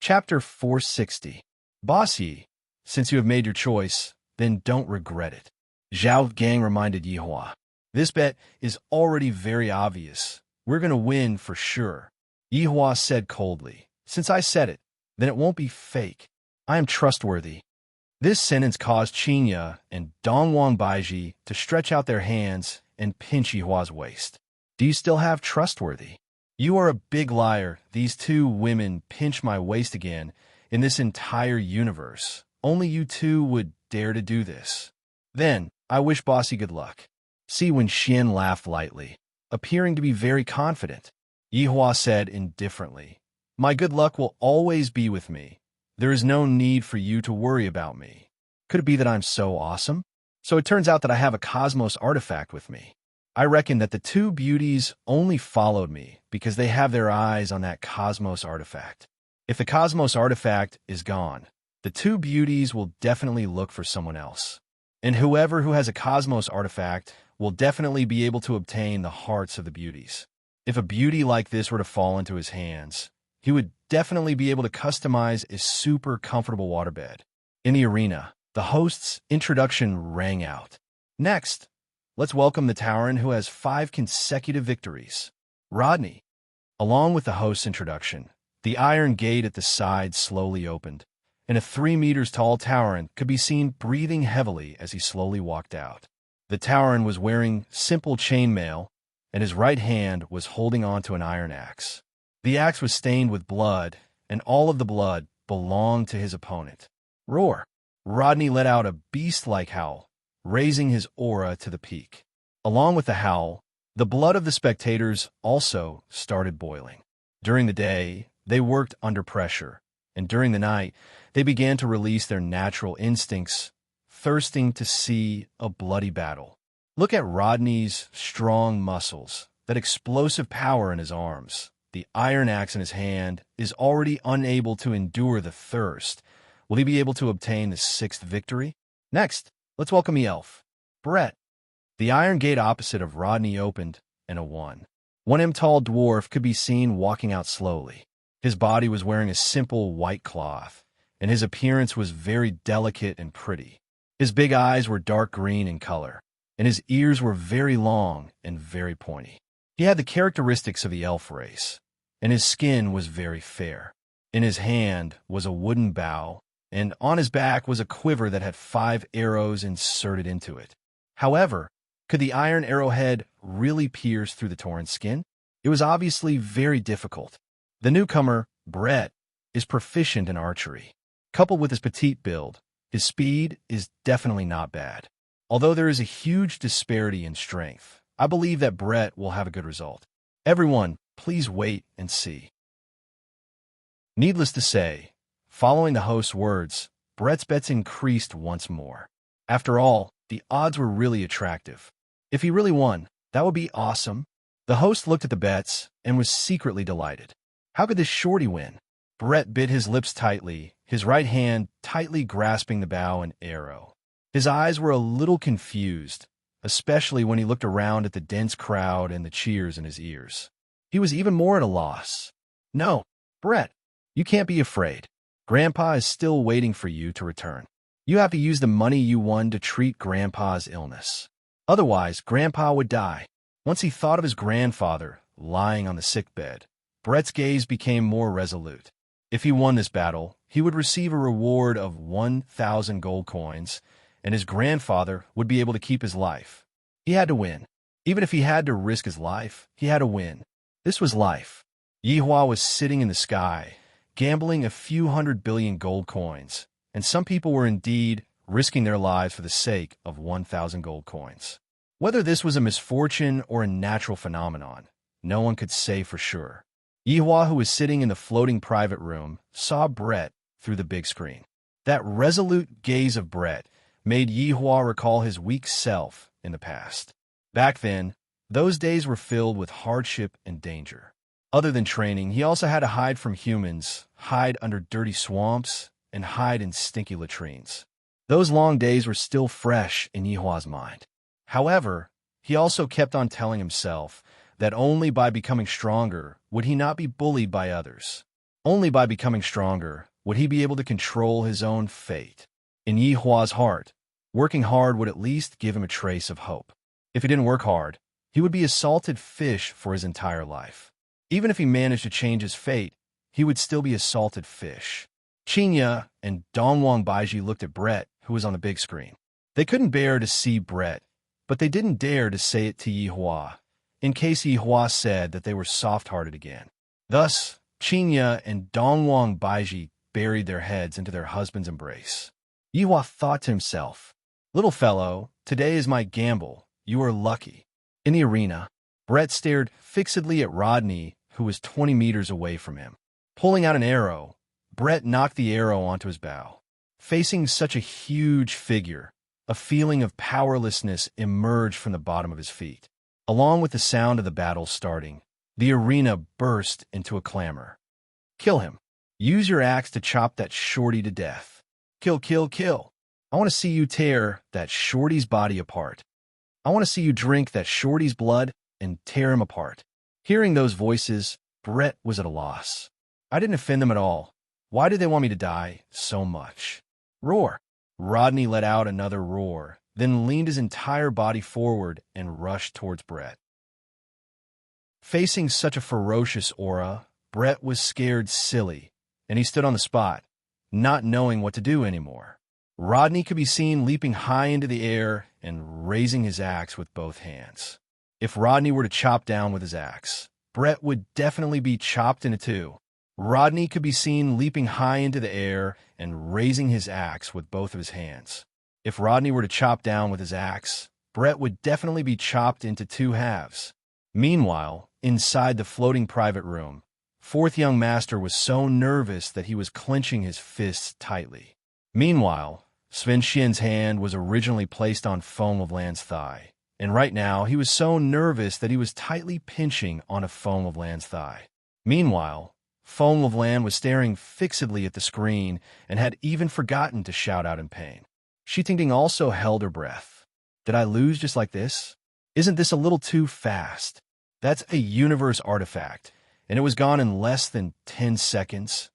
Chapter 460. Boss Yi, since you have made your choice, then don't regret it. Zhao Gang reminded Yihua. This bet is already very obvious. We're going to win for sure. Yihua said coldly. Since I said it, then it won't be fake. I am trustworthy. This sentence caused Qinya and Dongwang Baiji to stretch out their hands and pinch Yihua's waist. Do you still have trustworthy? You are a big liar. These two women pinch my waist again in this entire universe. Only you two would dare to do this. Then, I wish Bossy good luck. See when Xian laughed lightly, appearing to be very confident. Yihua said indifferently, My good luck will always be with me. There is no need for you to worry about me. Could it be that I'm so awesome? So it turns out that I have a Cosmos artifact with me. I reckon that the two beauties only followed me because they have their eyes on that Cosmos artifact. If the Cosmos artifact is gone, the two beauties will definitely look for someone else. And whoever who has a Cosmos artifact will definitely be able to obtain the hearts of the beauties. If a beauty like this were to fall into his hands, he would definitely be able to customize a super comfortable waterbed. In the arena, the host's introduction rang out. Next, let's welcome the Tauren who has 5 consecutive victories. Rodney. Along with the host's introduction, the iron gate at the side slowly opened, and a 3 meters tall Tauren could be seen breathing heavily as he slowly walked out. The Tauren was wearing simple chainmail, and his right hand was holding onto an iron axe. The axe was stained with blood, and all of the blood belonged to his opponent. Roar! Rodney let out a beast-like howl, raising his aura to the peak. Along with the howl, the blood of the spectators also started boiling. During the day, they worked under pressure, and during the night, they began to release their natural instincts, thirsting to see a bloody battle. Look at Rodney's strong muscles, that explosive power in his arms. The iron axe in his hand is already unable to endure the thirst. Will he be able to obtain the 6th victory? Next, let's welcome the elf, Brett. The iron gate opposite of Rodney opened, and a 1 tall dwarf could be seen walking out slowly. His body was wearing a simple white cloth, and his appearance was very delicate and pretty. His big eyes were dark green in color, and his ears were very long and very pointy. He had the characteristics of the elf race, and his skin was very fair. In his hand was a wooden bow, and on his back was a quiver that had 5 arrows inserted into it. However, could the iron arrowhead really pierce through the Tauren skin? It was obviously very difficult. The newcomer, Brett, is proficient in archery. Coupled with his petite build, his speed is definitely not bad. Although there is a huge disparity in strength, I believe that Brett will have a good result. Everyone, please wait and see. Needless to say, following the host's words, Brett's bets increased once more. After all, the odds were really attractive. If he really won, that would be awesome. The host looked at the bets and was secretly delighted. How could this shorty win? Brett bit his lips tightly, his right hand tightly grasping the bow and arrow. His eyes were a little confused, especially when he looked around at the dense crowd and the cheers in his ears. He was even more at a loss. No, Brett, you can't be afraid. Grandpa is still waiting for you to return. You have to use the money you won to treat Grandpa's illness. Otherwise, Grandpa would die. Once he thought of his grandfather lying on the sickbed, Brett's gaze became more resolute. If he won this battle, he would receive a reward of 1,000 gold coins, and his grandfather would be able to keep his life. He had to win. Even if he had to risk his life, he had to win. This was life. Yihua was sitting in the sky, gambling a few 100 billion gold coins, and some people were indeed risking their lives for the sake of 1,000 gold coins. Whether this was a misfortune or a natural phenomenon, no one could say for sure. Yihua, who was sitting in the floating private room, saw Brett through the big screen. That resolute gaze of Brett made Yihua recall his weak self in the past. Back then, those days were filled with hardship and danger. Other than training, he also had to hide from humans, hide under dirty swamps, and hide in stinky latrines. Those long days were still fresh in Yihua's mind. However, he also kept on telling himself that only by becoming stronger would he not be bullied by others. Only by becoming stronger would he be able to control his own fate. In Yihua's heart, working hard would at least give him a trace of hope. If he didn't work hard, he would be a salted fish for his entire life. Even if he managed to change his fate, he would still be a salted fish. Qinya and Dongwang Baiji looked at Brett, who was on the big screen. They couldn't bear to see Brett, but they didn't dare to say it to Yihua, in case Yihua said that they were soft-hearted again. Thus, Qinya and Dongwang Baiji buried their heads into their husband's embrace. Yihua thought to himself, "Little fellow, today is my gamble. You are lucky." In the arena, Brett stared fixedly at Rodney, who was 20 meters away from him. Pulling out an arrow, Brett knocked the arrow onto his bow. Facing such a huge figure, a feeling of powerlessness emerged from the bottom of his feet. Along with the sound of the battle starting, the arena burst into a clamor. "Kill him. Use your axe to chop that shorty to death. Kill, kill, kill. I want to see you tear that shorty's body apart. I want to see you drink that shorty's blood and tear him apart." Hearing those voices, Brett was at a loss. I didn't offend them at all. Why did they want me to die so much? Roar. Rodney let out another roar, then leaned his entire body forward and rushed towards Brett. Facing such a ferocious aura, Brett was scared silly, and he stood on the spot, not knowing what to do anymore. Rodney could be seen leaping high into the air and raising his axe with both hands. If Rodney were to chop down with his axe, Brett would definitely be chopped into two. Rodney could be seen leaping high into the air and raising his axe with both of his hands. If Rodney were to chop down with his axe, Brett would definitely be chopped into two halves. Meanwhile, inside the floating private room, Fourth Young Master was so nervous that he was clenching his fists tightly. Meanwhile, Sven Xian's hand was originally placed on Foam of Land's thigh, and right now he was so nervous that he was tightly pinching on a Foam of Land's thigh. Meanwhile, Foam of Land was staring fixedly at the screen and had even forgotten to shout out in pain. Shi Tingting also held her breath. Did I lose just like this? Isn't this a little too fast? That's a universe artifact, and it was gone in less than 10 seconds.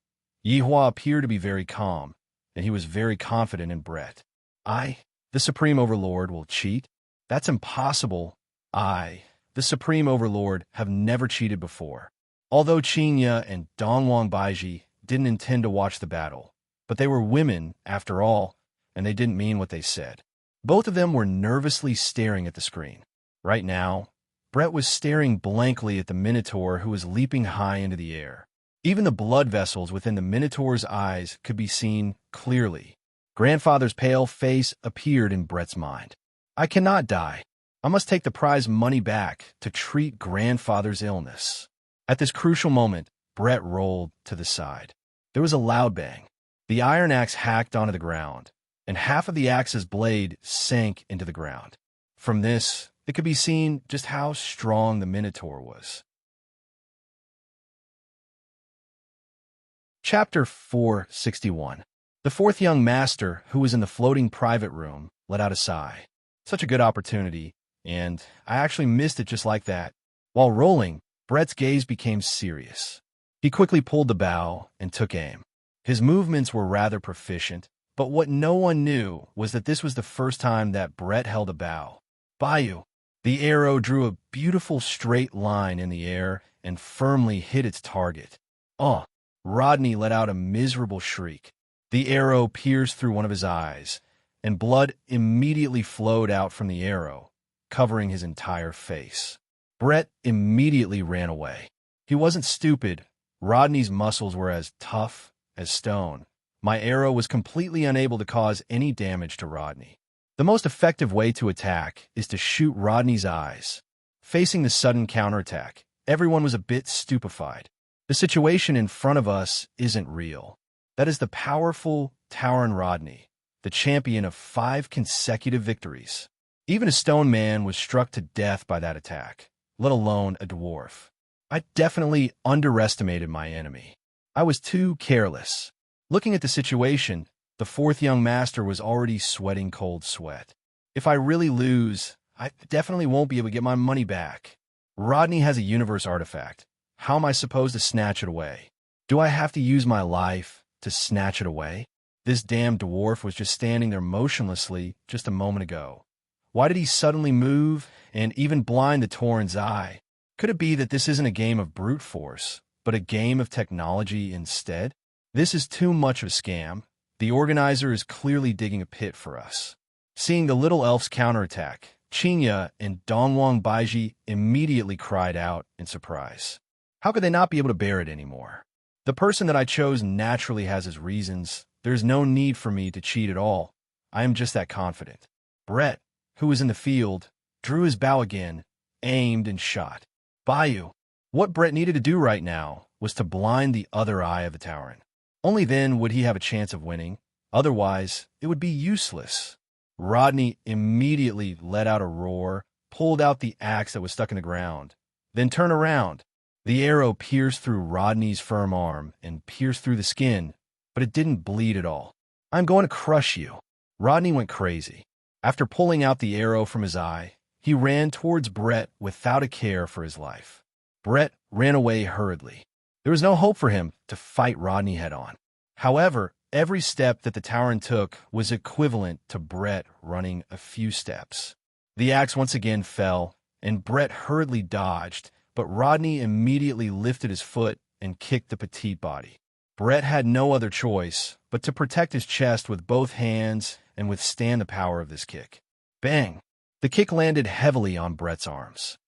Yihua appeared to be very calm, and he was very confident in Brett. "I, the Supreme Overlord, will cheat? That's impossible. I, the Supreme Overlord, have never cheated before." Although Qinya and Dongwang Baiji didn't intend to watch the battle, but they were women, after all, and they didn't mean what they said. Both of them were nervously staring at the screen. Right now, Brett was staring blankly at the Minotaur who was leaping high into the air. Even the blood vessels within the Minotaur's eyes could be seen clearly. Grandfather's pale face appeared in Brett's mind. "I cannot die. I must take the prize money back to treat Grandfather's illness." At this crucial moment, Brett rolled to the side. There was a loud bang. The iron axe hacked onto the ground, and half of the axe's blade sank into the ground. From this, it could be seen just how strong the Minotaur was. Chapter 461. The Fourth Young Master, who was in the floating private room, let out a sigh. Such a good opportunity, and I actually missed it just like that. While rolling, Brett's gaze became serious. He quickly pulled the bow and took aim. His movements were rather proficient, but what no one knew was that this was the first time that Brett held a bow. Bayou. The arrow drew a beautiful straight line in the air and firmly hit its target. "Oh!" Rodney let out a miserable shriek. The arrow pierced through one of his eyes, and blood immediately flowed out from the arrow, covering his entire face. Brett immediately ran away. He wasn't stupid. Rodney's muscles were as tough as stone. My arrow was completely unable to cause any damage to Rodney. The most effective way to attack is to shoot Rodney's eyes. Facing the sudden counterattack, everyone was a bit stupefied. The situation in front of us isn't real. That is the powerful Tauren Rodney, the champion of 5 consecutive victories. Even a stone man was struck to death by that attack, let alone a dwarf. I definitely underestimated my enemy. I was too careless. Looking at the situation, the Fourth Young Master was already sweating cold sweat. If I really lose, I definitely won't be able to get my money back. Rodney has a universe artifact. How am I supposed to snatch it away? Do I have to use my life to snatch it away? This damn dwarf was just standing there motionlessly just a moment ago. Why did he suddenly move and even blind the Tauren's eye? Could it be that this isn't a game of brute force, but a game of technology instead? This is too much of a scam. The organizer is clearly digging a pit for us. Seeing the little elf's counterattack, Chinya and Dongwang Baiji immediately cried out in surprise. How could they not be able to bear it anymore? The person that I chose naturally has his reasons. There's no need for me to cheat at all. I am just that confident. Brett, who was in the field, drew his bow again, aimed and shot. Bayou. What Brett needed to do right now was to blind the other eye of the Tauren. Only then would he have a chance of winning. Otherwise, it would be useless. Rodney immediately let out a roar, pulled out the axe that was stuck in the ground, then turned around. The arrow pierced through Rodney's firm arm and pierced through the skin, but it didn't bleed at all. I'm going to crush you. Rodney went crazy. After pulling out the arrow from his eye, he ran towards Brett without a care for his life. Brett ran away hurriedly. There was no hope for him to fight Rodney head-on. However, every step that the Tauren took was equivalent to Brett running a few steps. The axe once again fell, and Brett hurriedly dodged, but Rodney immediately lifted his foot and kicked the petite body. Brett had no other choice but to protect his chest with both hands and withstand the power of this kick. Bang! The kick landed heavily on Brett's arms.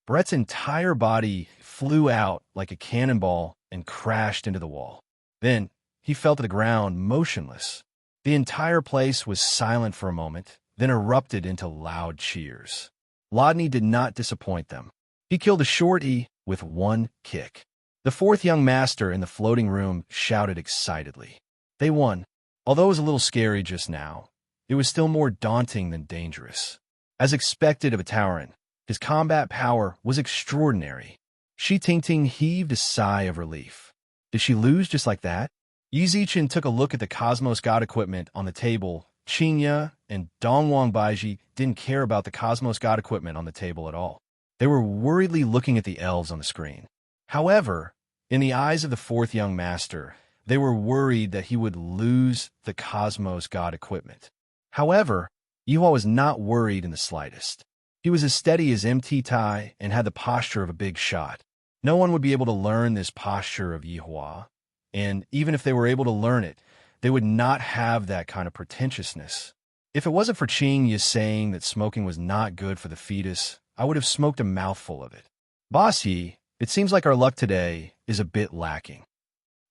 Brett's entire body flew out like a cannonball and crashed into the wall. Then, he fell to the ground, motionless. The entire place was silent for a moment, then erupted into loud cheers. Rodney did not disappoint them. He killed a shorty with one kick. The fourth young master in the floating room shouted excitedly. They won. Although it was a little scary just now, it was still more daunting than dangerous. As expected of a Tauren, his combat power was extraordinary. Shi Tingting heaved a sigh of relief. Did she lose just like that? Yi Zichen took a look at the Cosmos God equipment on the table. Chinya and Dongwang Baiji didn't care about the Cosmos God equipment on the table at all. They were worriedly looking at the elves on the screen. However, in the eyes of the fourth young master, they were worried that he would lose the Cosmos God equipment. However, Yihua was not worried in the slightest. He was as steady as MT Tai and had the posture of a big shot. No one would be able to learn this posture of Yihua, and even if they were able to learn it, they would not have that kind of pretentiousness. If it wasn't for Qing Yi saying that smoking was not good for the fetus, I would have smoked a mouthful of it. Boss Yi, it seems like our luck today is a bit lacking.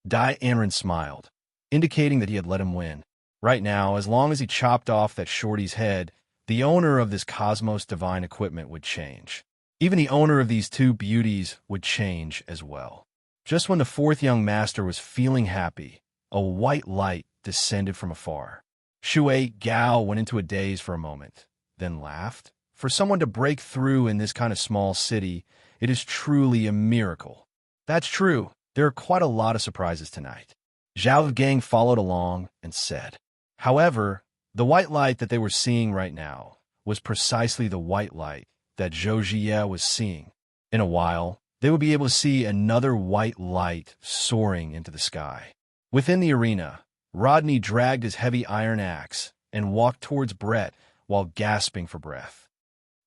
Dai Anren smiled, indicating that he had let him win. Right now, as long as he chopped off that shorty's head, the owner of this Cosmos Divine equipment would change. Even the owner of these two beauties would change as well. Just when the fourth young master was feeling happy, a white light descended from afar. Shui Gao went into a daze for a moment, then laughed. For someone to break through in this kind of small city, it is truly a miracle. That's true. There are quite a lot of surprises tonight. Zhao Gang followed along and said. However, the white light that they were seeing right now was precisely the white light that Zhou Jie was seeing. In a while, they would be able to see another white light soaring into the sky. Within the arena, Rodney dragged his heavy iron axe and walked towards Brett while gasping for breath.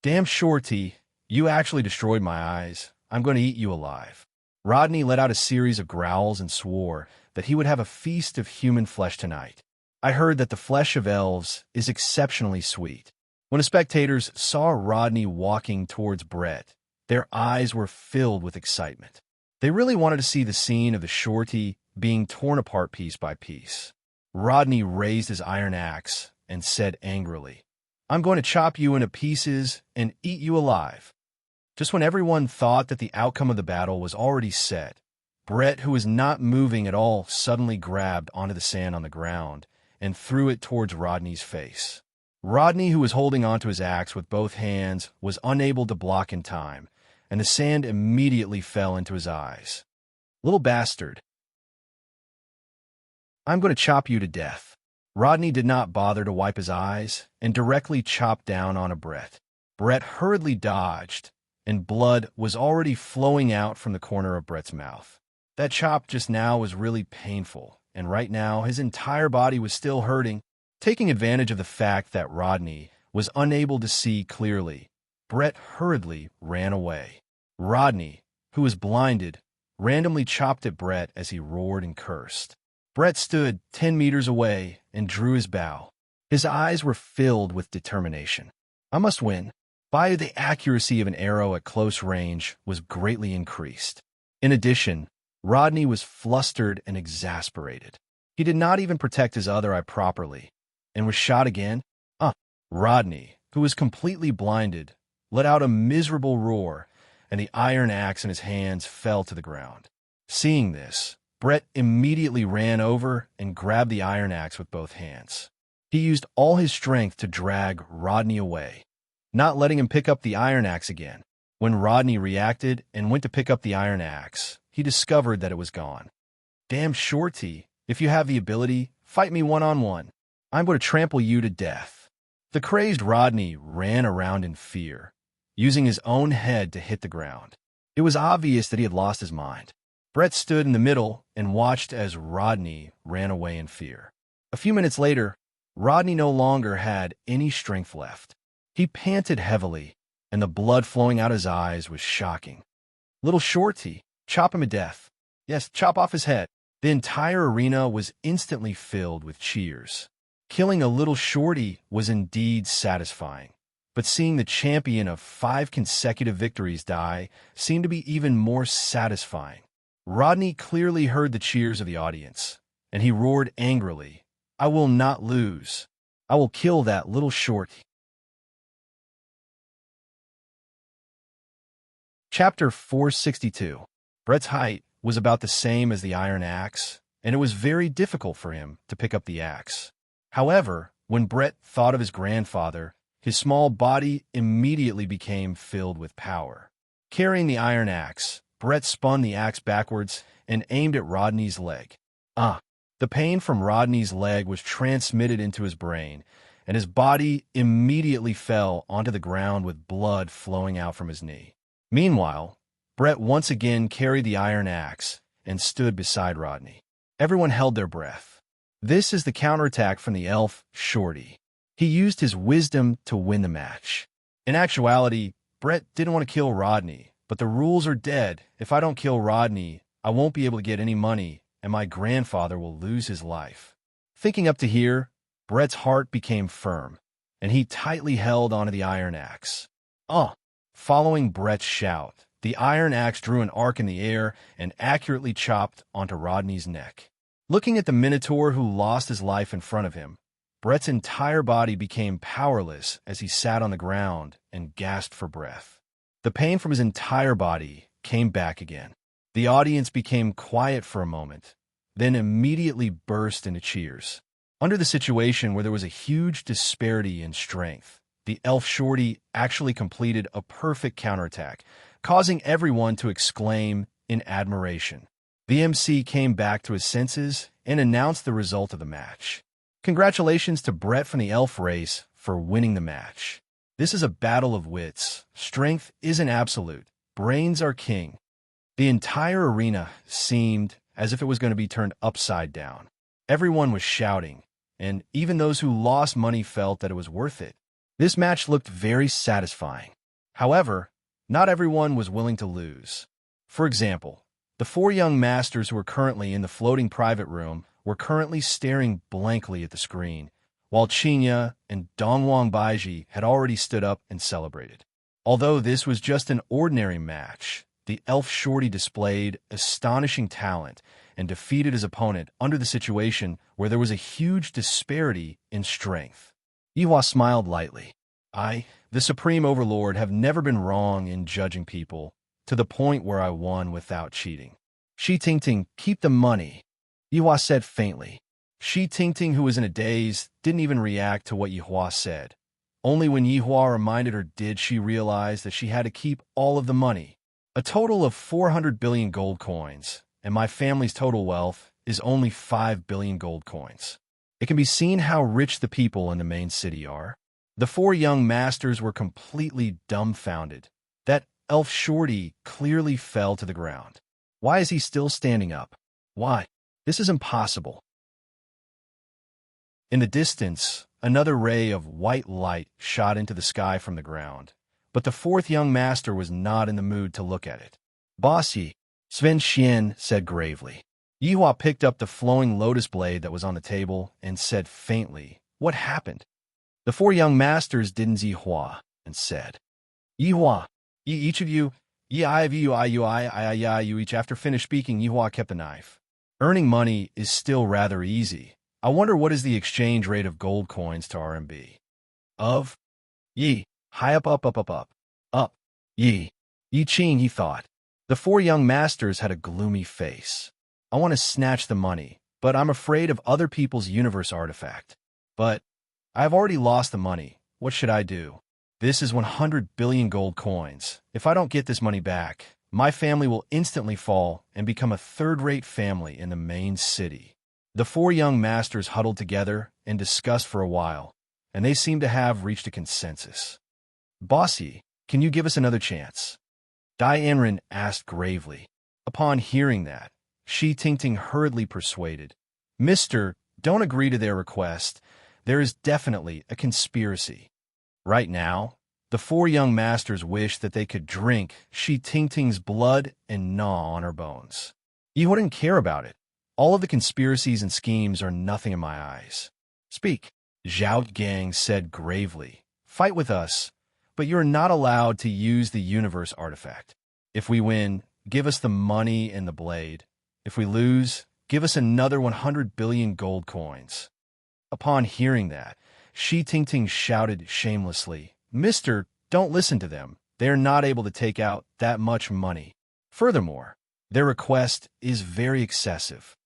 Damn shorty, you actually destroyed my eyes. I'm going to eat you alive. Rodney let out a series of growls and swore that he would have a feast of human flesh tonight. I heard that the flesh of elves is exceptionally sweet. When the spectators saw Rodney walking towards Brett, their eyes were filled with excitement. They really wanted to see the scene of the shorty being torn apart piece by piece. Rodney raised his iron axe and said angrily, I'm going to chop you into pieces and eat you alive. Just when everyone thought that the outcome of the battle was already set, Brett, who was not moving at all, suddenly grabbed onto the sand on the ground and threw it towards Rodney's face. Rodney, who was holding onto his axe with both hands, was unable to block in time, and the sand immediately fell into his eyes. Little bastard. I'm going to chop you to death. Rodney did not bother to wipe his eyes and directly chopped down on Brett. Brett hurriedly dodged, and blood was already flowing out from the corner of Brett's mouth. That chop just now was really painful, and right now his entire body was still hurting. Taking advantage of the fact that Rodney was unable to see clearly, Brett hurriedly ran away. Rodney, who was blinded, randomly chopped at Brett as he roared and cursed. Brett stood 10 meters away and drew his bow. His eyes were filled with determination. I must win. By the accuracy of an arrow at close range was greatly increased. In addition, Rodney was flustered and exasperated. He did not even protect his other eye properly, and was shot again. Rodney, who was completely blinded, let out a miserable roar, and the iron axe in his hands fell to the ground. Seeing this, Brett immediately ran over and grabbed the iron axe with both hands. He used all his strength to drag Rodney away, not letting him pick up the iron axe again. When Rodney reacted and went to pick up the iron axe, he discovered that it was gone. Damn Shorty, if you have the ability, fight me one-on-one. I'm going to trample you to death. The crazed Rodney ran around in fear, using his own head to hit the ground. It was obvious that he had lost his mind. Brett stood in the middle and watched as Rodney ran away in fear. A few minutes later, Rodney no longer had any strength left. He panted heavily, and the blood flowing out his eyes was shocking. Little Shorty, chop him to death. Yes, chop off his head. The entire arena was instantly filled with cheers. Killing a little Shorty was indeed satisfying, but seeing the champion of 5 consecutive victories die seemed to be even more satisfying. Rodney clearly heard the cheers of the audience, and he roared angrily, "I will not lose. I will kill that little Shorty." Chapter 462. Brett's height was about the same as the iron axe, and it was very difficult for him to pick up the axe. However, when Brett thought of his grandfather, his small body immediately became filled with power. Carrying the iron axe, Brett spun the axe backwards and aimed at Rodney's leg. The pain from Rodney's leg was transmitted into his brain, and his body immediately fell onto the ground with blood flowing out from his knee. Meanwhile, Brett once again carried the iron axe and stood beside Rodney. Everyone held their breath. This is the counterattack from the elf, Shorty. He used his wisdom to win the match. In actuality, Brett didn't want to kill Rodney, but the rules are dead. If I don't kill Rodney, I won't be able to get any money, and my grandfather will lose his life. Thinking up to here, Brett's heart became firm, and he tightly held onto the iron axe. Following Brett's shout, the iron axe drew an arc in the air and accurately chopped onto Rodney's neck. Looking at the Minotaur who lost his life in front of him, Brett's entire body became powerless as he sat on the ground and gasped for breath. The pain from his entire body came back again. The audience became quiet for a moment, then immediately burst into cheers. Under the situation where there was a huge disparity in strength, the elf Shorty actually completed a perfect counterattack, causing everyone to exclaim in admiration. The MC came back to his senses and announced the result of the match. Congratulations to Brett from the elf race for winning the match. This is a battle of wits. Strength isn't absolute. Brains are king. The entire arena seemed as if it was going to be turned upside down. Everyone was shouting, and even those who lost money felt that it was worth it. This match looked very satisfying. However, not everyone was willing to lose. For example, the 4 young masters who were currently in the floating private room were currently staring blankly at the screen, while Chinya and Dongwang Baiji had already stood up and celebrated. Although this was just an ordinary match, the elf Shorty displayed astonishing talent and defeated his opponent under the situation where there was a huge disparity in strength. Yihua smiled lightly. I, the Supreme Overlord, have never been wrong in judging people, to the point where I won without cheating. Shi Tingting, keep the money, Yihua said faintly. Shi Tingting, who was in a daze, didn't even react to what Yihua said. Only when Yihua reminded her did she realize that she had to keep all of the money. A total of 400 billion gold coins, and my family's total wealth is only 5 billion gold coins. It can be seen how rich the people in the main city are. The 4 young masters were completely dumbfounded. That elf Shorty clearly fell to the ground. Why is he still standing up? Why? This is impossible. In the distance, another ray of white light shot into the sky from the ground, but the fourth young master was not in the mood to look at it. Boss Yi, Sven Xian said gravely. Yihua picked up the flowing lotus blade that was on the table and said faintly, "What happened?" The four young masters didn't Yihua and said, "Yihua, each of you, you each." After finished speaking, Yihua kept the knife. Earning money is still rather easy. I wonder what is the exchange rate of gold coins to RMB. Of? Yi, high up. Yi Ching, he thought. The four young masters had a gloomy face. I want to snatch the money, but I'm afraid of other people's universe artifact. But I have already lost the money. What should I do? This is 100 billion gold coins. If I don't get this money back, my family will instantly fall and become a third-rate family in the main city. The four young masters huddled together and discussed for a while, and they seemed to have reached a consensus. Bossy, can you give us another chance? Dai Enrin asked gravely. Upon hearing that, Shi Tingting hurriedly persuaded, "Mister, don't agree to their request. There is definitely a conspiracy." Right now, the four young masters wished that they could drink Shi Tingting's blood and gnaw on her bones. You wouldn't care about it. All of the conspiracies and schemes are nothing in my eyes. Speak, Zhao Gang said gravely. Fight with us, but you're not allowed to use the universe artifact. If we win, give us the money and the blade. If we lose, give us another 100 billion gold coins. Upon hearing that, Shi Tingting shouted shamelessly, "Mister, don't listen to them. They are not able to take out that much money. Furthermore, their request is very excessive."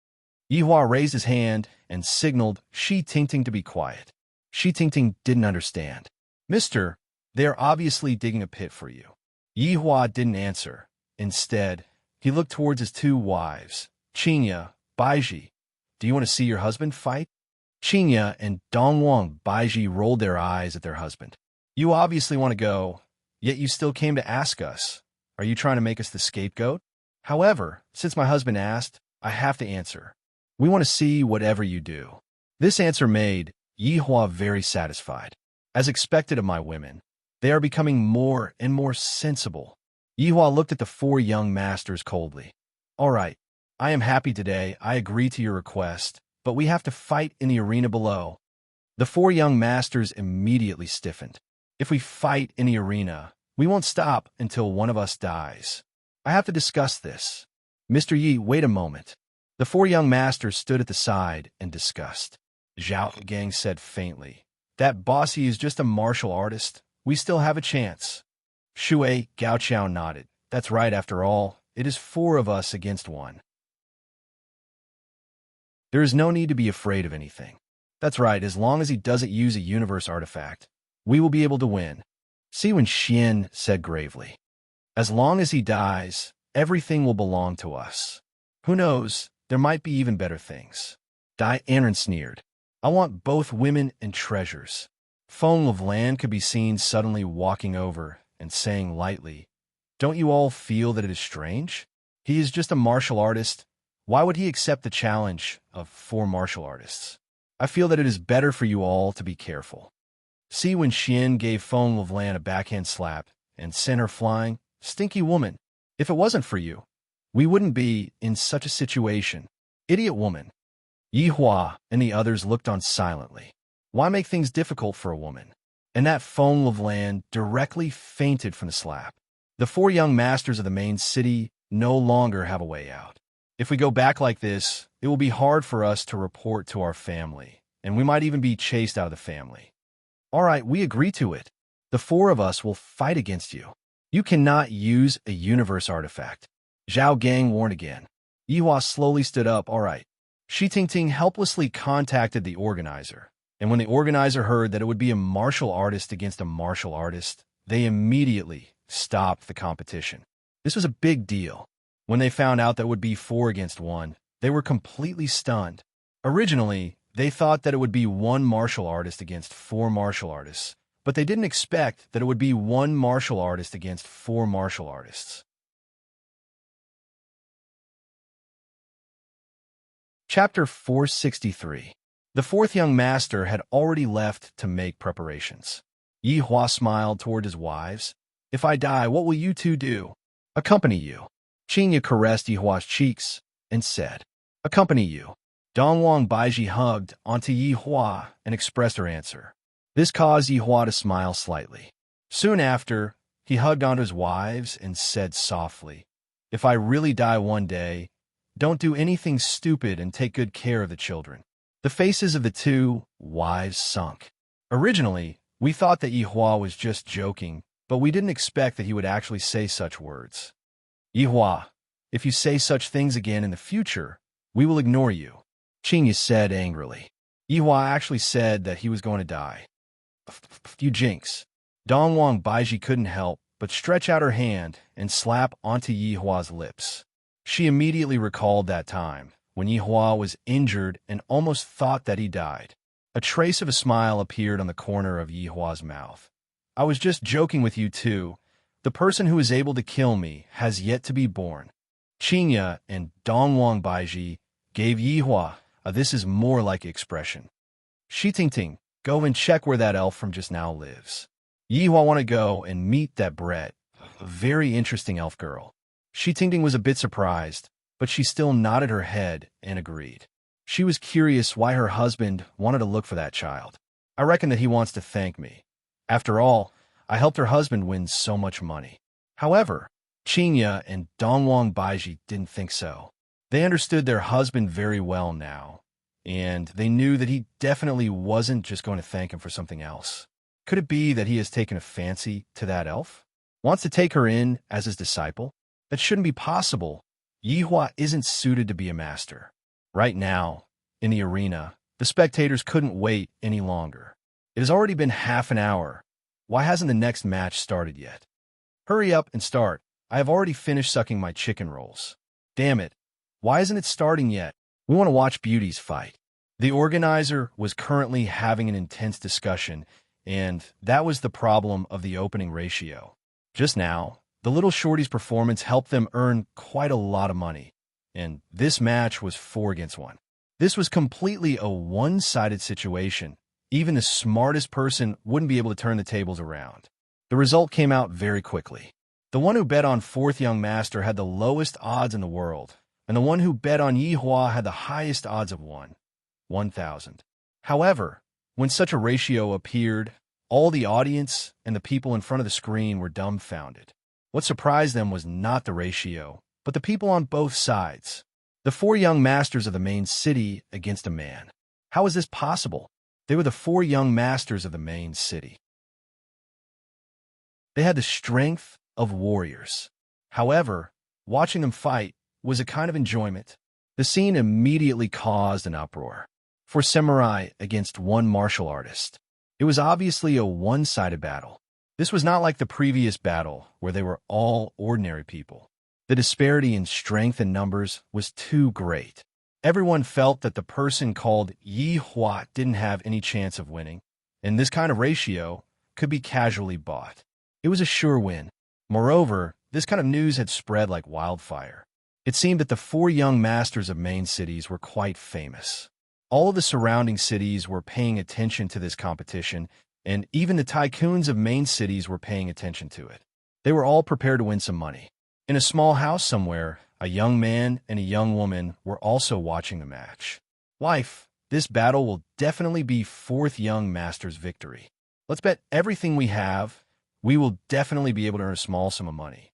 Yihua raised his hand and signaled Shi Tingting to be quiet. Shi Tingting didn't understand. "Mister, they are obviously digging a pit for you." Yihua didn't answer. Instead, he looked towards his two wives, Qingya, Baiji. "Do you want to see your husband fight?" Qingya and Dongwang Baiji rolled their eyes at their husband. "You obviously want to go, yet you still came to ask us. Are you trying to make us the scapegoat? However, since my husband asked, I have to answer. We want to see whatever you do." This answer made Yihua very satisfied. As expected of my women, they are becoming more and more sensible. Yihua looked at the four young masters coldly. "All right, I am happy today. I agree to your request, but we have to fight in the arena below." The four young masters immediately stiffened. "If we fight in the arena, we won't stop until one of us dies. I have to discuss this." "Mr. Yi, wait a moment." The four young masters stood at the side and discussed. Zhao Gang said faintly, "That Bossy is just a martial artist. We still have a chance." Shui Gaoqiao nodded. "That's right, after all, it is four of us against one. There is no need to be afraid of anything." "That's right, as long as he doesn't use a universe artifact, we will be able to win." Siwen Xian said gravely. "As long as he dies, everything will belong to us. Who knows, there might be even better things." Dai Anren sneered. "I want both women and treasures." Feng of Land could be seen suddenly walking over and saying lightly, "Don't you all feel that it is strange? He is just a martial artist. Why would he accept the challenge of four martial artists? I feel that it is better for you all to be careful." Siwen Xian gave Feng of Land a backhand slap and sent her flying. "Stinky woman, if it wasn't for you, we wouldn't be in such a situation. Idiot woman." Yihua and the others looked on silently. Why make things difficult for a woman? And that Feng of Land directly fainted from the slap. The four young masters of the main city no longer have a way out. If we go back like this, it will be hard for us to report to our family, and we might even be chased out of the family. All right, we agree to it. The four of us will fight against you. You cannot use a universe artifact. Zhao Gang warned again. Yihua slowly stood up. All right. Shi Tingting helplessly contacted the organizer, and when the organizer heard that it would be a martial artist against a martial artist, they immediately stopped the competition. This was a big deal. When they found out that it would be 4 against 1, they were completely stunned. Originally, they thought that it would be 1 martial artist against 4 martial artists, but they didn't expect that it would be 1 martial artist against 4 martial artists. Chapter 463. The fourth young master had already left to make preparations. Yi Hua smiled toward his wives. If I die, what will you two do? Accompany you. Qinya caressed Yi Hua's cheeks and said, Accompany you. Dongwang Baiji hugged onto Yi Hua and expressed her answer. This caused Yi Hua to smile slightly. Soon after, he hugged onto his wives and said softly, If I really die one day, don't do anything stupid and take good care of the children. The faces of the two wives sunk. Originally, we thought that Yi Hua was just joking, but we didn't expect that he would actually say such words. Yi Hua, if you say such things again in the future, we will ignore you, Qinya said angrily. Yi Hua actually said that he was going to die. You jinx. Dongwang Baiji couldn't help but stretch out her hand and slap onto Yi Hua's lips. She immediately recalled that time when Yi Hua was injured and almost thought that he died. A trace of a smile appeared on the corner of Yi Hua's mouth. I was just joking with you too. The person who is able to kill me has yet to be born. Qinya and Dongwang Baiji gave Yi Hua a this is more like expression. Shi Tingting, go and check where that elf from just now lives. Yi Hua want to go and meet that Brett, a very interesting elf girl. Shi Tingting was a bit surprised, but she still nodded her head and agreed. She was curious why her husband wanted to look for that child. I reckon that he wants to thank me. After all, I helped her husband win so much money. However, Qinya and Dongwang Baiji didn't think so. They understood their husband very well now, and they knew that he definitely wasn't just going to thank him for something else. Could it be that he has taken a fancy to that elf? Wants to take her in as his disciple? That shouldn't be possible. Yi Hua isn't suited to be a master. Right now, in the arena, the spectators couldn't wait any longer. It has already been half an hour. Why hasn't the next match started yet? Hurry up and start. I have already finished sucking my chicken rolls. Damn it. Why isn't it starting yet? We want to watch beauties fight. The organizer was currently having an intense discussion, and that was the problem of the opening ratio. Just now, the little shorty's performance helped them earn quite a lot of money, and this match was 4 against 1. This was completely a one-sided situation. Even the smartest person wouldn't be able to turn the tables around. The result came out very quickly. The one who bet on fourth young master had the lowest odds in the world, and the one who bet on Yi Hua had the highest odds of 1,000. However, when such a ratio appeared, all the audience and the people in front of the screen were dumbfounded. What surprised them was not the ratio, but the people on both sides. The 4 young masters of the main city against a man. How is this possible? They were the 4 young masters of the main city. They had the strength of warriors. However, watching them fight was a kind of enjoyment. The scene immediately caused an uproar. 4 samurai against 1 martial artist. It was obviously a one-sided battle. This was not like the previous battle, where they were all ordinary people. The disparity in strength and numbers was too great. Everyone felt that the person called Yi Hua didn't have any chance of winning, and this kind of ratio could be casually bought. It was a sure win. Moreover, this kind of news had spread like wildfire. It seemed that the 4 young masters of main cities were quite famous. All of the surrounding cities were paying attention to this competition, and even the tycoons of main cities were paying attention to it. They were all prepared to win some money. In a small house somewhere, a young man and a young woman were also watching the match. Wife, this battle will definitely be 4th young master's victory. Let's bet everything we have. We will definitely be able to earn a small sum of money.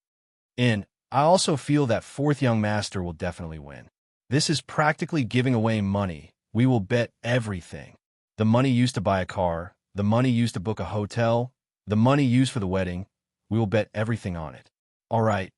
And I also feel that 4th young master will definitely win. This is practically giving away money. We will bet everything. The money used to buy a car, the money used to book a hotel, the money used for the wedding. We will bet everything on it. All right.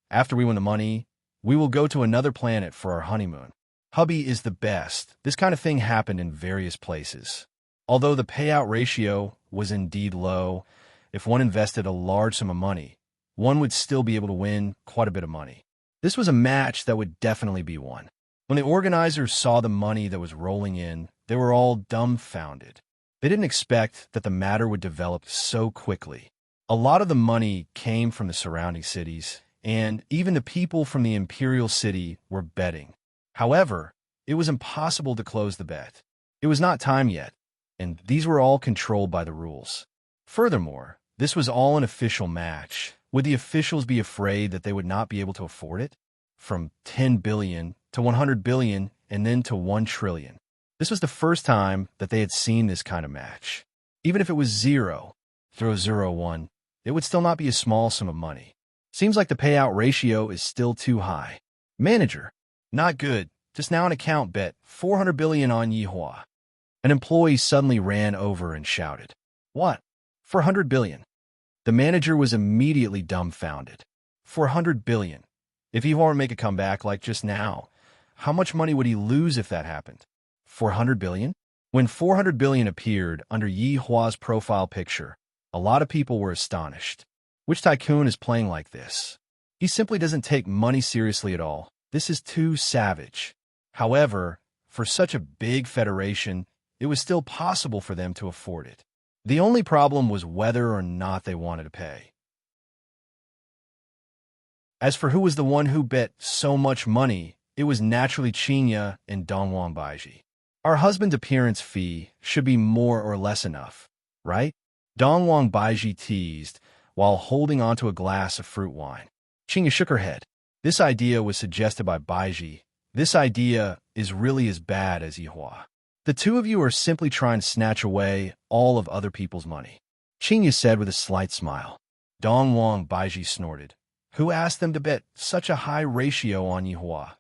After we win the money, we will go to another planet for our honeymoon. Hubby is the best. This kind of thing happened in various places. Although the payout ratio was indeed low, if one invested a large sum of money, one would still be able to win quite a bit of money. This was a match that would definitely be won. When the organizers saw the money that was rolling in, they were all dumbfounded. They didn't expect that the matter would develop so quickly. A lot of the money came from the surrounding cities, and even the people from the imperial city were betting. However, It was impossible to close the bet. It was not time yet, and these were all controlled by the rules. Furthermore, this was all an official match. Would the officials be afraid that they would not be able to afford it? From 10 billion to 100 billion and then to 1 trillion. This was the first time that they had seen this kind of match. Even if it was 0, throw 0-1, it would still not be a small sum of money. Seems like the payout ratio is still too high. Manager, not good. Just now an account bet 400 billion on Yihua. An employee suddenly ran over and shouted, "What? 400 billion?" The manager was immediately dumbfounded. 400 billion. If Yihua were to make a comeback like just now, how much money would he lose if that happened? 400 billion? When 400 billion appeared under Yihua's profile picture, a lot of people were astonished. Which tycoon is playing like this? He simply doesn't take money seriously at all. This is too savage. However, for such a big federation, it was still possible for them to afford it. The only problem was whether or not they wanted to pay. As for who was the one who bet so much money, it was naturally Qinya and Dongwang Baiji. Our husband's appearance fee should be more or less enough, right? Dongwang Baiji teased while holding onto a glass of fruit wine. Qinya shook her head. This idea was suggested by Baiji. This idea is really as bad as Yihua. The two of you are simply trying to snatch away all of other people's money, Qinya said with a slight smile. Dongwang Baiji snorted. Who asked them to bet such a high ratio on Yihua?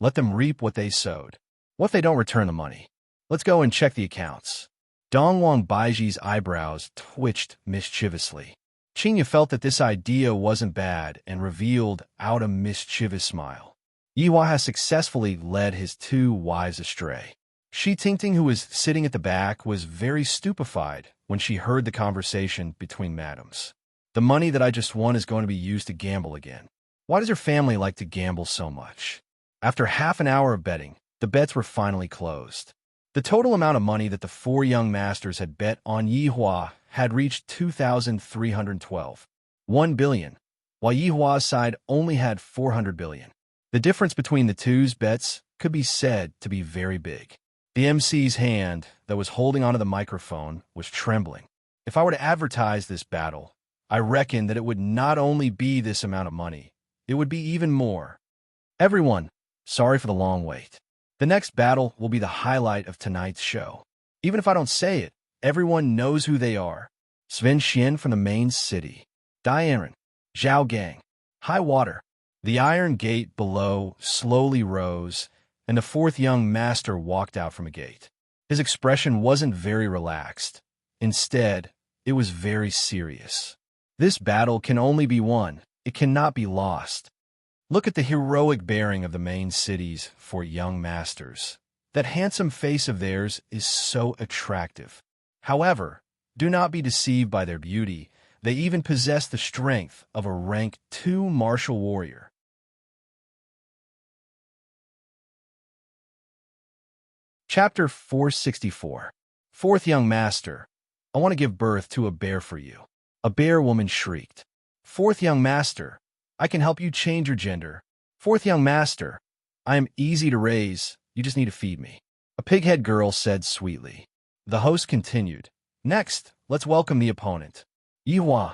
Let them reap what they sowed. What if they don't return the money? Let's go and check the accounts. Dongwang Baiji's eyebrows twitched mischievously. Qinya felt that this idea wasn't bad and revealed out a mischievous smile. Yihua has successfully led his two wives astray. Shi Tingting, who was sitting at the back, was very stupefied when she heard the conversation between madams. The money that I just won is going to be used to gamble again. Why does her family like to gamble so much? After half an hour of betting, the bets were finally closed. The total amount of money that the four young masters had bet on Yihua had reached 2,312, 1 billion, while Yihua's side only had 400 billion. The difference between the two's bets could be said to be very big. The MC's hand that was holding onto the microphone was trembling. If I were to advertise this battle, I reckon that it would not only be this amount of money, it would be even more. Everyone, sorry for the long wait. The next battle will be the highlight of tonight's show. Even if I don't say it, everyone knows who they are. Sven Xian from the main city. Diaren. Zhao Gang. High water. The iron gate below slowly rose, and the fourth young master walked out from a gate. His expression wasn't very relaxed. Instead, it was very serious. This battle can only be won. It cannot be lost. Look at the heroic bearing of the main cities for young masters. That handsome face of theirs is so attractive. However, do not be deceived by their beauty. They even possess the strength of a rank 2 martial warrior. Chapter 464. Fourth young master. I want to give birth to a bear for you. A bear woman shrieked. Fourth young master. I can help you change your gender. Fourth young master. I am easy to raise. You just need to feed me. A pighead girl said sweetly. The host continued. Next, let's welcome the opponent. Yihua.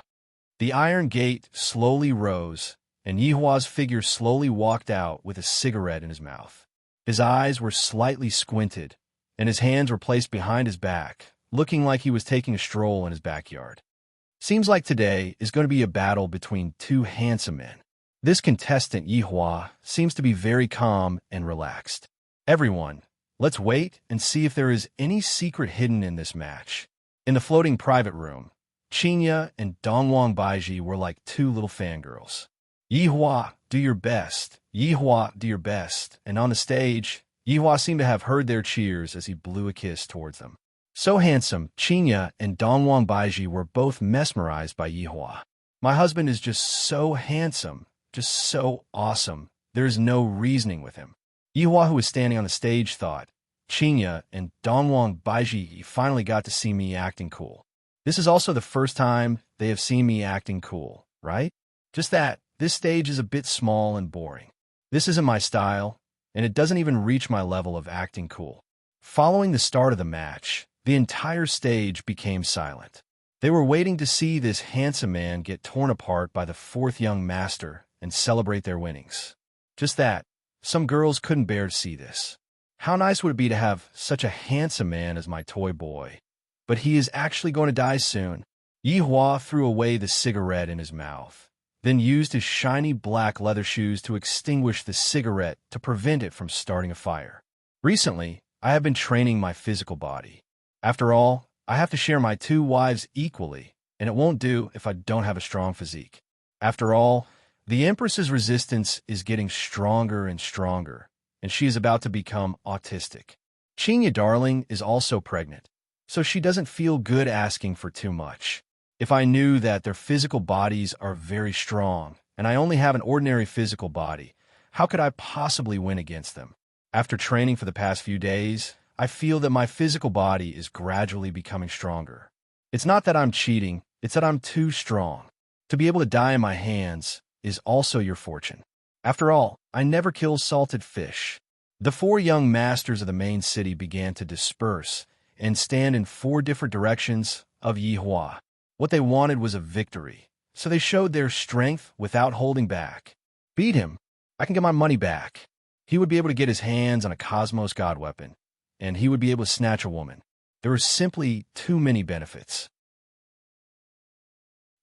The iron gate slowly rose, and Yihua's figure slowly walked out with a cigarette in his mouth. His eyes were slightly squinted, and his hands were placed behind his back, looking like he was taking a stroll in his backyard. Seems like today is going to be a battle between two handsome men. This contestant, Yihua, seems to be very calm and relaxed. Everyone, let's wait and see if there is any secret hidden in this match. In the floating private room, Qinya and Dongwang Baiji were like two little fangirls. Yihua, do your best. Yihua, do your best. And on the stage, Yihua seemed to have heard their cheers as he blew a kiss towards them. So handsome, Qinya and Dongwang Baiji were both mesmerized by Yihua. My husband is just so handsome, just so awesome. There's no reasoning with him. Yihua, who was standing on the stage, thought, Qinya and Dongwang Baiji finally got to see me acting cool. This is also the first time they have seen me acting cool, right? Just that, this stage is a bit small and boring. This isn't my style. and it doesn't even reach my level of acting cool. Following the start of the match, the entire stage became silent. They were waiting to see this handsome man get torn apart by the fourth young master and celebrate their winnings. Just that, some girls couldn't bear to see this. How nice would it be to have such a handsome man as my toy boy? But he is actually going to die soon. Yihua threw away the cigarette in his mouth, then used his shiny black leather shoes to extinguish the cigarette to prevent it from starting a fire. Recently, I have been training my physical body. After all, I have to share my two wives equally, and it won't do if I don't have a strong physique. After all, the Empress's resistance is getting stronger and stronger, and she is about to become autistic. Qinya Darling is also pregnant, so she doesn't feel good asking for too much. If I knew that their physical bodies are very strong, and I only have an ordinary physical body, how could I possibly win against them? After training for the past few days, I feel that my physical body is gradually becoming stronger. It's not that I'm cheating, it's that I'm too strong. To be able to die in my hands is also your fortune. After all, I never kill salted fish. The four young masters of the main city began to disperse and stand in four different directions of Yihua. What they wanted was a victory, so they showed their strength without holding back. Beat him, I can get my money back. He would be able to get his hands on a Cosmos God weapon, and he would be able to snatch a woman. There were simply too many benefits.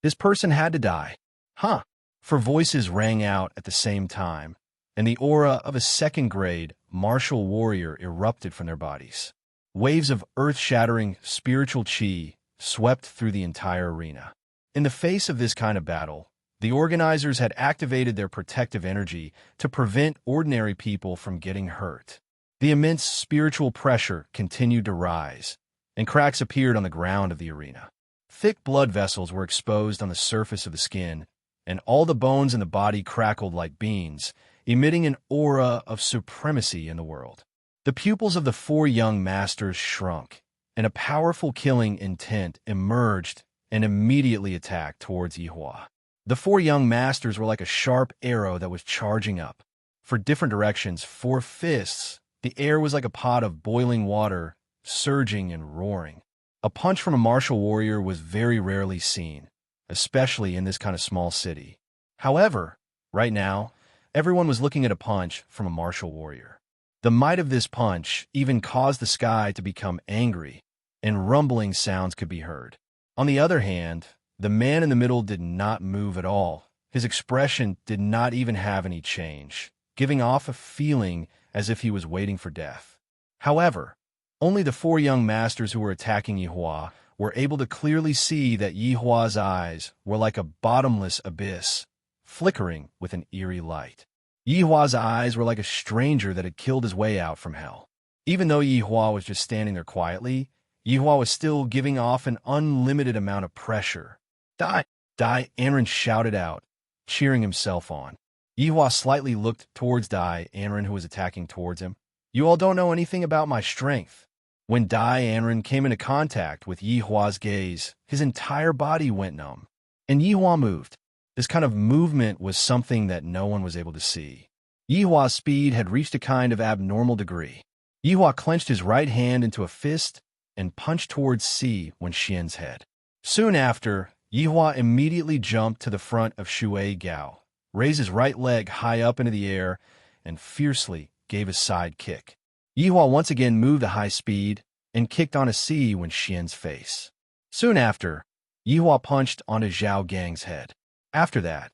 This person had to die. Huh? For voices rang out at the same time, and the aura of a second-grade martial warrior erupted from their bodies. Waves of earth-shattering spiritual chi swept through the entire arena. In the face of this kind of battle, the organizers had activated their protective energy to prevent ordinary people from getting hurt. The immense spiritual pressure continued to rise, and cracks appeared on the ground of the arena. Thick blood vessels were exposed on the surface of the skin, and all the bones in the body crackled like beans, emitting an aura of supremacy in the world. The pupils of the four young masters shrunk, and a powerful killing intent emerged and immediately attacked towards Yihua. The four young masters were like a sharp arrow that was charging up. For different directions, four fists, the air was like a pot of boiling water, surging and roaring. A punch from a martial warrior was very rarely seen, especially in this kind of small city. However, right now, everyone was looking at a punch from a martial warrior. The might of this punch even caused the sky to become angry, and rumbling sounds could be heard. On the other hand, the man in the middle did not move at all. His expression did not even have any change, giving off a feeling as if he was waiting for death. However, only the four young masters who were attacking Yihua were able to clearly see that Yihua's eyes were like a bottomless abyss, flickering with an eerie light. Yihua's eyes were like a stranger that had killed his way out from hell. Even though Yihua was just standing there quietly, Yihua was still giving off an unlimited amount of pressure. Die! Die! Anren shouted out, cheering himself on. Yihua slightly looked towards Dai Anren, who was attacking towards him. You all don't know anything about my strength. When Dai Anren came into contact with Yihua's gaze, his entire body went numb, and Yihua moved. This kind of movement was something that no one was able to see. Yihua's speed had reached a kind of abnormal degree. Yihua clenched his right hand into a fist and punched towards Si Wen Xian's head. Soon after, Yihua immediately jumped to the front of Shui Gao, raised his right leg high up into the air, and fiercely gave a side kick. Yihua once again moved at high speed and kicked onto Si Wen Xian's face. Soon after, Yihua punched onto Zhao Gang's head. After that,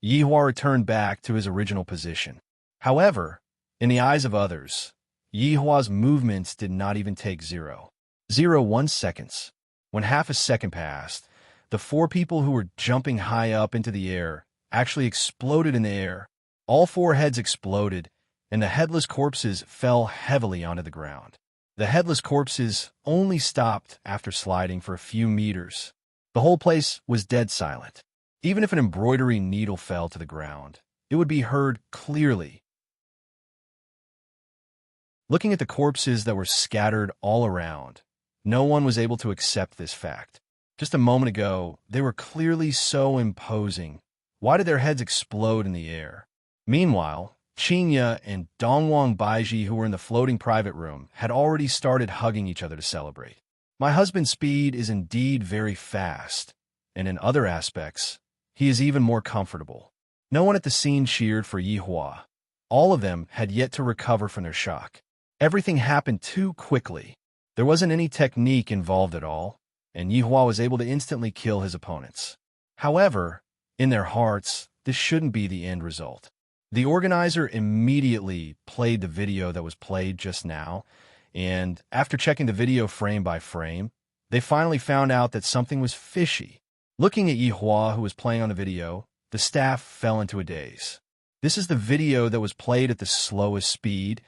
Yihua returned back to his original position. However, in the eyes of others, Yihua's movements did not even take 0.01 seconds. When half a second passed, the four people who were jumping high up into the air actually exploded in the air. All four heads exploded, and the headless corpses fell heavily onto the ground. The headless corpses only stopped after sliding for a few meters. The whole place was dead silent. Even if an embroidery needle fell to the ground, it would be heard clearly. Looking at the corpses that were scattered all around, no one was able to accept this fact. Just a moment ago, they were clearly so imposing. Why did their heads explode in the air? Meanwhile, Qinya and Dongwang Baiji, who were in the floating private room, had already started hugging each other to celebrate. My husband's speed is indeed very fast, and in other aspects, he is even more comfortable. No one at the scene cheered for Yihua. All of them had yet to recover from their shock. Everything happened too quickly. There wasn't any technique involved at all, and Yihua was able to instantly kill his opponents. However, in their hearts, this shouldn't be the end result. The organizer immediately played the video that was played just now, and after checking the video frame by frame, they finally found out that something was fishy. Looking at Yihua, who was playing on the video, the staff fell into a daze. This is the video that was played at the slowest speed,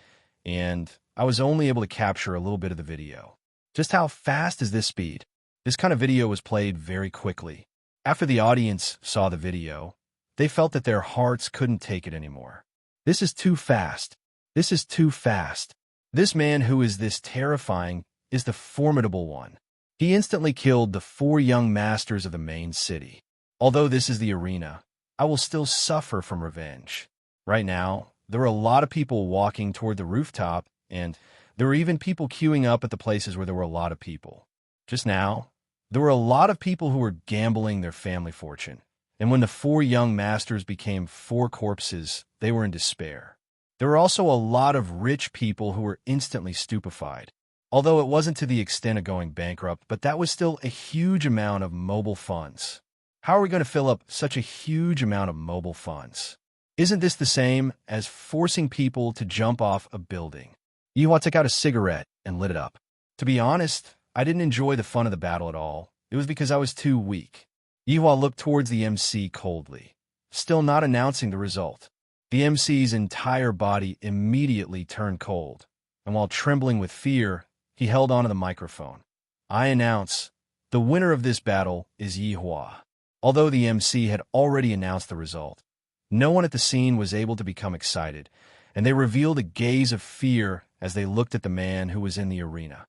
and I was only able to capture a little bit of the video. Just how fast is this speed? This kind of video was played very quickly. After the audience saw the video, they felt that their hearts couldn't take it anymore. This is too fast. This is too fast. This man who is this terrifying is the formidable one. He instantly killed the 4 young masters of the main city. Although this is the arena, I will still suffer from revenge. Right now, there are a lot of people walking toward the rooftop, and there were even people queuing up at the places where there were a lot of people. Just now, there were a lot of people who were gambling their family fortune. And when the 4 young masters became 4 corpses, they were in despair. There were also a lot of rich people who were instantly stupefied. Although it wasn't to the extent of going bankrupt, but that was still a huge amount of mobile funds. How are we going to fill up such a huge amount of mobile funds? Isn't this the same as forcing people to jump off a building? Yihua took out a cigarette and lit it up. To be honest, I didn't enjoy the fun of the battle at all. It was because I was too weak. Yihua looked towards the MC coldly, still not announcing the result. The MC's entire body immediately turned cold, and while trembling with fear, he held onto the microphone. I announce, the winner of this battle is Yihua. Although the MC had already announced the result, no one at the scene was able to become excited, and they revealed a gaze of fear as they looked at the man who was in the arena.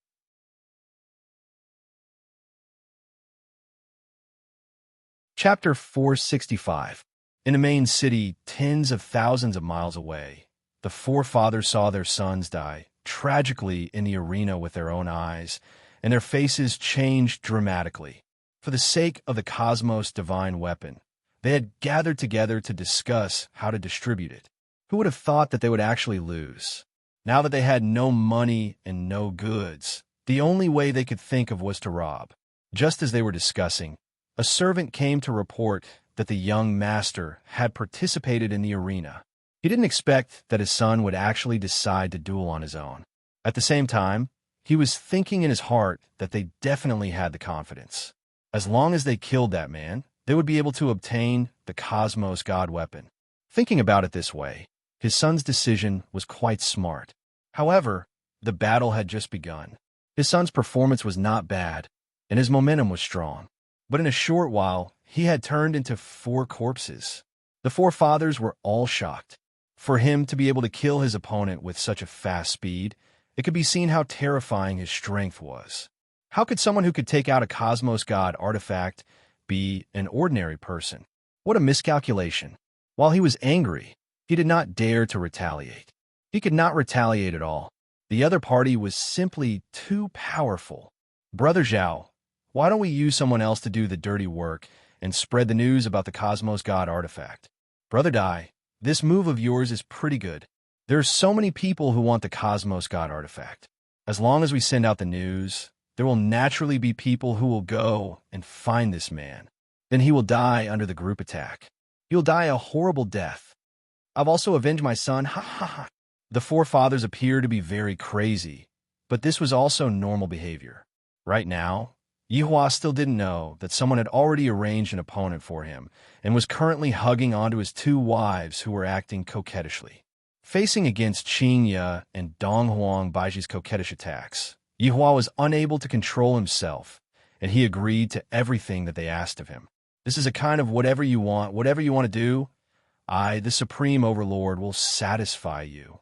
Chapter 465. In a main city, tens of thousands of miles away, the 4 fathers saw their sons die tragically in the arena with their own eyes, and their faces changed dramatically. For the sake of the cosmos' divine weapon, they had gathered together to discuss how to distribute it. Who would have thought that they would actually lose? Now that they had no money and no goods, the only way they could think of was to rob. Just as they were discussing, a servant came to report that the young master had participated in the arena. He didn't expect that his son would actually decide to duel on his own. At the same time, he was thinking in his heart that they definitely had the confidence. As long as they killed that man, they would be able to obtain the Cosmos God weapon. Thinking about it this way, his son's decision was quite smart. However, the battle had just begun. His son's performance was not bad, and his momentum was strong. But in a short while, he had turned into 4 corpses. The 4 fathers were all shocked. For him to be able to kill his opponent with such a fast speed, it could be seen how terrifying his strength was. How could someone who could take out a Cosmos God artifact be an ordinary person? What a miscalculation. While he was angry, he did not dare to retaliate. He could not retaliate at all. The other party was simply too powerful. Brother Zhao, why don't we use someone else to do the dirty work and spread the news about the Cosmos God artifact? Brother Dai, this move of yours is pretty good. There are so many people who want the Cosmos God artifact. As long as we send out the news, there will naturally be people who will go and find this man. Then he will die under the group attack. He'll die a horrible death. I've also avenged my son, ha ha ha. The 4 fathers appear to be very crazy, but this was also normal behavior. Right now, Yihua still didn't know that someone had already arranged an opponent for him and was currently hugging onto his 2 wives who were acting coquettishly. Facing against Qinya and Donghuang Baiji's coquettish attacks, Yihua was unable to control himself, and he agreed to everything that they asked of him. This is a kind of whatever you want to do, I, the Supreme Overlord, will satisfy you.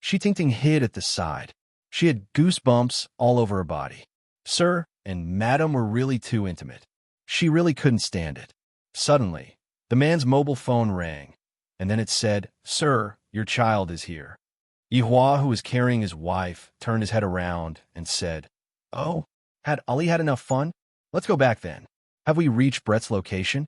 Shi Tingting hid at the side. She had goosebumps all over her body. Sir and Madam were really too intimate. She really couldn't stand it. Suddenly, the man's mobile phone rang. and then it said, "Sir, your child is here." Yihua, who was carrying his wife, turned his head around and said, "Oh, had Ali had enough fun? Let's go back then. Have we reached Brett's location?"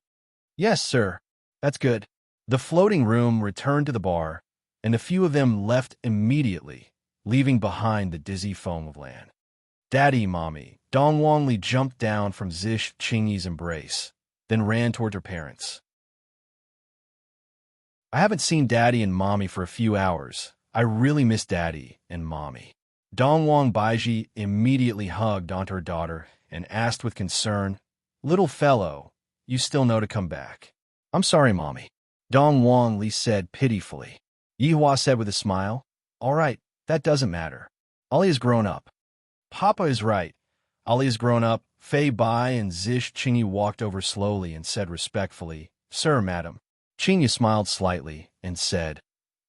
"Yes, sir." "That's good." The floating room returned to the bar, and the few of them left immediately, leaving behind the dizzy foam of land. "Daddy, Mommy." Dong Wangli jumped down from Zish Qingyi's embrace, then ran toward her parents. "I haven't seen Daddy and Mommy for a few hours. I really miss Daddy and Mommy." Dong Wang Baiji immediately hugged onto her daughter and asked with concern, "Little fellow, you still know to come back." "I'm sorry, Mommy," Dong Wang Li said pitifully. Yihua said with a smile, "All right, that doesn't matter. Ali has grown up." "Papa is right. Ali has grown up." Fei Bai and Zish Qingyi walked over slowly and said respectfully, "Sir, madam." Qingyi smiled slightly and said,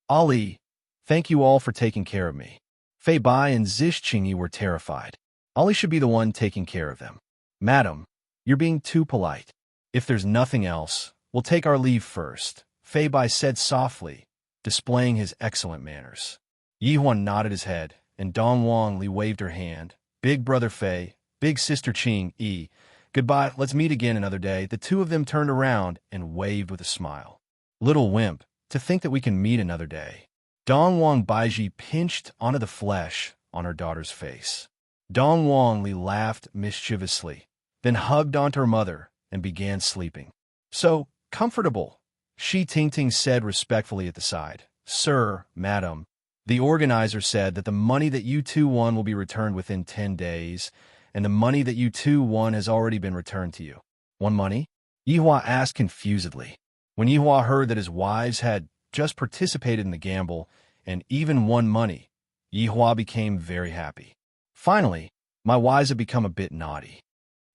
"Ali, thank you all for taking care of me." Fei Bai and Zish Qingyi were terrified. Ali should be the one taking care of them. "Madam, you're being too polite. If there's nothing else, we'll take our leave first," Fei Bai said softly, displaying his excellent manners. Yihuan nodded his head, and Dong Wang Li waved her hand. "Big brother Fei, big sister Qing, goodbye, let's meet again another day." The two of them turned around and waved with a smile. "Little wimp, to think that we can meet another day." Dong Wang Baiji pinched onto the flesh on her daughter's face. Dong Wang Li laughed mischievously, then hugged onto her mother and began sleeping. "So comfortable," Shi Tingting said respectfully at the side. "Sir, madam, the organizer said that the money that you two won will be returned within 10 days, and the money that you two won has already been returned to you." "Won money?" Yihua asked confusedly. When Yihua heard that his wives had just participated in the gamble and even won money, Yihua became very happy. "Finally, my wives have become a bit naughty."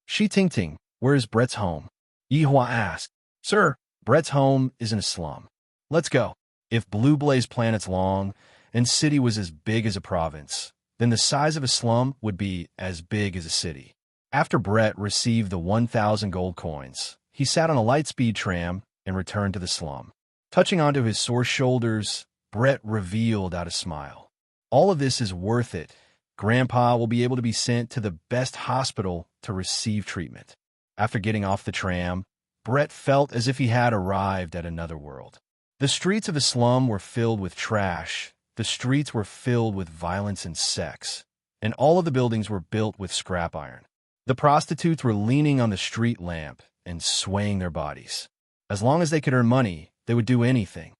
"Shi Tingting, where is Brett's home?" Yihua asked. "Sir, Brett's home is in a slum." "Let's go." If Blue Blaze planet's long and city was as big as a province, then the size of a slum would be as big as a city. After Brett received the 1,000 gold coins, he sat on a light-speed tram and returned to the slum. Touching onto his sore shoulders, Brett revealed out a smile. "All of this is worth it. Grandpa will be able to be sent to the best hospital to receive treatment." After getting off the tram, Brett felt as if he had arrived at another world. The streets of the slum were filled with trash, the streets were filled with violence and sex, and all of the buildings were built with scrap iron. The prostitutes were leaning on the street lamp and swaying their bodies. As long as they could earn money, they would do anything.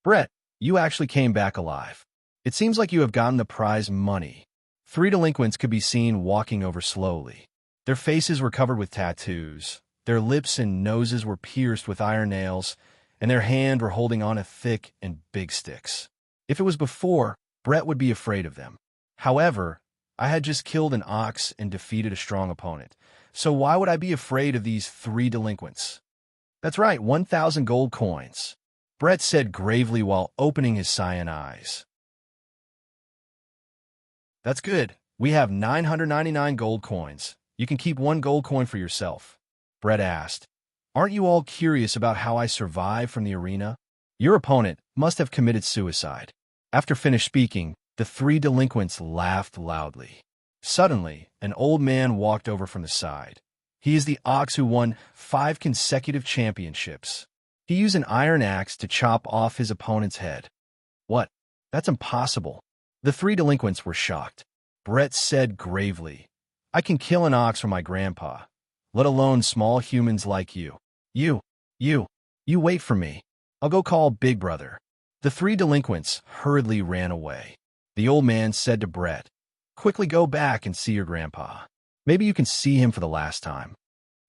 "Brett, you actually came back alive. It seems like you have gotten the prize money." Three delinquents could be seen walking over slowly. Their faces were covered with tattoos, their lips and noses were pierced with iron nails, and their hands were holding on to thick and big sticks. If it was before, Brett would be afraid of them. "However, I had just killed an ox and defeated a strong opponent, so why would I be afraid of these three delinquents?" "That's right, 1,000 gold coins," Brett said gravely while opening his cyan eyes. "That's good. We have 999 gold coins. You can keep 1 gold coin for yourself." Brett asked, "Aren't you all curious about how I survived from the arena? Your opponent must have committed suicide." After finished speaking, the three delinquents laughed loudly. Suddenly, an old man walked over from the side. He is the ox who won 5 consecutive championships. He used an iron axe to chop off his opponent's head. "What? That's impossible." The three delinquents were shocked. Brett said gravely, "I can kill an ox for my grandpa, let alone small humans like you. You wait for me. I'll go call Big Brother." The three delinquents hurriedly ran away. The old man said to Brett, "Quickly go back and see your grandpa. Maybe you can see him for the last time."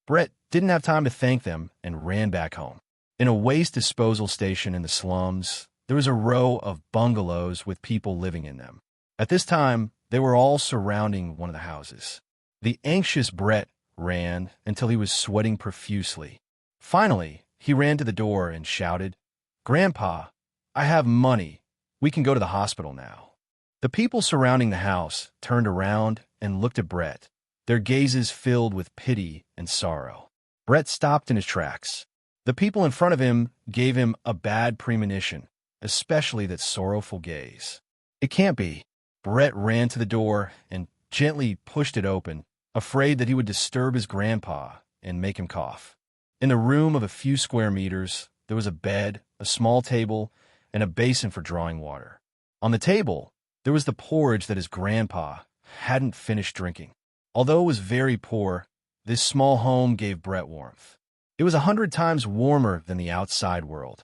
Brett didn't have time to thank them and ran back home. In a waste disposal station in the slums, there was a row of bungalows with people living in them. At this time, they were all surrounding one of the houses. The anxious Brett ran until he was sweating profusely. Finally, he ran to the door and shouted, "Grandpa, I have money. We can go to the hospital now." The people surrounding the house turned around and looked at Brett, their gazes filled with pity and sorrow. Brett stopped in his tracks. The people in front of him gave him a bad premonition, especially that sorrowful gaze. It can't be. Brett ran to the door and gently pushed it open, afraid that he would disturb his grandpa and make him cough. In the room of a few square meters, there was a bed, a small table, and a basin for drawing water. On the table, there was the porridge that his grandpa hadn't finished drinking. Although it was very poor, this small home gave Brett warmth. It was 100 times warmer than the outside world.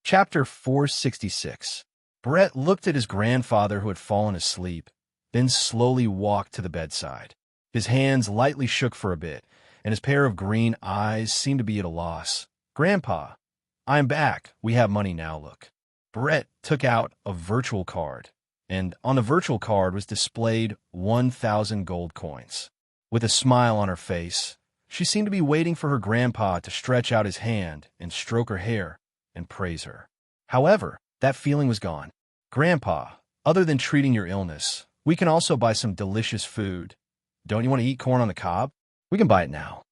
Chapter 466. Brett looked at his grandfather who had fallen asleep, then slowly walked to the bedside. His hands lightly shook for a bit, and his pair of green eyes seemed to be at a loss. "Grandpa, I'm back. We have money now, look." Brett took out a virtual card, and on the virtual card was displayed 1,000 gold coins. With a smile on her face, she seemed to be waiting for her grandpa to stretch out his hand and stroke her hair and praise her. However, that feeling was gone. "Grandpa, other than treating your illness, we can also buy some delicious food. Don't you want to eat corn on the cob? We can buy it now."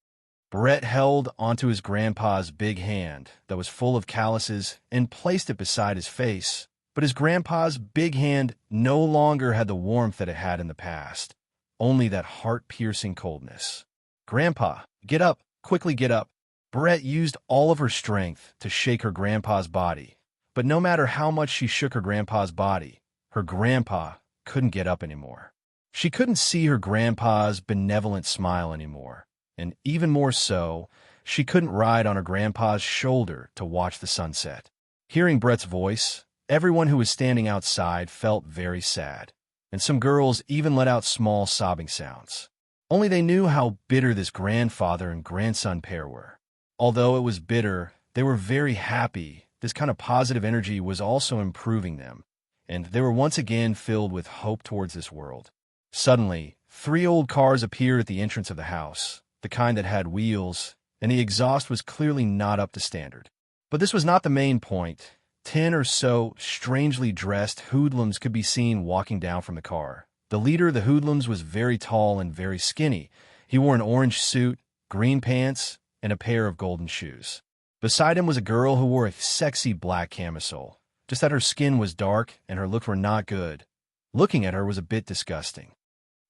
Brett held onto his grandpa's big hand that was full of calluses and placed it beside his face, but his grandpa's big hand no longer had the warmth that it had in the past, only that heart-piercing coldness. "Grandpa, get up, quickly get up." Brett used all of her strength to shake her grandpa's body, but no matter how much she shook her grandpa's body, her grandpa couldn't get up anymore. She couldn't see her grandpa's benevolent smile anymore, and even more so, she couldn't ride on her grandpa's shoulder to watch the sunset. Hearing Brett's voice, everyone who was standing outside felt very sad, and some girls even let out small sobbing sounds. Only they knew how bitter this grandfather and grandson pair were. Although it was bitter, they were very happy. This kind of positive energy was also improving them, and they were once again filled with hope towards this world. Suddenly, 3 old cars appeared at the entrance of the house, the kind that had wheels, and the exhaust was clearly not up to standard. But this was not the main point. 10 or so strangely dressed hoodlums could be seen walking down from the car. The leader of the hoodlums was very tall and very skinny. He wore an orange suit, green pants, and a pair of golden shoes. Beside him was a girl who wore a sexy black camisole, just that her skin was dark and her looks were not good. Looking at her was a bit disgusting.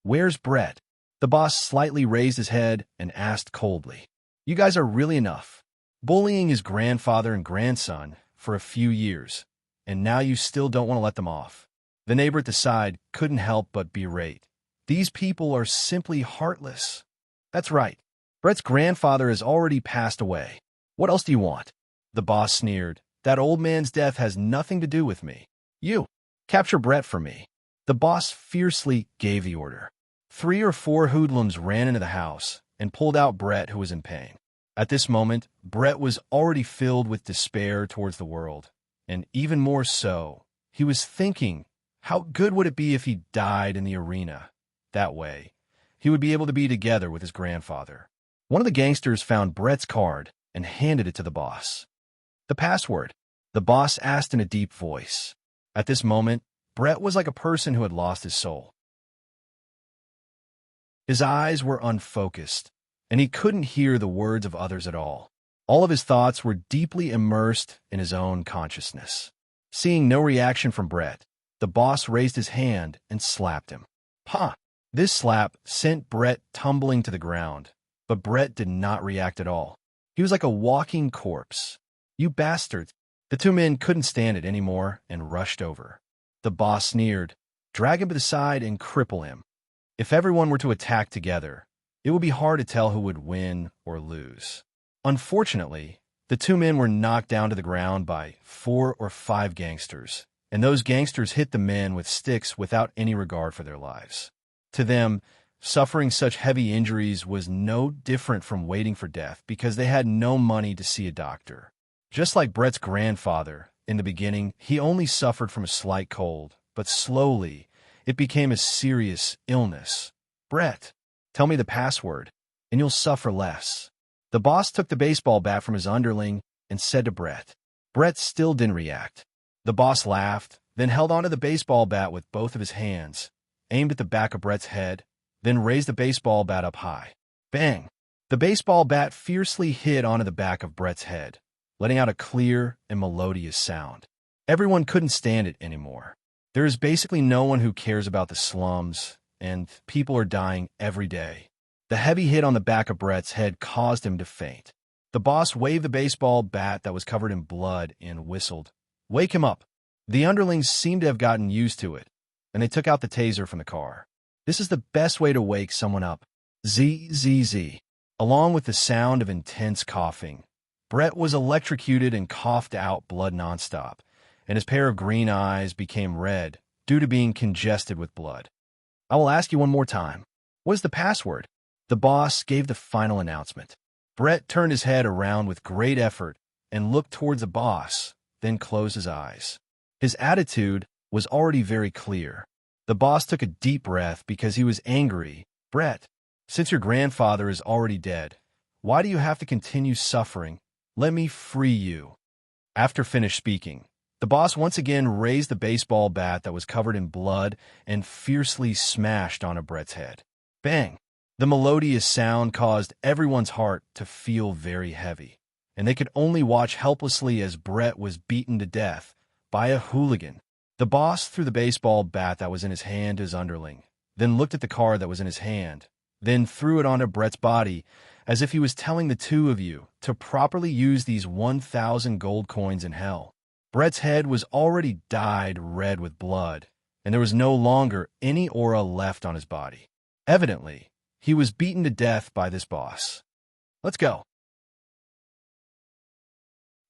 "Where's Brett?" The boss slightly raised his head and asked coldly. "You guys are really enough. Bullying his grandfather and grandson for a few years, and now you still don't want to let them off." The neighbor at the side couldn't help but berate. "These people are simply heartless." "That's right. Brett's grandfather has already passed away. What else do you want?" The boss sneered. "That old man's death has nothing to do with me. You, capture Brett for me." The boss fiercely gave the order. 3 or 4 hoodlums ran into the house and pulled out Brett, who was in pain. At this moment, Brett was already filled with despair towards the world, and even more so, he was thinking, how good would it be if he died in the arena? That way, he would be able to be together with his grandfather. One of the gangsters found Brett's card and handed it to the boss. "The password?" the boss asked in a deep voice. At this moment, Brett was like a person who had lost his soul. His eyes were unfocused, and he couldn't hear the words of others at all. All of his thoughts were deeply immersed in his own consciousness. Seeing no reaction from Brett, the boss raised his hand and slapped him. "Ha!" This slap sent Brett tumbling to the ground, but Brett did not react at all. He was like a walking corpse. "You bastards!" The 2 men couldn't stand it anymore and rushed over. The boss sneered, "Drag him to the side and cripple him." If everyone were to attack together, it would be hard to tell who would win or lose. Unfortunately, the 2 men were knocked down to the ground by 4 or 5 gangsters, and those gangsters hit the men with sticks without any regard for their lives. To them, suffering such heavy injuries was no different from waiting for death because they had no money to see a doctor. Just like Brett's grandfather, in the beginning, he only suffered from a slight cold, but slowly, it became a serious illness. "Brett, tell me the password, and you'll suffer less." The boss took the baseball bat from his underling and said to Brett. Brett still didn't react. The boss laughed, then held onto the baseball bat with both of his hands, aimed at the back of Brett's head, then raised the baseball bat up high. Bang! The baseball bat fiercely hit onto the back of Brett's head, letting out a clear and melodious sound. Everyone couldn't stand it anymore. There is basically no one who cares about the slums, and people are dying every day. The heavy hit on the back of Brett's head caused him to faint. The boss waved the baseball bat that was covered in blood and whistled, "Wake him up." The underlings seemed to have gotten used to it, and they took out the taser from the car. This is the best way to wake someone up. Zzz. Along with the sound of intense coughing, Brett was electrocuted and coughed out blood nonstop, and his pair of green eyes became red due to being congested with blood. "I will ask you one more time. What is the password?" The boss gave the final announcement. Brett turned his head around with great effort and looked towards the boss, then closed his eyes. His attitude was already very clear. The boss took a deep breath because he was angry. "Brett, since your grandfather is already dead, why do you have to continue suffering? Let me free you." After finished speaking, the boss once again raised the baseball bat that was covered in blood and fiercely smashed onto Brett's head. Bang! The melodious sound caused everyone's heart to feel very heavy, and they could only watch helplessly as Brett was beaten to death by a hooligan. The boss threw the baseball bat that was in his hand to his underling, then looked at the card that was in his hand, then threw it onto Brett's body as if he was telling the two of you to properly use these 1,000 gold coins in hell. Brett's head was already dyed red with blood, and there was no longer any aura left on his body. Evidently, he was beaten to death by this boss. "Let's go."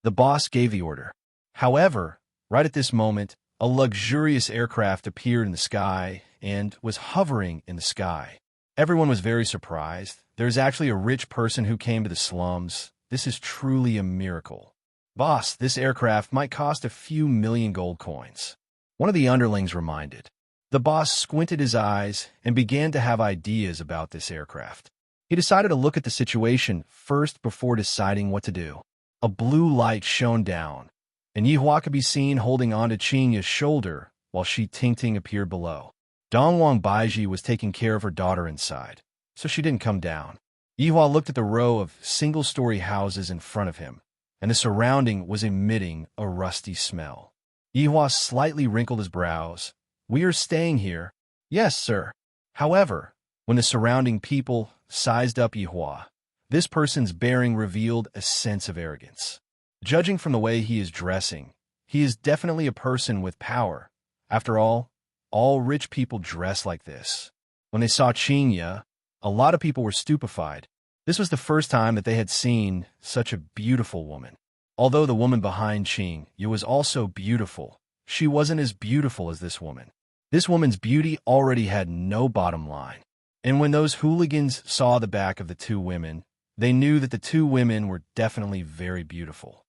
The boss gave the order. However, right at this moment, a luxurious aircraft appeared in the sky and was hovering in the sky. Everyone was very surprised. There's actually a rich person who came to the slums. This is truly a miracle. "Boss, this aircraft might cost a few million gold coins," one of the underlings reminded. The boss squinted his eyes and began to have ideas about this aircraft. He decided to look at the situation first before deciding what to do. A blue light shone down, and Yihua could be seen holding onto Qingya's shoulder while Shi Tingting appeared below. Dongwang Baiji was taking care of her daughter inside, so she didn't come down. Yihua looked at the row of single-story houses in front of him, and the surrounding was emitting a rusty smell. Yihua slightly wrinkled his brows. "We are staying here." "Yes, sir." However, when the surrounding people sized up Yihua, this person's bearing revealed a sense of arrogance. Judging from the way he is dressing, he is definitely a person with power. After all rich people dress like this. When they saw Qingya, a lot of people were stupefied. This was the first time that they had seen such a beautiful woman. Although the woman behind Qingya was also beautiful, she wasn't as beautiful as this woman. This woman's beauty already had no bottom line. And when those hooligans saw the back of the two women, they knew that the two women were definitely very beautiful.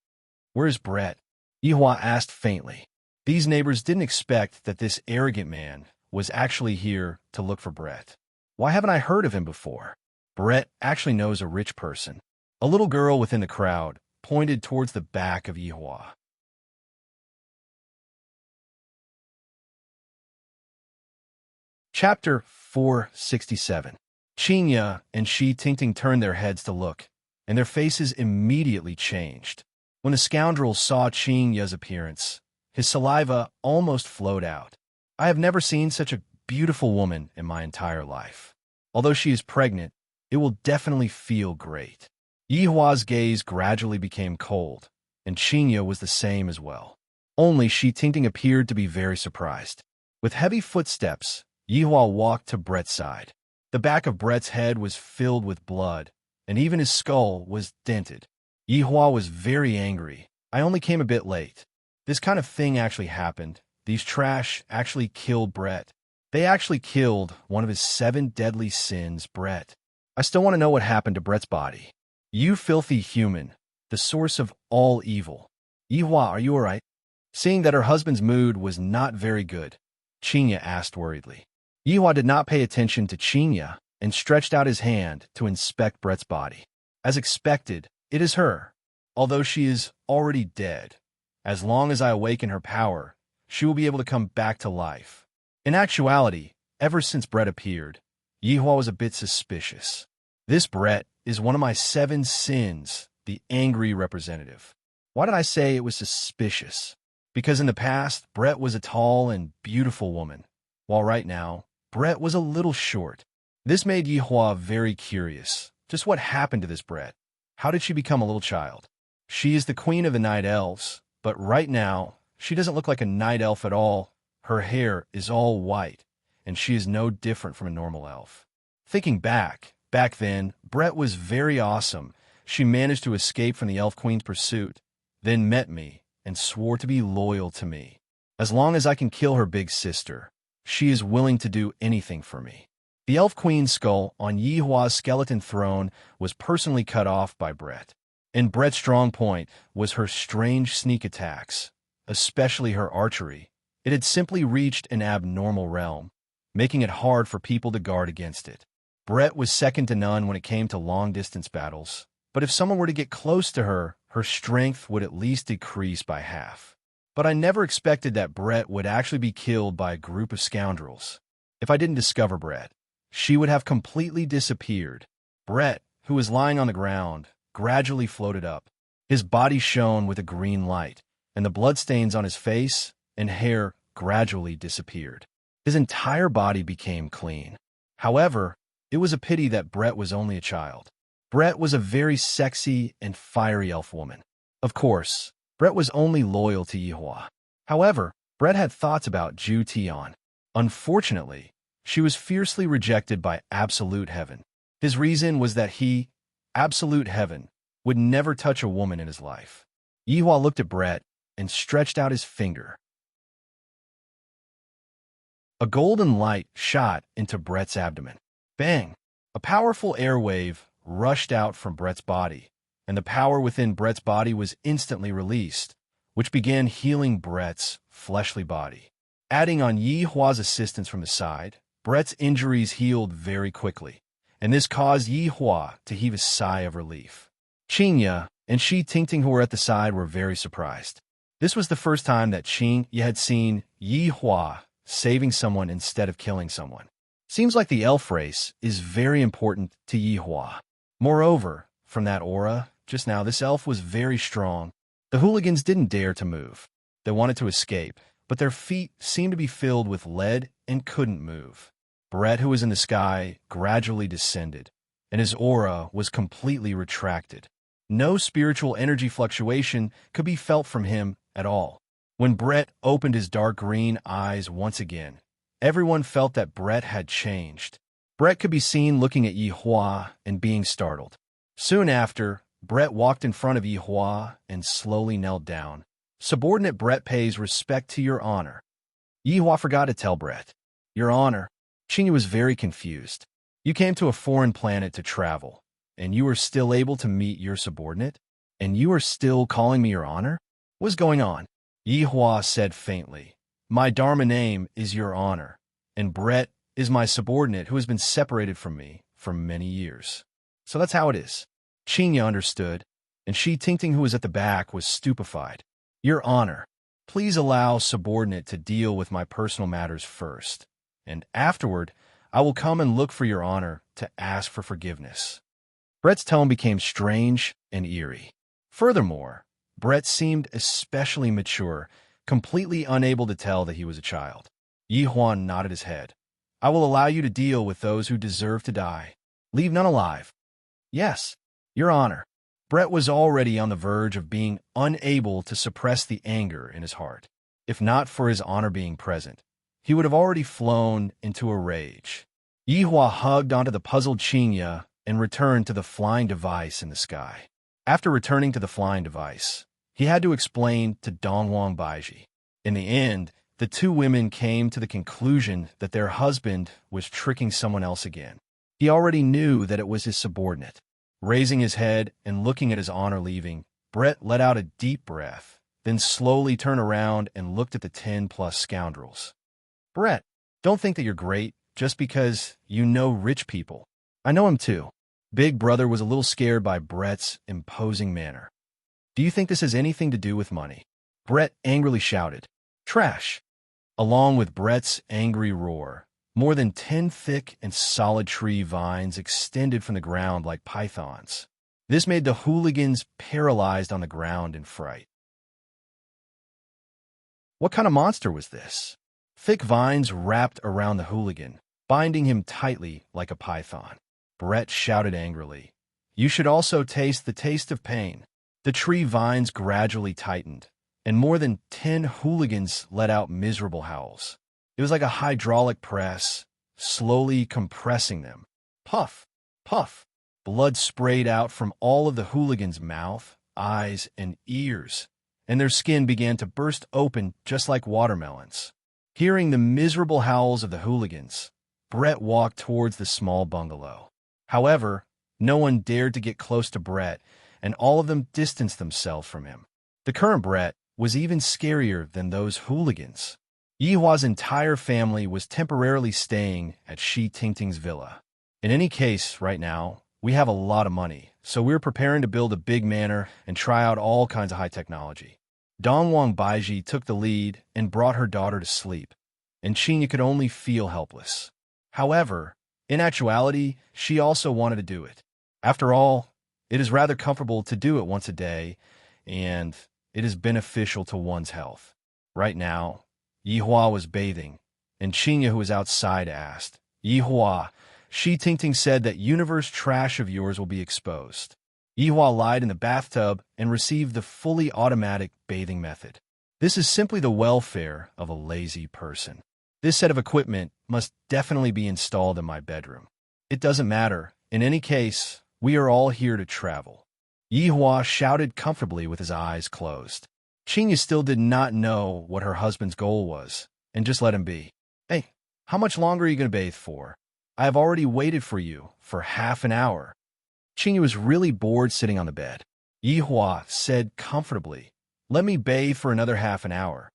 "Where's Brett?" Yihua asked faintly. These neighbors didn't expect that this arrogant man was actually here to look for Brett. "Why haven't I heard of him before?" Brett actually knows a rich person. A little girl within the crowd pointed towards the back of Yihua. Chapter 467. Qingya and Shi Tingting turned their heads to look, and their faces immediately changed. When the scoundrel saw Qingya's appearance, his saliva almost flowed out. "I have never seen such a beautiful woman in my entire life. Although she is pregnant, it will definitely feel great." Yihua's gaze gradually became cold, and Qingya was the same as well. Only Shi Tingting appeared to be very surprised. With heavy footsteps, Yihua walked to Brett's side. The back of Brett's head was filled with blood, and even his skull was dented. Yihua was very angry. "I only came a bit late. This kind of thing actually happened. These trash actually killed Brett. They actually killed one of his 7 deadly sins, Brett. I still want to know what happened to Brett's body. You filthy human, the source of all evil." "Yihua, are you alright?" Seeing that her husband's mood was not very good, Qingya asked worriedly. Yihua did not pay attention to Qingya and stretched out his hand to inspect Brett's body. As expected, it is her. Although she is already dead, as long as I awaken her power, she will be able to come back to life. In actuality, ever since Brett appeared, Yihua was a bit suspicious. This Brett is one of my 7 sins, the angry representative. Why did I say it was suspicious? Because in the past, Brett was a tall and beautiful woman, while right now, Brett was a little short. This made Yihua very curious. Just what happened to this Brett? How did she become a little child? She is the queen of the night elves, but right now, she doesn't look like a night elf at all. Her hair is all white, and she is no different from a normal elf. Thinking back then, Brett was very awesome. She managed to escape from the elf queen's pursuit, then met me, and swore to be loyal to me. As long as I can kill her big sister, she is willing to do anything for me. The elf queen's skull on Yihua's skeleton throne was personally cut off by Brett. And Brett's strong point was her strange sneak attacks, especially her archery. It had simply reached an abnormal realm, making it hard for people to guard against it. Brett was second to none when it came to long-distance battles, but if someone were to get close to her, her strength would at least decrease by half. But I never expected that Brett would actually be killed by a group of scoundrels. If I didn't discover Brett, she would have completely disappeared. Brett, who was lying on the ground, gradually floated up. His body shone with a green light, and the bloodstains on his face and hair gradually disappeared. His entire body became clean. However, it was a pity that Brett was only a child. Brett was a very sexy and fiery elf woman. Of course, Brett was only loyal to Yihua. However, Brett had thoughts about Ju Tian. Unfortunately, she was fiercely rejected by Absolute Heaven. His reason was that he, Absolute Heaven, would never touch a woman in his life. Yihua looked at Brett and stretched out his finger. A golden light shot into Brett's abdomen. Bang! A powerful air wave rushed out from Brett's body, and the power within Brett's body was instantly released, which began healing Brett's fleshly body. Adding on Yihua's assistance from the side, Brett's injuries healed very quickly, and this caused Yihua to heave a sigh of relief. Qinya and Shi Tingting, who were at the side, were very surprised. This was the first time that Qinya had seen Yihua saving someone instead of killing someone. Seems like the elf race is very important to Yihua. Moreover, from that aura, just now this elf was very strong. The hooligans didn't dare to move. They wanted to escape, but their feet seemed to be filled with lead and couldn't move. Brett, who was in the sky, gradually descended, and his aura was completely retracted. No spiritual energy fluctuation could be felt from him at all. When Brett opened his dark green eyes once again, everyone felt that Brett had changed. Brett could be seen looking at Yihua and being startled. Soon after, Brett walked in front of Yihua and slowly knelt down. Subordinate Brett pays respect to your honor. Yihua forgot to tell Brett. Your honor. Qinya was very confused. You came to a foreign planet to travel, and you were still able to meet your subordinate? And you are still calling me your honor? What's going on? Yihua said faintly. My Dharma name is your honor, and Brett is my subordinate who has been separated from me for many years. So that's how it is. Qinya understood, and Shi Tingting, who was at the back, was stupefied. Your honor, please allow subordinate to deal with my personal matters first, and afterward, I will come and look for your honor to ask for forgiveness. Brett's tone became strange and eerie. Furthermore, Brett seemed especially mature, completely unable to tell that he was a child. Yihua nodded his head. I will allow you to deal with those who deserve to die. Leave none alive. Yes, your honor. Brett was already on the verge of being unable to suppress the anger in his heart. If not for his honor being present, he would have already flown into a rage. Yihua hugged onto the puzzled Qinya and returned to the flying device in the sky. After returning to the flying device, he had to explain to Dongwang Baiji. In the end, the two women came to the conclusion that their husband was tricking someone else again. He already knew that it was his subordinate. Raising his head and looking at his honor leaving, Brett let out a deep breath, then slowly turned around and looked at the 10+ scoundrels. Brett, don't think that you're great just because you know rich people. I know him too. Big Brother was a little scared by Brett's imposing manner. Do you think this has anything to do with money? Brett angrily shouted. Trash! Along with Brett's angry roar, More than 10 thick and solid tree vines extended from the ground like pythons. This made the hooligans paralyzed on the ground in fright. What kind of monster was this? Thick vines wrapped around the hooligan, binding him tightly like a python. Brett shouted angrily, "You should also taste the taste of pain." The tree vines gradually tightened, and more than 10 hooligans let out miserable howls. It was like a hydraulic press, slowly compressing them. Puff, puff. Blood sprayed out from all of the hooligans' mouth, eyes, and ears, and their skin began to burst open just like watermelons. Hearing the miserable howls of the hooligans, Brett walked towards the small bungalow. However, no one dared to get close to Brett, and all of them distanced themselves from him. The current Brett was even scarier than those hooligans. Yihua's entire family was temporarily staying at Shi Tingting's villa. In any case, right now, we have a lot of money, so we're preparing to build a big manor and try out all kinds of high technology. Dongwang Baiji took the lead and brought her daughter to sleep, and Qinya could only feel helpless. However, in actuality, she also wanted to do it. After all, it is rather comfortable to do it once a day, and it is beneficial to one's health. Right now, Yihua was bathing, and Qinya, who was outside, asked, "Yihua, Shi Tingting said that universe trash of yours will be exposed." Yihua lied in the bathtub and received the fully automatic bathing method. This is simply the welfare of a lazy person. This set of equipment must definitely be installed in my bedroom. It doesn't matter. In any case, we are all here to travel. Yihua shouted comfortably with his eyes closed. Qinya still did not know what her husband's goal was, and just let him be. "Hey, how much longer are you going to bathe for? I have already waited for you for half an hour." Qinya was really bored sitting on the bed. Yihua said comfortably, "Let me bathe for another half an hour."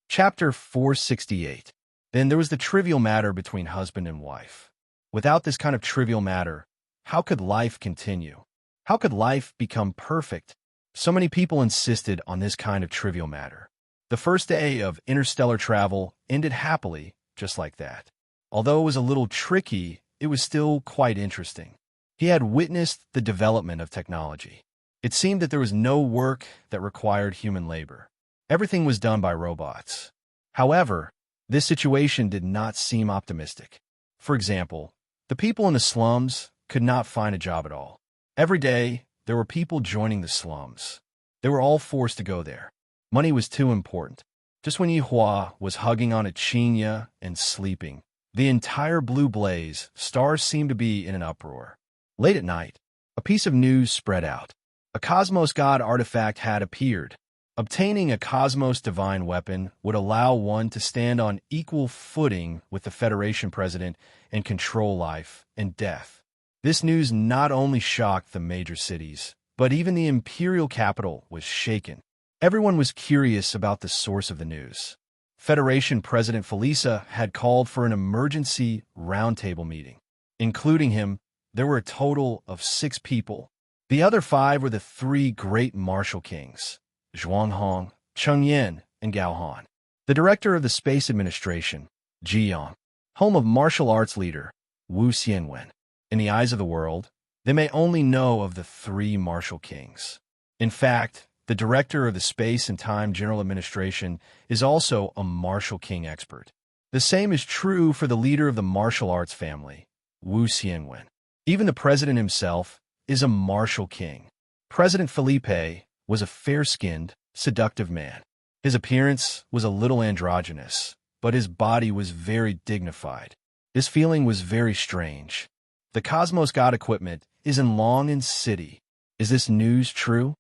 Chapter 468. Then there was the trivial matter between husband and wife. Without this kind of trivial matter, how could life continue? How could life become perfect? So many people insisted on this kind of trivial matter. The first day of interstellar travel ended happily, just like that. Although it was a little tricky, it was still quite interesting. He had witnessed the development of technology. It seemed that there was no work that required human labor. Everything was done by robots. However, this situation did not seem optimistic. For example, the people in the slums could not find a job at all. Every day, there were people joining the slums. They were all forced to go there. Money was too important. Just when Yihua was hugging on a Qinya and sleeping, the entire blue blaze, stars seemed to be in an uproar. Late at night, a piece of news spread out. A Cosmos God artifact had appeared. Obtaining a Cosmos Divine weapon would allow one to stand on equal footing with the Federation President and control life and death. This news not only shocked the major cities, but even the imperial capital was shaken. Everyone was curious about the source of the news. Federation President Felisa had called for an emergency roundtable meeting. Including him, there were a total of 6 people. The other 5 were the 3 great martial kings, Zhuanghong, Chengyan, and Gao Han. The director of the Space Administration, Jiyang, home of martial arts leader, Wu Xianwen. In the eyes of the world, they may only know of the 3 martial kings. In fact, the director of the Space and Time General Administration is also a martial king expert. The same is true for the leader of the martial arts family, Wu Xianwen. Even the president himself is a martial king. President Felipe was a fair-skinned, seductive man. His appearance was a little androgynous, but his body was very dignified. His feeling was very strange. The Cosmos God equipment is in Long City. Is this news true?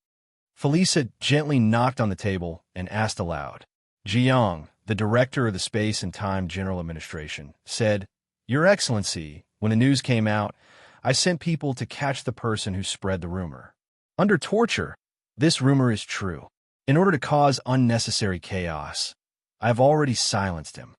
Felisa gently knocked on the table and asked aloud. Jiang, the director of the Space and Time General Administration, said, "Your Excellency, when the news came out, I sent people to catch the person who spread the rumor. Under torture, this rumor is true. In order to cause unnecessary chaos, I have already silenced him."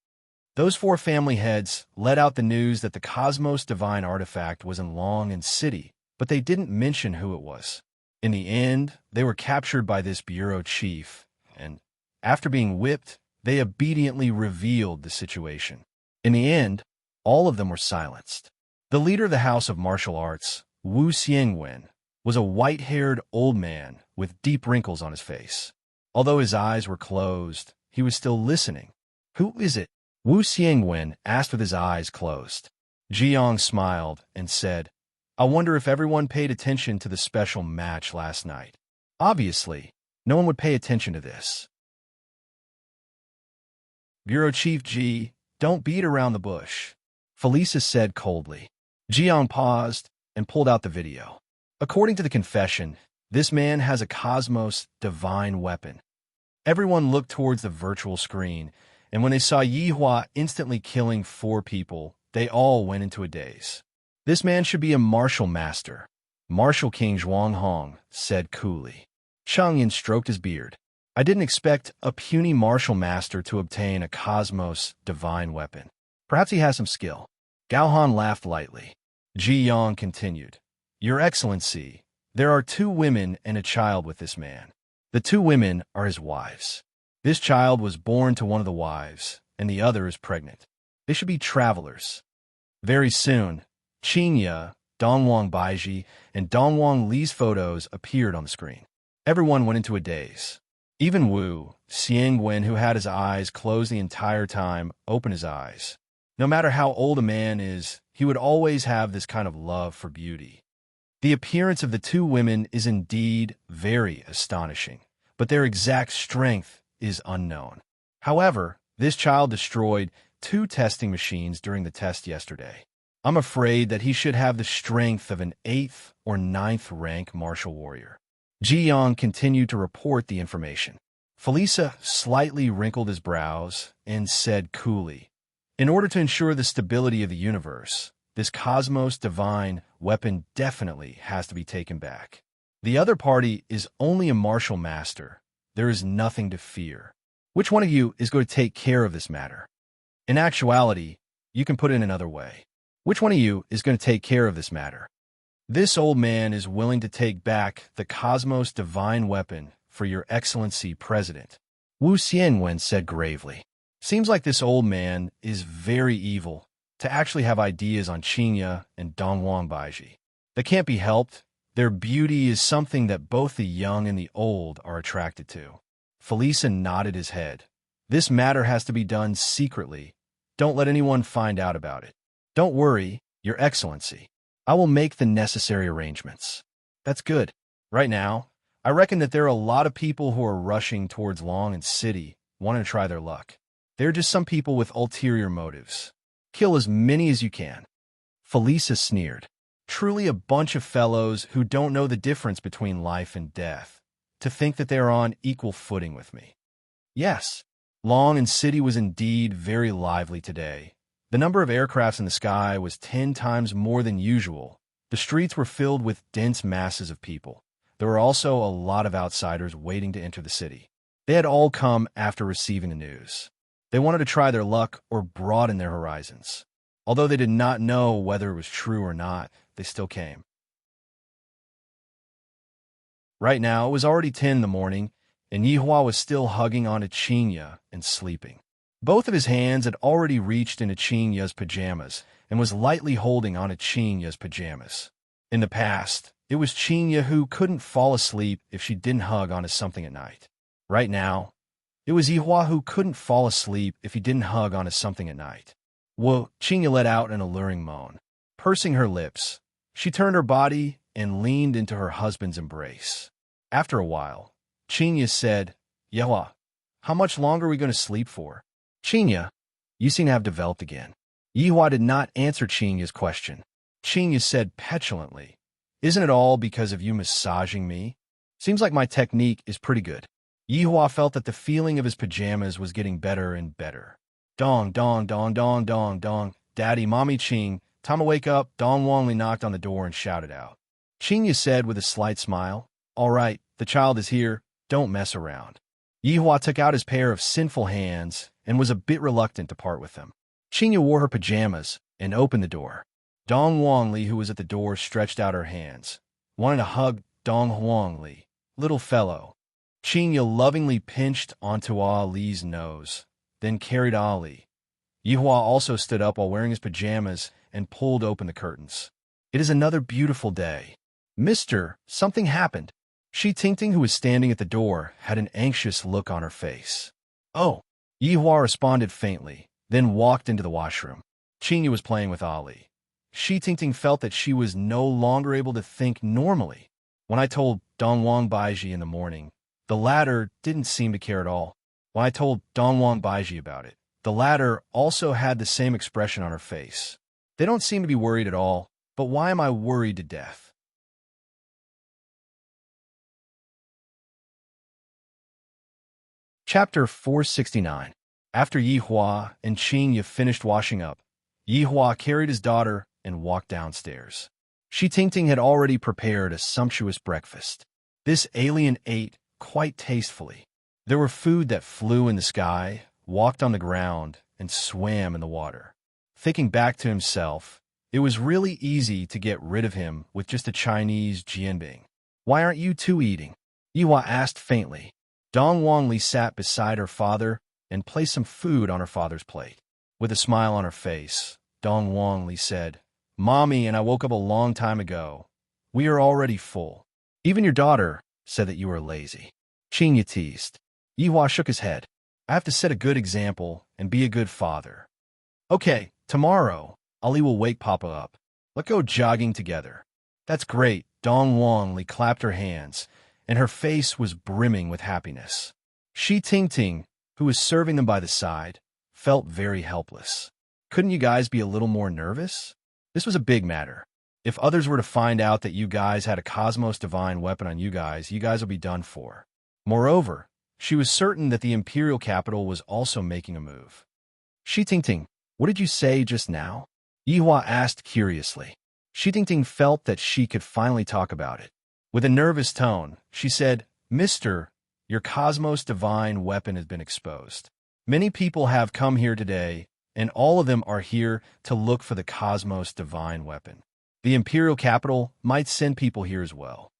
Those 4 family heads let out the news that the Cosmos Divine artifact was in Long City, but they didn't mention who it was. In the end, they were captured by this bureau chief, and After being whipped, they obediently revealed the situation. In the end, all of them were silenced. The leader of the House of Martial Arts, Wu Xiangwen, was a white-haired old man with deep wrinkles on his face. Although his eyes were closed, he was still listening. "Who is it?" Wu Xiangwen asked with his eyes closed. Jiang smiled and said, "I wonder if everyone paid attention to the special match last night. Obviously, no one would pay attention to this." Bureau Chief Ji, "Don't beat around the bush," Felisa said coldly. Jiang paused and pulled out the video. According to the confession, this man has a Cosmos divine weapon. Everyone looked towards the virtual screen, and when they saw Yihua instantly killing 4 people, they all went into a daze. "This man should be a martial master," Martial King Zhuanghong said coolly. Chang Yin stroked his beard. "I didn't expect a puny martial master to obtain a Cosmos divine weapon. Perhaps he has some skill." Gao Han laughed lightly. Ji Yang continued, "Your Excellency, there are 2 women and a child with this man. The 2 women are his wives. This child was born to one of the wives, and the other is pregnant. They should be travelers. Very soon, Qinya, Dongwang Baiji, and Dongwang Li's photos appeared on the screen. Everyone went into a daze. Even Wu Xiangwen, who had his eyes closed the entire time, opened his eyes. No matter how old a man is, he would always have this kind of love for beauty. The appearance of the 2 women is indeed very astonishing, but their exact strength is unknown. However, this child destroyed 2 testing machines during the test yesterday. I'm afraid that he should have the strength of an 8th or 9th rank martial warrior." Ji Yang continued to report the information. Felisa slightly wrinkled his brows and said coolly, "In order to ensure the stability of the universe, this Cosmos divine weapon definitely has to be taken back. The other party is only a martial master. There is nothing to fear. Which one of you is going to take care of this matter? In actuality, you can put it another way. Which one of you is going to take care of this matter? This old man is willing to take back the Cosmos divine weapon for your Excellency President," Wu Xianwen said gravely. "Seems like this old man is very evil to actually have ideas on Qinya and Dongwang Baiji. That can't be helped. Their beauty is something that both the young and the old are attracted to." Felisa nodded his head. "This matter has to be done secretly. Don't let anyone find out about it." "Don't worry, Your Excellency. I will make the necessary arrangements." "That's good. Right now, I reckon that there are a lot of people who are rushing towards Long and City, wanting to try their luck. They're just some people with ulterior motives. Kill as many as you can." Felisa sneered. "Truly a bunch of fellows who don't know the difference between life and death, to think that they are on equal footing with me." Yes, Long and City was indeed very lively today. The number of aircrafts in the sky was 10 times more than usual. The streets were filled with dense masses of people. There were also a lot of outsiders waiting to enter the city. They had all come after receiving the news. They wanted to try their luck or broaden their horizons. Although they did not know whether it was true or not, they still came. Right now, it was already 10 in the morning, and Yihua was still hugging onto Qinya and sleeping. Both of his hands had already reached into Qinya's pajamas and was lightly holding onto Qinya's pajamas. In the past, it was Qinya who couldn't fall asleep if she didn't hug onto something at night. Right now, it was Yihua who couldn't fall asleep if he didn't hug onto something at night. Whoa, Qinya let out an alluring moan. Pursing her lips, she turned her body and leaned into her husband's embrace. After a while, Qinya said, "Yihua, how much longer are we going to sleep for?" "Qinya, you seem to have developed again." Yihua did not answer Qinya's question. Qinya said petulantly, "Isn't it all because of you massaging me? Seems like my technique is pretty good." Yihua felt that the feeling of his pajamas was getting better and better. "Dong, dong, dong, dong, dong, dong. Daddy, Mommy Qing, time to wake up." Dong Wangli knocked on the door and shouted out. Qinya said with a slight smile, "All right, the child is here. Don't mess around." Yihua took out his pair of sinful hands and was a bit reluctant to part with them. Qinya wore her pajamas and opened the door. Dong Wangli, who was at the door, stretched out her hands, wanting to hug Dong Huangli. "Little fellow, Qinya lovingly pinched onto Ali's nose, then carried Ali. Yihua also stood up while wearing his pajamas and pulled open the curtains. It is another beautiful day. Mister, something happened. Shi Tingting, who was standing at the door, had an anxious look on her face. Oh, Yihua responded faintly, then walked into the washroom. Qinya was playing with Ali. Shi Tingting felt that she was no longer able to think normally. When I told Dongwang Baiji in the morning, the latter didn't seem to care at all. When I told Dongwang Baiji about it, the latter also had the same expression on her face. They don't seem to be worried at all, but why am I worried to death? Chapter 469. After Yihua and Qinya finished washing up, Yihua carried his daughter and walked downstairs. Shi Tingting had already prepared a sumptuous breakfast. This alien ate quite tastefully. There were food that flew in the sky, walked on the ground, and swam in the water. Thinking back to himself, it was really easy to get rid of him with just a Chinese jianbing. Why aren't you two eating? Yihua asked faintly. Dong Wangli sat beside her father and placed some food on her father's plate. With a smile on her face, Dong Wangli said, Mommy and I woke up a long time ago. We are already full. Even your daughter said that you were lazy. Qinya teased. Yihua shook his head. I have to set a good example and be a good father. Okay, tomorrow, Ali will wake Papa up. Let's go jogging together. That's great. Dong Wangli clapped her hands, and her face was brimming with happiness. Shi Tingting, who was serving them by the side, felt very helpless. Couldn't you guys be a little more nervous? This was a big matter. If others were to find out that you guys had a Cosmos Divine weapon on you guys will be done for. Moreover, she was certain that the Imperial capital was also making a move. Shi Tingting, what did you say just now? Yihua asked curiously. Shi Tingting felt that she could finally talk about it. With a nervous tone, she said, Mister, your Cosmos Divine weapon has been exposed. Many people have come here today, and all of them are here to look for the Cosmos Divine weapon. The Imperial capital might send people here as well.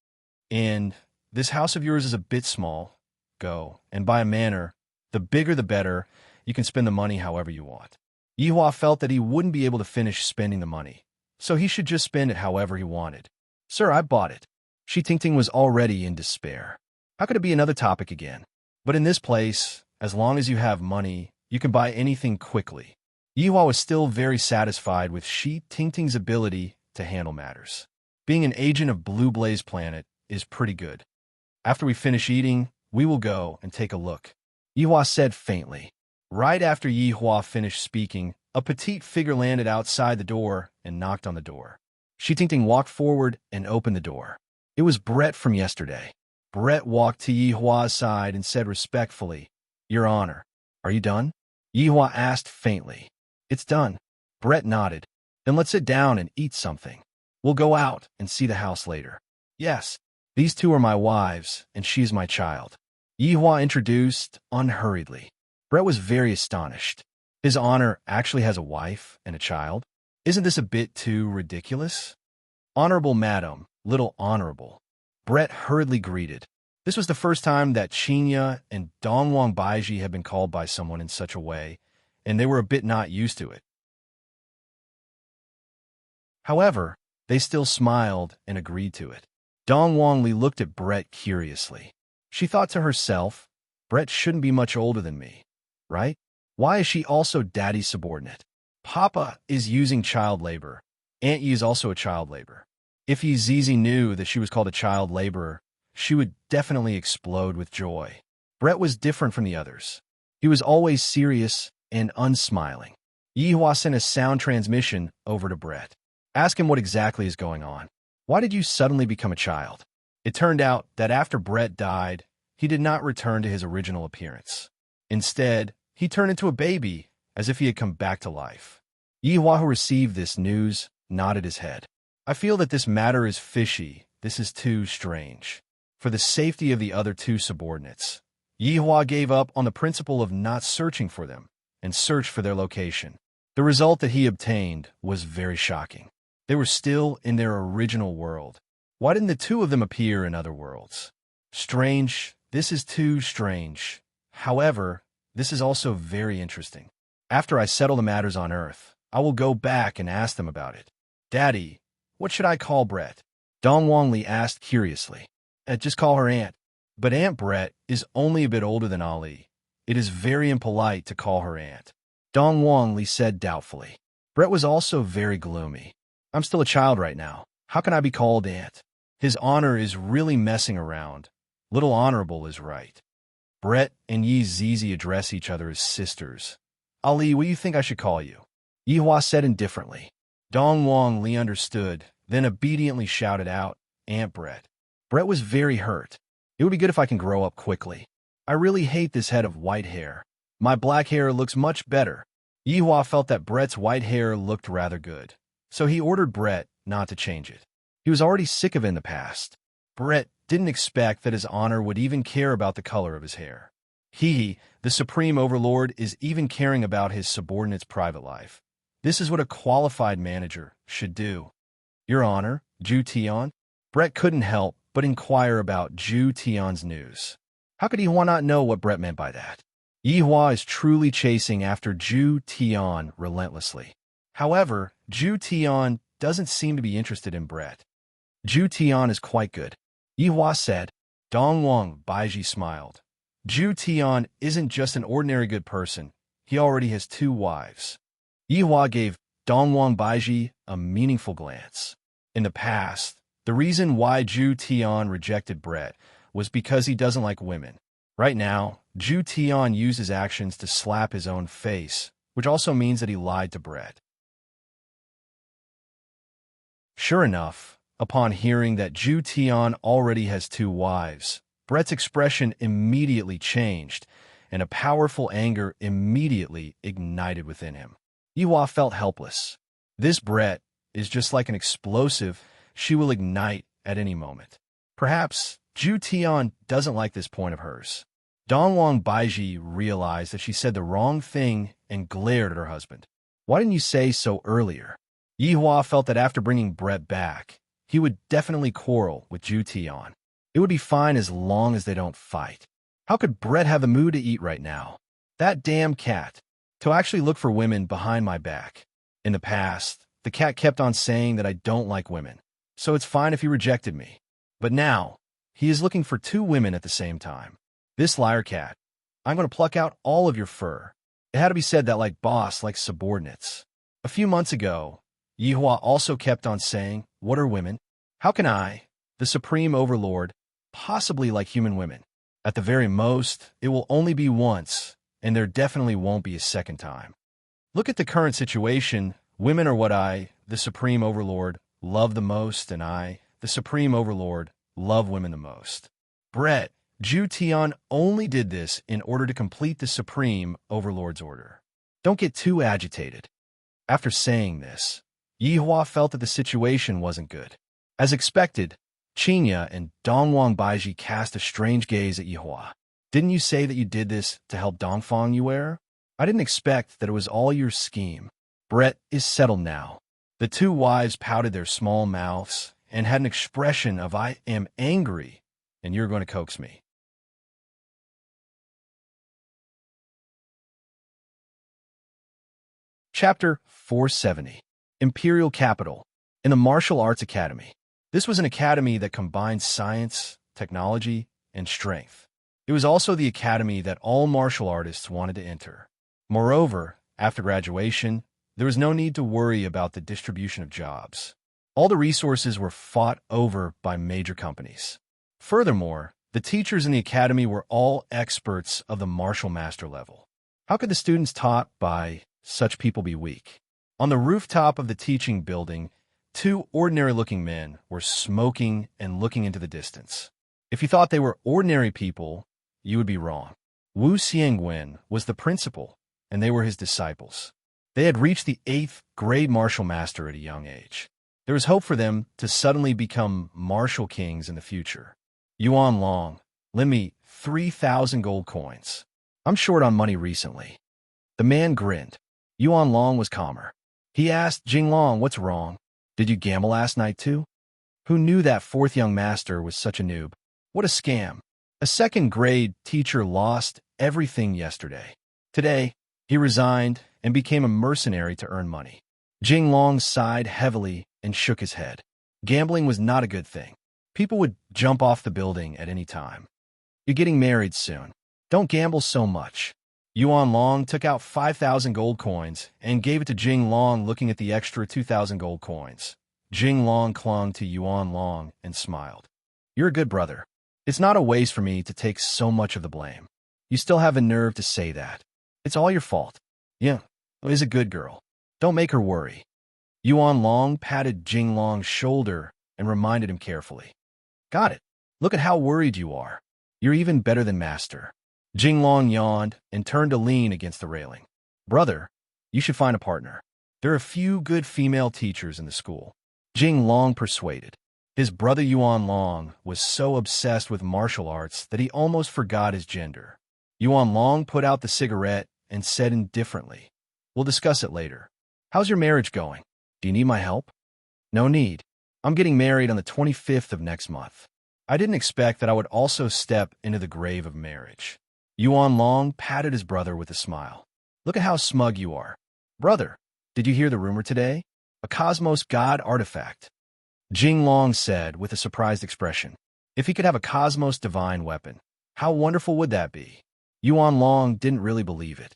And this house of yours is a bit small. Go, and buy a manor. The bigger the better. You can spend the money however you want. Yihua felt that he wouldn't be able to finish spending the money, so he should just spend it however he wanted. Sir, I bought it. Shi Tingting was already in despair. How could it be another topic again? But in this place, as long as you have money, you can buy anything quickly. Yihua was still very satisfied with Shi Tingting's ability to handle matters. Being an agent of Blue Blaze Planet is pretty good. After we finish eating, we will go and take a look. Yihua said faintly. Right after Yihua finished speaking, a petite figure landed outside the door and knocked on the door. Shi Tingting walked forward and opened the door. It was Brett from yesterday. Brett walked to Yihua's side and said respectfully, Your Honor, are you done? Yihua asked faintly. It's done. Brett nodded. Then let's sit down and eat something. We'll go out and see the house later. Yes, these two are my wives, and she's my child. Yihua introduced unhurriedly. Brett was very astonished. His Honor actually has a wife and a child? Isn't this a bit too ridiculous? Honorable Madam, little honorable. Brett hurriedly greeted. This was the first time that Qinya and Dongwang Baiji had been called by someone in such a way, and they were a bit not used to it. However, they still smiled and agreed to it. Dongwang Li looked at Brett curiously. She thought to herself, Brett shouldn't be much older than me, right? Why is she also daddy's subordinate? Papa is using child labor. Aunt Yi is also a child labor. If Zizi knew that she was called a child laborer, she would definitely explode with joy. Brett was different from the others. He was always serious and unsmiling. Yihua sent a sound transmission over to Brett. Ask him what exactly is going on. Why did you suddenly become a child? It turned out that after Brett died, he did not return to his original appearance. Instead, he turned into a baby, as if he had come back to life. Yihua, who received this news, nodded his head. I feel that this matter is fishy. This is too strange. For the safety of the other two subordinates, Yihua gave up on the principle of not searching for them and searched for their location. The result that he obtained was very shocking. They were still in their original world. Why didn't the two of them appear in other worlds? Strange This is too strange. However, this is also very interesting. After I settle the matters on Earth, I will go back and ask them about it. Daddy, what should I call Brett? Dong Wangli asked curiously. Just call her Aunt. But Aunt Brett is only a bit older than Ali. It is very impolite to call her Aunt. Dong Wangli said doubtfully. Brett was also very gloomy. I'm still a child right now. How can I be called Aunt? His honor is really messing around. Little Honorable is right. Brett and Yi Zizi address each other as sisters. Ali, what do you think I should call you? Yihua said indifferently. Dong Wangli understood, then obediently shouted out, Aunt Brett. Brett was very hurt. It would be good if I can grow up quickly. I really hate this head of white hair. My black hair looks much better. Yihua felt that Brett's white hair looked rather good, so he ordered Brett not to change it. He was already sick of it in the past. Brett didn't expect that his honor would even care about the color of his hair. He, the supreme overlord, is even caring about his subordinate's private life. This is what a qualified manager should do. Your Honor, Zhu Tian? Brett couldn't help but inquire about Zhu Tian's news. How could Yihua not know what Brett meant by that? Yihua is truly chasing after Zhu Tian relentlessly. However, Zhu Tian doesn't seem to be interested in Brett. Zhu Tian is quite good, Yihua said. Dong Wang Baiji smiled. Zhu Tian isn't just an ordinary good person. He already has 2 wives. Yihua gave Dong Wang Baiji a meaningful glance. In the past, the reason why Zhu Tian rejected Brett was because he doesn't like women. Right now, Zhu Tian used his actions to slap his own face, which also means that he lied to Brett. Sure enough, upon hearing that Zhu Tian already has 2 wives, Brett's expression immediately changed, and a powerful anger immediately ignited within him. Yihua felt helpless. This Brett is just like an explosive. She will ignite at any moment. Perhaps Zhu Tian doesn't like this point of hers. Dong Wang Baiji realized that she said the wrong thing and glared at her husband. Why didn't you say so earlier? Yihua felt that after bringing Brett back, he would definitely quarrel with Zhu Tian. It would be fine as long as they don't fight. How could Brett have the mood to eat right now? That damn cat. To actually look for women behind my back. In the past, the cat kept on saying that I don't like women, so it's fine if he rejected me. But now, he is looking for 2 women at the same time. This liar cat. I'm going to pluck out all of your fur. It had to be said that like boss likes subordinates. A few months ago, Yihua also kept on saying, what are women? How can I, the supreme overlord, possibly like human women? At the very most, it will only be once, and there definitely won't be a second time. Look at the current situation. Women are what I, the supreme overlord, love the most, and I, the supreme overlord, love women the most. Brett, Zhu Tian only did this in order to complete the supreme overlord's order. Don't get too agitated. After saying this, Yihua felt that the situation wasn't good. As expected, Qinya and Dong Wang Baiji cast a strange gaze at Yihua. Didn't you say that you did this to help Dongfang Yuer? I didn't expect that it was all your scheme. Brett is settled now. The 2 wives pouted their small mouths and had an expression of I am angry, and you're going to coax me. Chapter 470. Imperial Capital. In the Martial Arts Academy. This was an academy that combined science, technology, and strength. It was also the academy that all martial artists wanted to enter. Moreover, after graduation, there was no need to worry about the distribution of jobs. All the resources were fought over by major companies. Furthermore, the teachers in the academy were all experts of the martial master level. How could the students taught by such people be weak? On the rooftop of the teaching building, 2 ordinary-looking men were smoking and looking into the distance. If you thought they were ordinary people, you would be wrong. Wu Xiangwen was the principal, and they were his disciples. They had reached the 8th grade martial master at a young age. There was hope for them to suddenly become martial kings in the future. Yuan Long, lend me 3,000 gold coins. I'm short on money recently. The man grinned. Yuan Long was calmer. He asked Jing Long, what's wrong? Did you gamble last night too? Who knew that 4th young master was such a noob? What a scam. A second-grade teacher lost everything yesterday. Today, he resigned and became a mercenary to earn money. Jinglong sighed heavily and shook his head. Gambling was not a good thing. People would jump off the building at any time. You're getting married soon. Don't gamble so much. Yuan Long took out 5,000 gold coins and gave it to Jing Long, looking at the extra 2,000 gold coins. Jing Long clung to Yuan Long and smiled. You're a good brother. It's not a waste for me to take so much of the blame. You still have a nerve to say that. It's all your fault. Yeah, is a good girl. Don't make her worry. Yuan Long patted Jing Long's shoulder and reminded him carefully. Got it. Look at how worried you are. You're even better than Master. Jing Long yawned and turned to lean against the railing. Brother, you should find a partner. There are a few good female teachers in the school. Jing Long persuaded. His brother Yuan Long was so obsessed with martial arts that he almost forgot his gender. Yuan Long put out the cigarette and said indifferently, We'll discuss it later. How's your marriage going? Do you need my help? No need. I'm getting married on the 25th of next month. I didn't expect that I would also step into the grave of marriage. Yuan Long patted his brother with a smile. Look at how smug you are. Brother, did you hear the rumor today? A Cosmos God artifact. Jing Long said with a surprised expression. If he could have a Cosmos divine weapon, how wonderful would that be? Yuan Long didn't really believe it.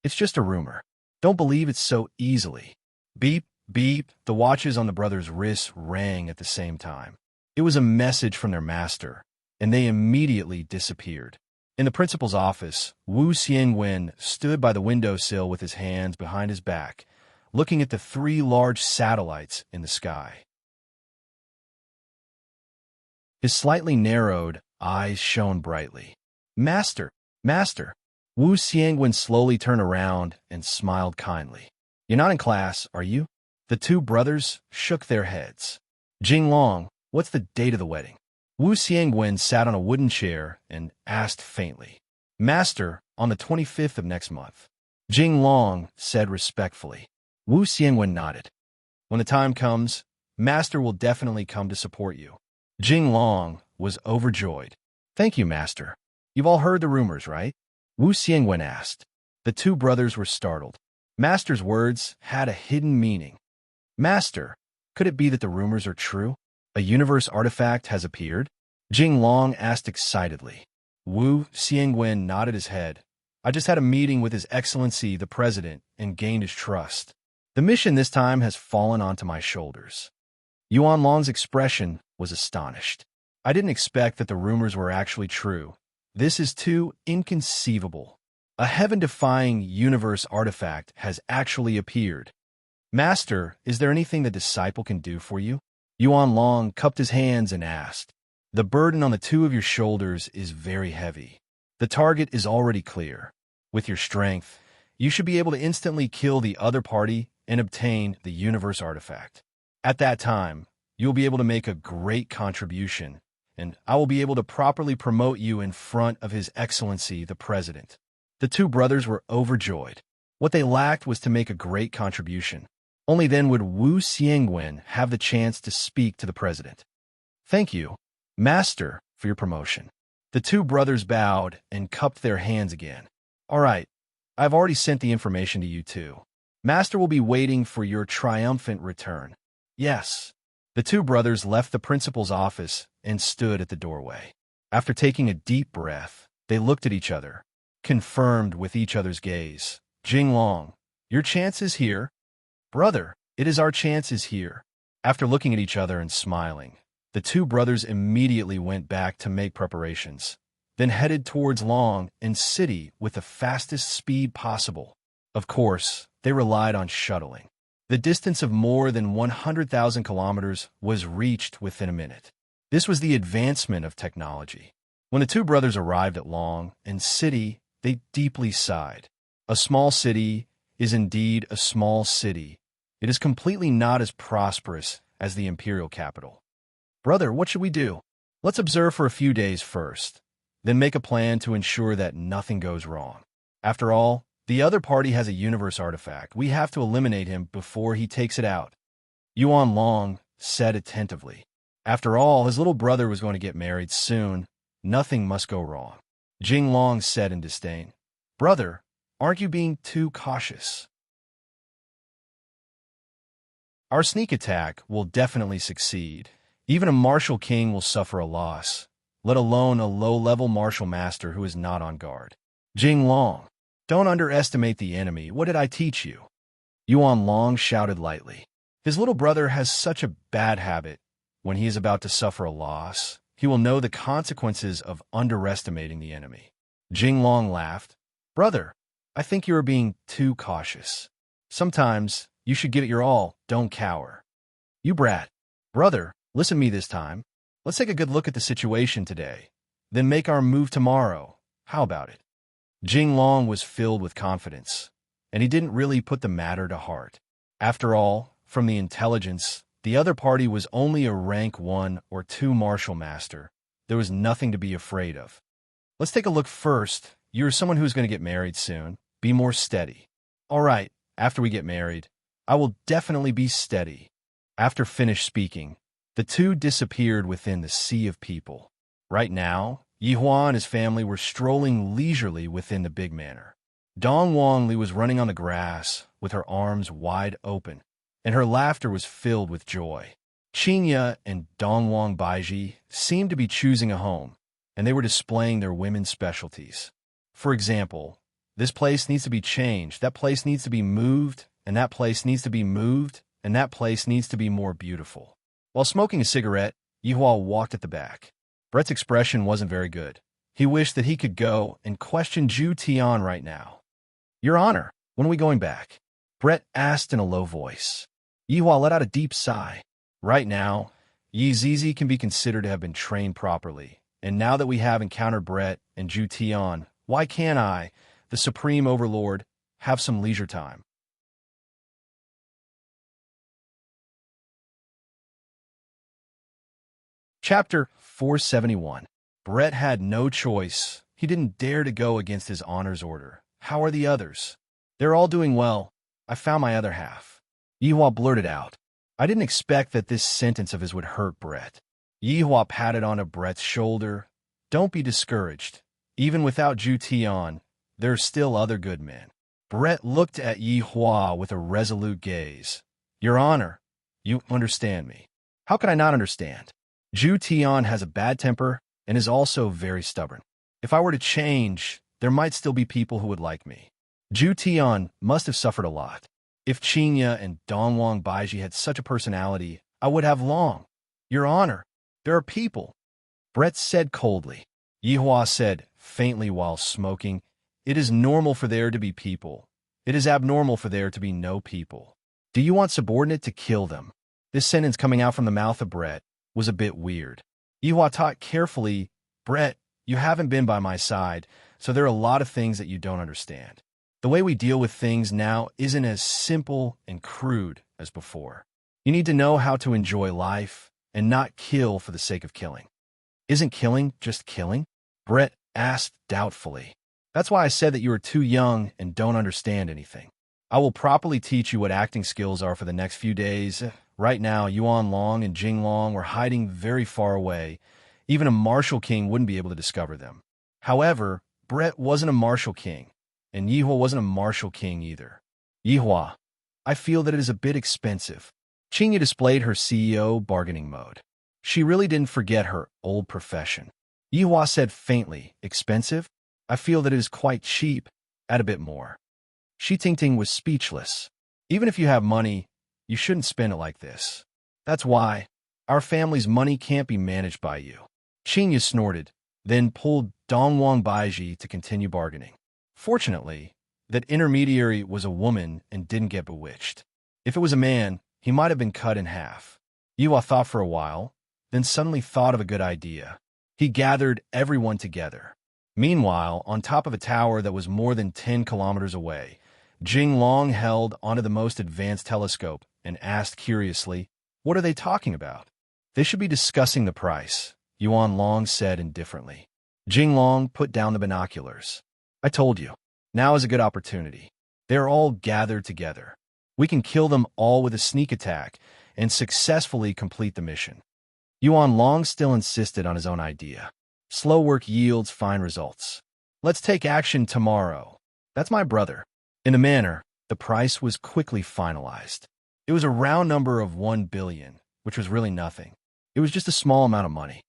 It's just a rumor. Don't believe it so easily. Beep, beep, the watches on the brothers' wrists rang at the same time. It was a message from their master, and they immediately disappeared. In the principal's office, Wu Xiangwen stood by the windowsill with his hands behind his back, looking at the 3 large satellites in the sky. His slightly narrowed eyes shone brightly. Master, Master! Wu Xiangwen slowly turned around and smiled kindly. You're not in class, are you? The 2 brothers shook their heads. Jing Long, what's the date of the wedding? Wu Xiangwen sat on a wooden chair and asked faintly. Master, on the 25th of next month. Jing Long said respectfully. Wu Xiangwen nodded. When the time comes, Master will definitely come to support you. Jing Long was overjoyed. Thank you, Master. You've all heard the rumors, right? Wu Xiangwen asked. The 2 brothers were startled. Master's words had a hidden meaning. Master, could it be that the rumors are true? A universe artifact has appeared? Jing Long asked excitedly. Wu Xiangwen nodded his head. I just had a meeting with His Excellency the President and gained his trust. The mission this time has fallen onto my shoulders. Yuan Long's expression was astonished. I didn't expect that the rumors were actually true. This is too inconceivable. A heaven-defying universe artifact has actually appeared. Master, is there anything the disciple can do for you? Yuan Long cupped his hands and asked. The burden on the 2 of your shoulders is very heavy. The target is already clear. With your strength, you should be able to instantly kill the other party and obtain the universe artifact. At that time, you'll be able to make a great contribution, and I will be able to properly promote you in front of His Excellency the President. The 2 brothers were overjoyed. What they lacked was to make a great contribution. Only then would Wu Xiangwen have the chance to speak to the president. Thank you, Master, for your promotion. The 2 brothers bowed and cupped their hands again. All right, I've already sent the information to you 2. Master will be waiting for your triumphant return. Yes. The 2 brothers left the principal's office and stood at the doorway. After taking a deep breath, they looked at each other, confirmed with each other's gaze. Jing Long, your chance is here. Brother, it is our chance is here. After looking at each other and smiling, the 2 brothers immediately went back to make preparations, then headed towards Long and City with the fastest speed possible. Of course, they relied on shuttling. The distance of more than 100,000 kilometers was reached within a minute. This was the advancement of technology. When the 2 brothers arrived at Long and City, they deeply sighed. A small city is indeed a small city. It is completely not as prosperous as the imperial capital. Brother, what should we do? Let's observe for a few days first, then make a plan to ensure that nothing goes wrong. After all, the other party has a universe artifact. We have to eliminate him before he takes it out. Yuan Long said attentively. After all, his little brother was going to get married soon, Nothing must go wrong. Jing Long said in disdain. Brother, aren't you being too cautious? Our sneak attack will definitely succeed. Even a martial king will suffer a loss, let alone a low-level martial master who is not on guard. Jing Long, don't underestimate the enemy. What did I teach you? Yuan Long shouted lightly. His little brother has such a bad habit. When he is about to suffer a loss, he will know the consequences of underestimating the enemy. Jing Long laughed. Brother, I think you are being too cautious. Sometimes you should give it your all, don't cower. You brat. Brother, listen to me this time. Let's take a good look at the situation today, then make our move tomorrow. How about it? Jing Long was filled with confidence, and he didn't really put the matter to heart. After all, from the intelligence, the other party was only a rank 1 or 2 martial master. There was nothing to be afraid of. Let's take a look first. You're someone who's going to get married soon. Be more steady. All right, after we get married, I will definitely be steady. After finished speaking, the two disappeared within the sea of people. Right now, Yi Hua and his family were strolling leisurely within the big manor. Dong Wangli was running on the grass with her arms wide open, and her laughter was filled with joy. Qinya and Dong Wang Baiji seemed to be choosing a home, and they were displaying their women's specialties. For example, this place needs to be changed, that place needs to be moved, and that place needs to be moved, and that place needs to be more beautiful. While smoking a cigarette, Yihua walked at the back. Brett's expression wasn't very good. He wished that he could go and question Zhu Tian right now. Your Honor, when are we going back? Brett asked in a low voice. Yihua let out a deep sigh. Right now, Yi Zizi can be considered to have been trained properly, and now that we have encountered Brett and Zhu Tian, why can't I, the Supreme Overlord, have some leisure time? Chapter 471. Brett had no choice. He didn't dare to go against his honor's order. How are the others? They're all doing well. I found my other half. Yihua blurted out. I didn't expect that this sentence of his would hurt Brett. Yihua patted onto Brett's shoulder. Don't be discouraged. Even without Zhu Tian, there are still other good men. Brett looked at Yihua with a resolute gaze. Your Honor, you understand me. How can I not understand? Zhu Tian has a bad temper and is also very stubborn. If I were to change, there might still be people who would like me. Zhu Tian must have suffered a lot. If Qinya and Dongwang Baiji had such a personality, I would have long. Your Honor, there are people. Brett said coldly. Yihua said, faintly while smoking, it is normal for there to be people. It is abnormal for there to be no people. Do you want subordinate to kill them? This sentence coming out from the mouth of Brett was a bit weird. Yihua thought carefully, Brett, you haven't been by my side, so there are a lot of things that you don't understand. The way we deal with things now isn't as simple and crude as before. You need to know how to enjoy life and not kill for the sake of killing. Isn't killing just killing? Brett asked doubtfully. That's why I said that you are too young and don't understand anything. I will properly teach you what acting skills are for the next few days. Right now, Yuan Long and Jing Long were hiding very far away. Even a martial king wouldn't be able to discover them. However, Brett wasn't a martial king, and Yihua wasn't a martial king either. Yihua, I feel that it is a bit expensive. Qinya displayed her CEO bargaining mode. She really didn't forget her old profession. Yihua said faintly, expensive? I feel that it is quite cheap. Add a bit more. Shi Tingting was speechless. Even if you have money, you shouldn't spend it like this. That's why our family's money can't be managed by you. Qinya snorted, then pulled Dongwang Baiji to continue bargaining. Fortunately, that intermediary was a woman and didn't get bewitched. If it was a man, he might have been cut in half. Yihua thought for a while, then suddenly thought of a good idea. He gathered everyone together. Meanwhile, on top of a tower that was more than 10 kilometers away, Jing Long held onto the most advanced telescope and asked curiously, what are they talking about? They should be discussing the price, Yuan Long said indifferently. Jing Long put down the binoculars. I told you, now is a good opportunity. They are all gathered together. We can kill them all with a sneak attack and successfully complete the mission. Yuan Long still insisted on his own idea. Slow work yields fine results. Let's take action tomorrow. That's my brother. In a manner, the price was quickly finalized. It was a round number of 1 billion, which was really nothing. It was just a small amount of money.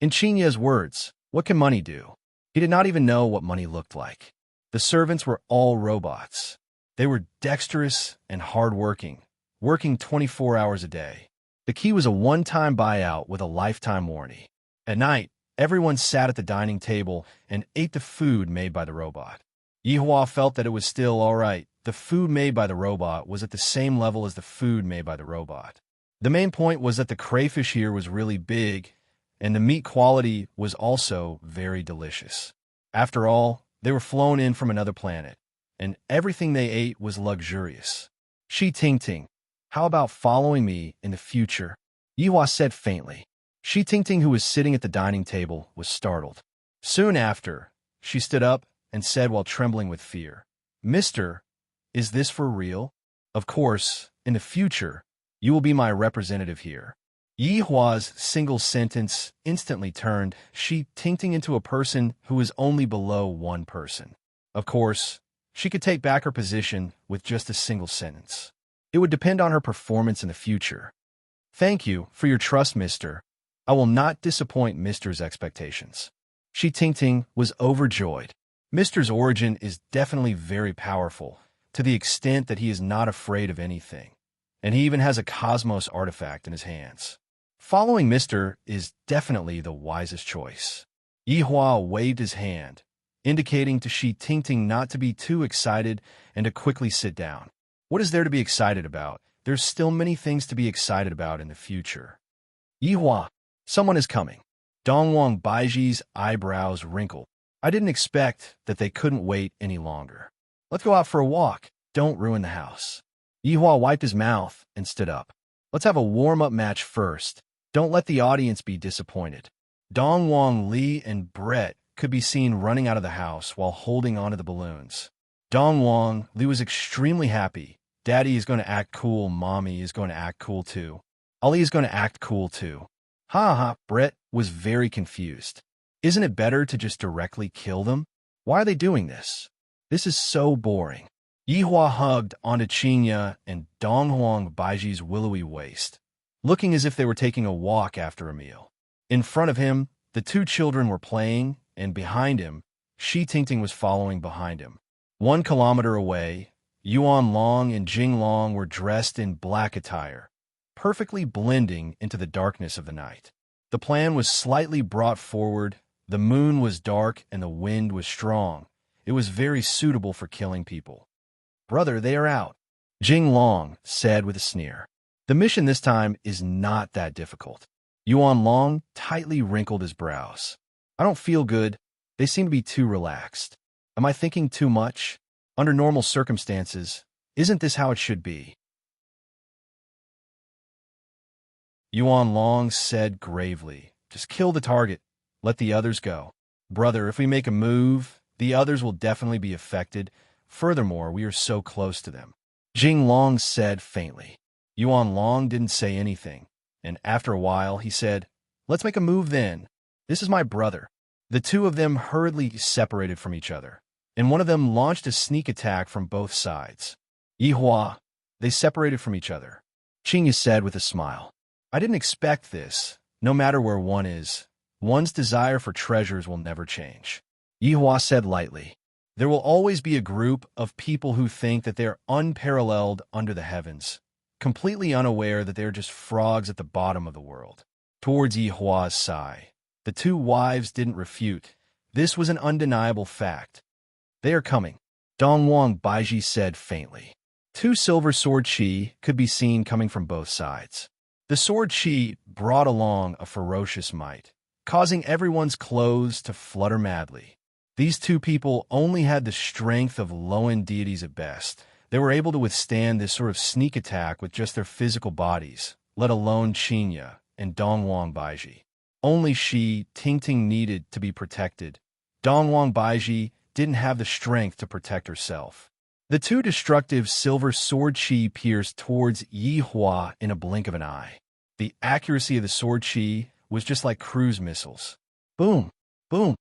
In Chinya's words, what can money do? He did not even know what money looked like. The servants were all robots. They were dexterous and hardworking, working 24 hours a day. The key was a one-time buyout with a lifetime warranty. At night, everyone sat at the dining table and ate the food made by the robot. Yihua felt that it was still all right. The food made by the robot was at the same level as the food made by the robot. The main point was that the crayfish here was really big, and the meat quality was also very delicious. After all, they were flown in from another planet, and everything they ate was luxurious. Shi Tingting, how about following me in the future? Yihua said faintly. Shi Tingting, who was sitting at the dining table, was startled. Soon after, she stood up and said while trembling with fear, "Mister, is this for real? Of course, in the future, you will be my representative here." Yihua's single sentence instantly turned Shi Tingting into a person who was only below one person. Of course, she could take back her position with just a single sentence. It would depend on her performance in the future. "Thank you for your trust, mister. I will not disappoint mister's expectations." Shi Tingting was overjoyed. Mister's origin is definitely very powerful, to the extent that he is not afraid of anything, and he even has a cosmos artifact in his hands. Following Mister is definitely the wisest choice. Yihua waved his hand, indicating to Shi Tingting not to be too excited and to quickly sit down. What is there to be excited about? There's still many things to be excited about in the future. Yihua, someone is coming. Dongwang Baiji's eyebrows wrinkled. I didn't expect that they couldn't wait any longer. Let's go out for a walk. Don't ruin the house. Yihua wiped his mouth and stood up. Let's have a warm-up match first. Don't let the audience be disappointed. Dongwang Li and Brett could be seen running out of the house while holding onto the balloons. Dongwang Li was extremely happy. Daddy is going to act cool. Mommy is going to act cool too. Ali is going to act cool too. Ha ha, Brett was very confused. Isn't it better to just directly kill them? Why are they doing this? This is so boring. Yihua hugged onto Chinya and Donghuang Baiji's willowy waist, looking as if they were taking a walk after a meal. In front of him, the two children were playing, and behind him, Shi Tingting was following behind him. 1 kilometer away, Yuan Long and Jing Long were dressed in black attire, perfectly blending into the darkness of the night. The plan was slightly brought forward. The moon was dark and the wind was strong. It was very suitable for killing people. "Brother, they are out," Jing Long said with a sneer. "The mission this time is not that difficult." Yuan Long tightly wrinkled his brows. "I don't feel good. They seem to be too relaxed. Am I thinking too much? Under normal circumstances, isn't this how it should be?" Yuan Long said gravely, "Just kill the target. Let the others go. Brother, if we make a move, the others will definitely be affected. Furthermore, we are so close to them." Jing Long said faintly. Yuan Long didn't say anything, and after a while he said, "Let's make a move then. This is my brother." The two of them hurriedly separated from each other, and one of them launched a sneak attack from both sides. "Yihua." They separated from each other. Qingya said with a smile, "I didn't expect this. No matter where one is, one's desire for treasures will never change." Yihua said lightly, "There will always be a group of people who think that they're unparalleled under the heavens, completely unaware that they're just frogs at the bottom of the world." Towards Yihua's sigh, the two wives didn't refute. This was an undeniable fact. "They are coming," Dongwang Baiji said faintly. 2 silver sword chi could be seen coming from both sides. The sword chi brought along a ferocious might, causing everyone's clothes to flutter madly. These two people only had the strength of low-end deities at best. They were able to withstand this sort of sneak attack with just their physical bodies, let alone Chinya and Dongwang Baiji. Only Shi Tingting needed to be protected. Dongwang Baiji didn't have the strength to protect herself. The two destructive silver sword chi pierced towards Yihua in a blink of an eye. The accuracy of the sword chi was just like cruise missiles. Boom, boom.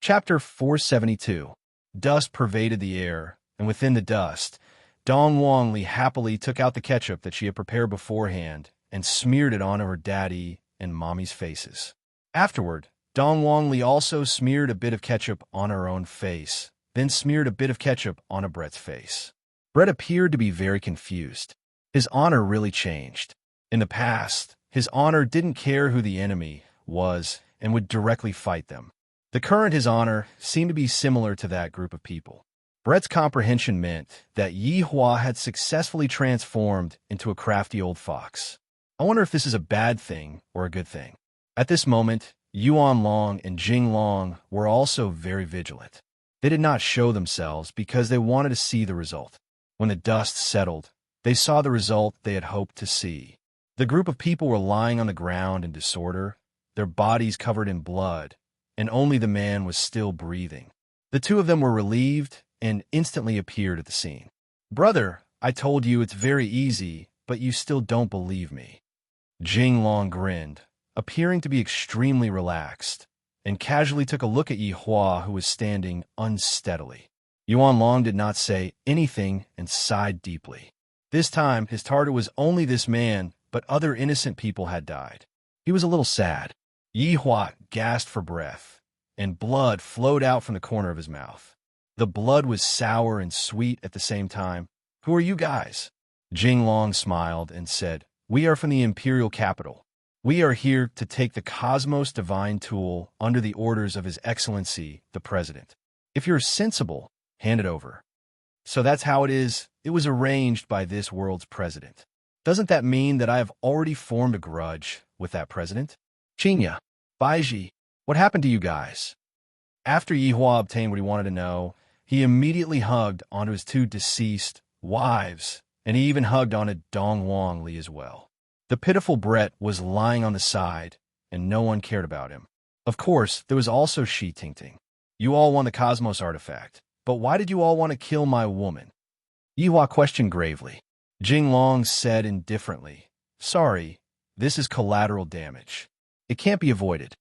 Chapter 472. Dust pervaded the air, and within the dust, Dong Wangli happily took out the ketchup that she had prepared beforehand and smeared it onto her daddy and mommy's faces. Afterward, Dong Wangli also smeared a bit of ketchup on her own face, then smeared a bit of ketchup on Brett's face. Brett appeared to be very confused. His honor really changed. In the past, his honor didn't care who the enemy was and would directly fight them. The current his honor seemed to be similar to that group of people. Brett's comprehension meant that Yi Hua had successfully transformed into a crafty old fox. I wonder if this is a bad thing or a good thing. At this moment, Yuan Long and Jing Long were also very vigilant. They did not show themselves because they wanted to see the result. When the dust settled, they saw the result they had hoped to see. The group of people were lying on the ground in disorder, their bodies covered in blood, and only the man was still breathing. The two of them were relieved and instantly appeared at the scene. "Brother, I told you it's very easy, but you still don't believe me." Jing Long grinned, appearing to be extremely relaxed, and casually took a look at Yi Hua, who was standing unsteadily. Yuan Long did not say anything and sighed deeply. This time, his target was only this man, but other innocent people had died. He was a little sad. Yi Hua gasped for breath, and blood flowed out from the corner of his mouth. The blood was sour and sweet at the same time. "Who are you guys?" Jing Long smiled and said, "We are from the imperial capital. We are here to take the Cosmos Divine Tool under the orders of His Excellency, the President. If you're sensible, hand it over." "So that's how it is. It was arranged by this world's president. Doesn't that mean that I have already formed a grudge with that president?" "Qinya, Baiji, what happened to you guys?" After Yi Hua obtained what he wanted to know, he immediately hugged onto his two deceased wives, and he even hugged onto Dong Wangli as well. The pitiful Brett was lying on the side, and no one cared about him. Of course, there was also Shi Tingting. "You all want the Cosmos artifact, but why did you all want to kill my woman?" Yi Hua questioned gravely. Jing Long said indifferently, "Sorry, this is collateral damage. It can't be avoided.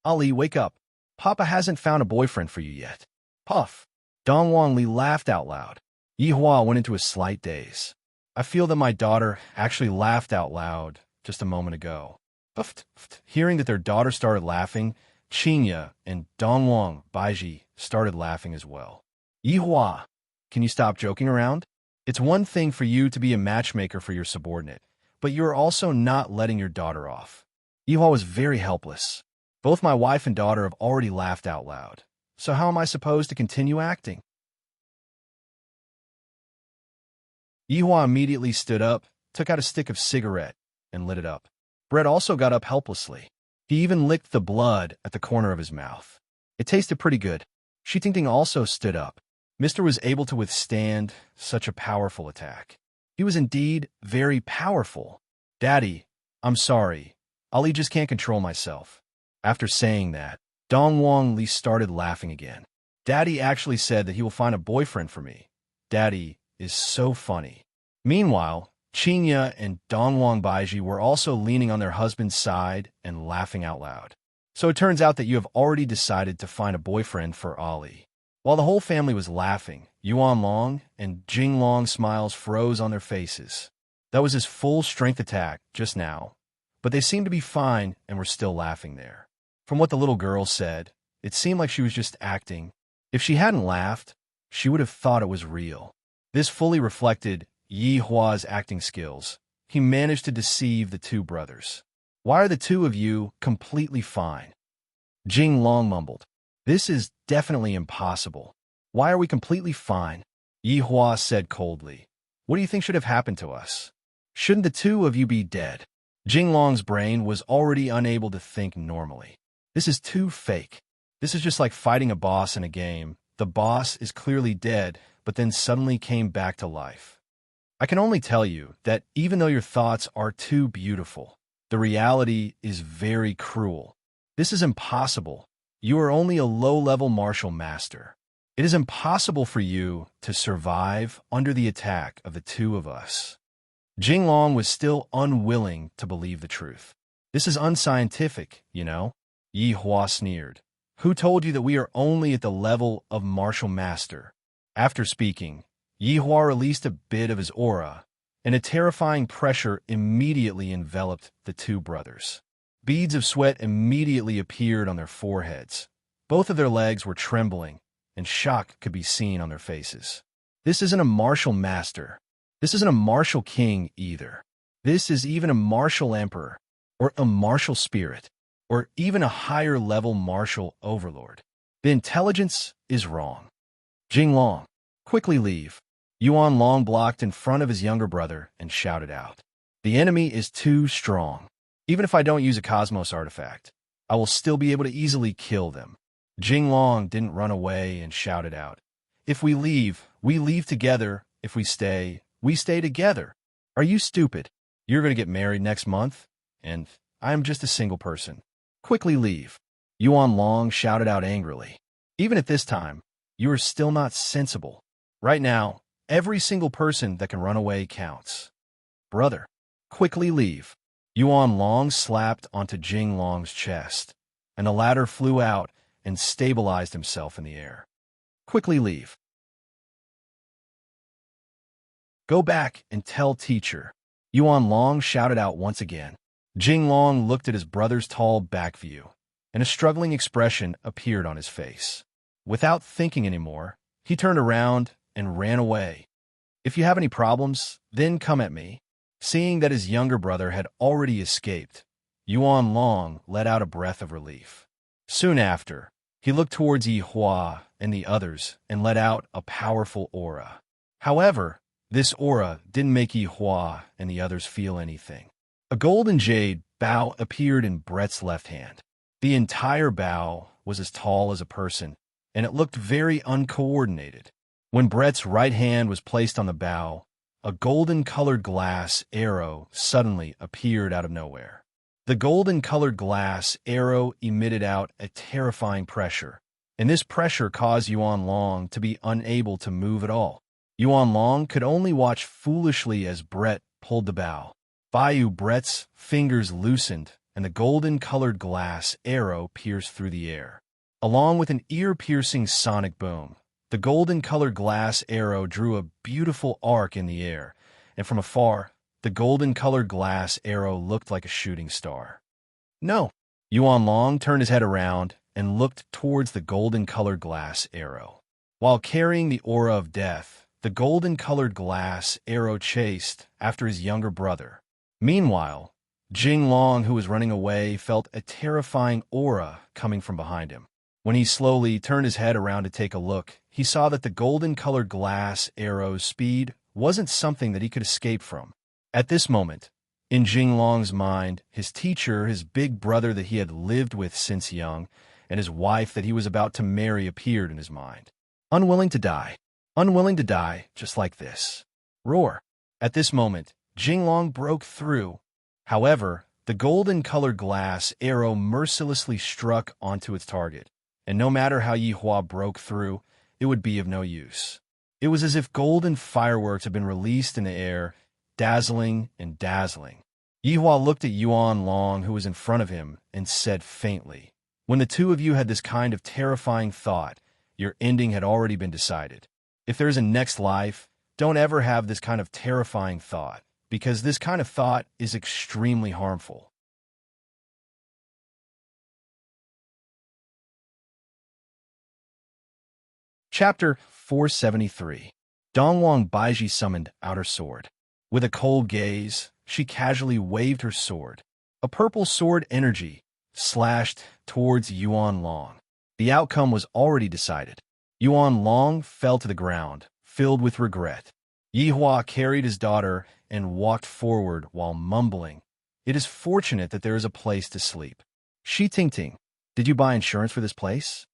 Ali, wake up. Papa hasn't found a boyfriend for you yet." Puff. Dong Wangli laughed out loud. Yi Hua went into a slight daze. "I feel that my daughter actually laughed out loud just a moment ago." Puff. Hearing that their daughter started laughing, Qinya and Dongwang Baiji started laughing as well. "Yi Hua, can you stop joking around? It's one thing for you to be a matchmaker for your subordinate, but you are also not letting your daughter off." Yi Hua was very helpless. "Both my wife and daughter have already laughed out loud, so how am I supposed to continue acting?" Yi Hua immediately stood up, took out a stick of cigarette, and lit it up. Brett also got up helplessly. He even licked the blood at the corner of his mouth. It tasted pretty good. Shi Tingting also stood up. Mr. was able to withstand such a powerful attack. He was indeed very powerful. "Daddy, I'm sorry. Ali just can't control myself." After saying that, Dong Wangli started laughing again. "Daddy actually said that he will find a boyfriend for me. Daddy is so funny." Meanwhile, Qinya and Dongwang Baiji were also leaning on their husband's side and laughing out loud. "So it turns out that you have already decided to find a boyfriend for Ali." While the whole family was laughing, Yuan Long and Jing Long smiles froze on their faces. That was his full strength attack just now, but they seemed to be fine and were still laughing there. From what the little girl said, it seemed like she was just acting. If she hadn't laughed, she would have thought it was real. This fully reflected Yi Hua's acting skills. He managed to deceive the two brothers. "Why are the two of you completely fine?" Jing Long mumbled. "This is definitely impossible. Why are we completely fine?" Yi Hua said coldly. "What do you think should have happened to us? Shouldn't the two of you be dead?" Jing Long's brain was already unable to think normally. "This is too fake. This is just like fighting a boss in a game. The boss is clearly dead, but then suddenly came back to life. I can only tell you that even though your thoughts are too beautiful, the reality is very cruel. This is impossible. You are only a low-level martial master. It is impossible for you to survive under the attack of the two of us. Jinglong was still unwilling to believe the truth. This is unscientific, you know? Yi Hua sneered. Who told you that we are only at the level of martial master? After speaking, Yi Hua released a bit of his aura, and a terrifying pressure immediately enveloped the two brothers. Beads of sweat immediately appeared on their foreheads. Both of their legs were trembling, and shock could be seen on their faces. This isn't a martial master. This isn't a martial king either. This is even a martial emperor, or a martial spirit, or even a higher-level martial overlord. The intelligence is wrong. Jinglong, quickly leave. Yuan Long blocked in front of his younger brother and shouted out. The enemy is too strong. Even if I don't use a cosmos artifact, I will still be able to easily kill them. Jinglong didn't run away and shouted out. If we leave together. If we stay together. Are you stupid? You're going to get married next month, and I am just a single person. Quickly leave. Yuan Long shouted out angrily. Even at this time, you are still not sensible. Right now, every single person that can run away counts. Brother, quickly leave. Yuan Long slapped onto Jinglong's chest, and the latter flew out and stabilized himself in the air. Quickly leave. Go back and tell teacher. Yuan Long shouted out once again. Jinglong looked at his brother's tall back view, and a struggling expression appeared on his face. Without thinking anymore, he turned around and ran away. If you have any problems, then come at me. Seeing that his younger brother had already escaped, Yuan Long let out a breath of relief. Soon after, he looked towards Yi Hua and the others and let out a powerful aura. However, this aura didn't make Yi Hua and the others feel anything. A golden jade bow appeared in Brett's left hand. The entire bow was as tall as a person, and it looked very uncoordinated. When Brett's right hand was placed on the bow, a golden-colored glass arrow suddenly appeared out of nowhere. The golden-colored glass arrow emitted out a terrifying pressure, and this pressure caused Yuan Long to be unable to move at all. Yuan Long could only watch foolishly as Brett pulled the bow. Brett's fingers loosened, and the golden-colored glass arrow pierced through the air. Along with an ear-piercing sonic boom, the golden-colored glass arrow drew a beautiful arc in the air, and from afar, the golden-colored glass arrow looked like a shooting star. No! Yuan Long turned his head around and looked towards the golden-colored glass arrow. While carrying the aura of death, the golden-colored glass arrow chased after his younger brother. Meanwhile, Jinglong, who was running away, felt a terrifying aura coming from behind him. When he slowly turned his head around to take a look, he saw that the golden-colored glass arrow's speed wasn't something that he could escape from. At this moment, in Jinglong's mind, his teacher, his big brother that he had lived with since young, and his wife that he was about to marry appeared in his mind. Unwilling to die just like this. Roar. At this moment, Jinglong broke through. However, the golden-colored glass arrow mercilessly struck onto its target, and no matter how Yi Hua broke through, it would be of no use. It was as if golden fireworks had been released in the air, dazzling and dazzling. Yi Hua looked at Yuan Long, who was in front of him, and said faintly, "When the two of you had this kind of terrifying thought, your ending had already been decided. If there is a next life, don't ever have this kind of terrifying thought, because this kind of thought is extremely harmful." Chapter 473. Dongwang Baiji summoned out her sword. With a cold gaze, she casually waved her sword. A purple sword energy slashed towards Yuan Long. The outcome was already decided. Yuan Long fell to the ground, filled with regret. Yi Hua carried his daughter and walked forward while mumbling, "It is fortunate that there is a place to sleep." Shi Tingting, did you buy insurance for this place?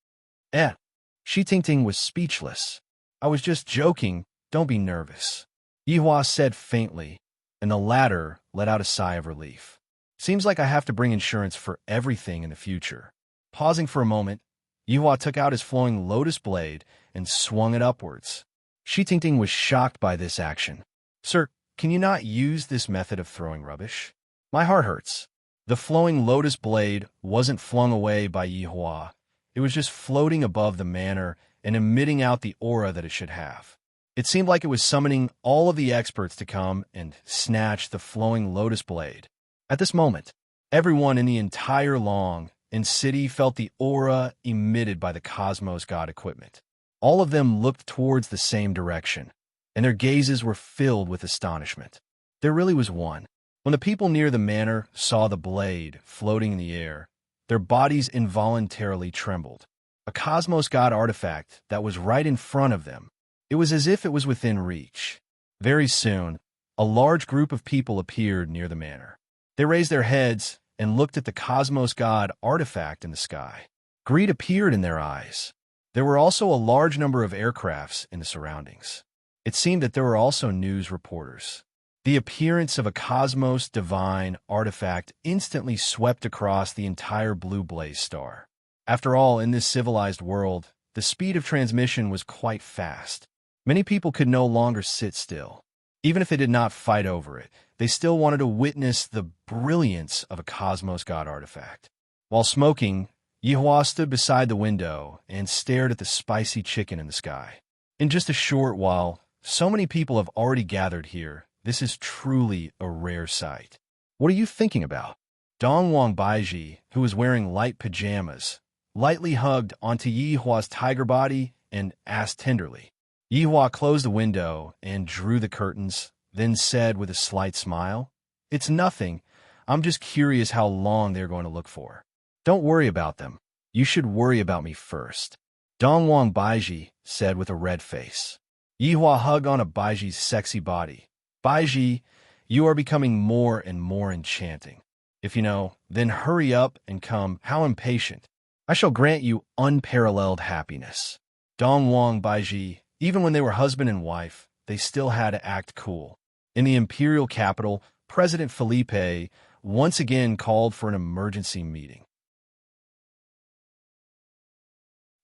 Shi Tingting was speechless. "I was just joking, don't be nervous," Yi Hua said faintly, and the latter let out a sigh of relief. "Seems like I have to bring insurance for everything in the future." Pausing for a moment, Yihua took out his flowing lotus blade and swung it upwards. Shi Tingting was shocked by this action. "Sir, can you not use this method of throwing rubbish? My heart hurts." The flowing lotus blade wasn't flung away by Yihua. It was just floating above the manor and emitting out the aura that it should have. It seemed like it was summoning all of the experts to come and snatch the flowing lotus blade. At this moment, everyone in the entire Long and city felt the aura emitted by the Cosmos God equipment. All of them looked towards the same direction, and their gazes were filled with astonishment. There really was one. When the people near the manor saw the blade floating in the air, their bodies involuntarily trembled. A Cosmos God artifact that was right in front of them. It was as if it was within reach. Very soon, a large group of people appeared near the manor. They raised their heads and looked at the Cosmos God artifact in the sky. Greed appeared in their eyes. There were also a large number of aircrafts in the surroundings. It seemed that there were also news reporters. The appearance of a Cosmos Divine artifact instantly swept across the entire blue blaze star. After all, in this civilized world, the speed of transmission was quite fast. Many people could no longer sit still. Even if they did not fight over it, they still wanted to witness the brilliance of a Cosmos God artifact. While smoking, Yihua stood beside the window and stared at the spicy chicken in the sky. In just a short while, so many people have already gathered here. This is truly a rare sight. What are you thinking about? Dongwang Baiji, who was wearing light pajamas, lightly hugged onto Yihua's tiger body and asked tenderly. Yihua closed the window and drew the curtains, then said with a slight smile, "It's nothing. I'm just curious how long they're going to look for. Don't worry about them. You should worry about me first." Dongwang Baiji said with a red face. Yihua hugged onto Baiji's sexy body. "Baiji, you are becoming more and more enchanting. If you know, then hurry up and come. How impatient. I shall grant you unparalleled happiness." Dongwang Baiji, even when they were husband and wife, they still had to act cool. In the imperial capital, President Felipe once again called for an emergency meeting.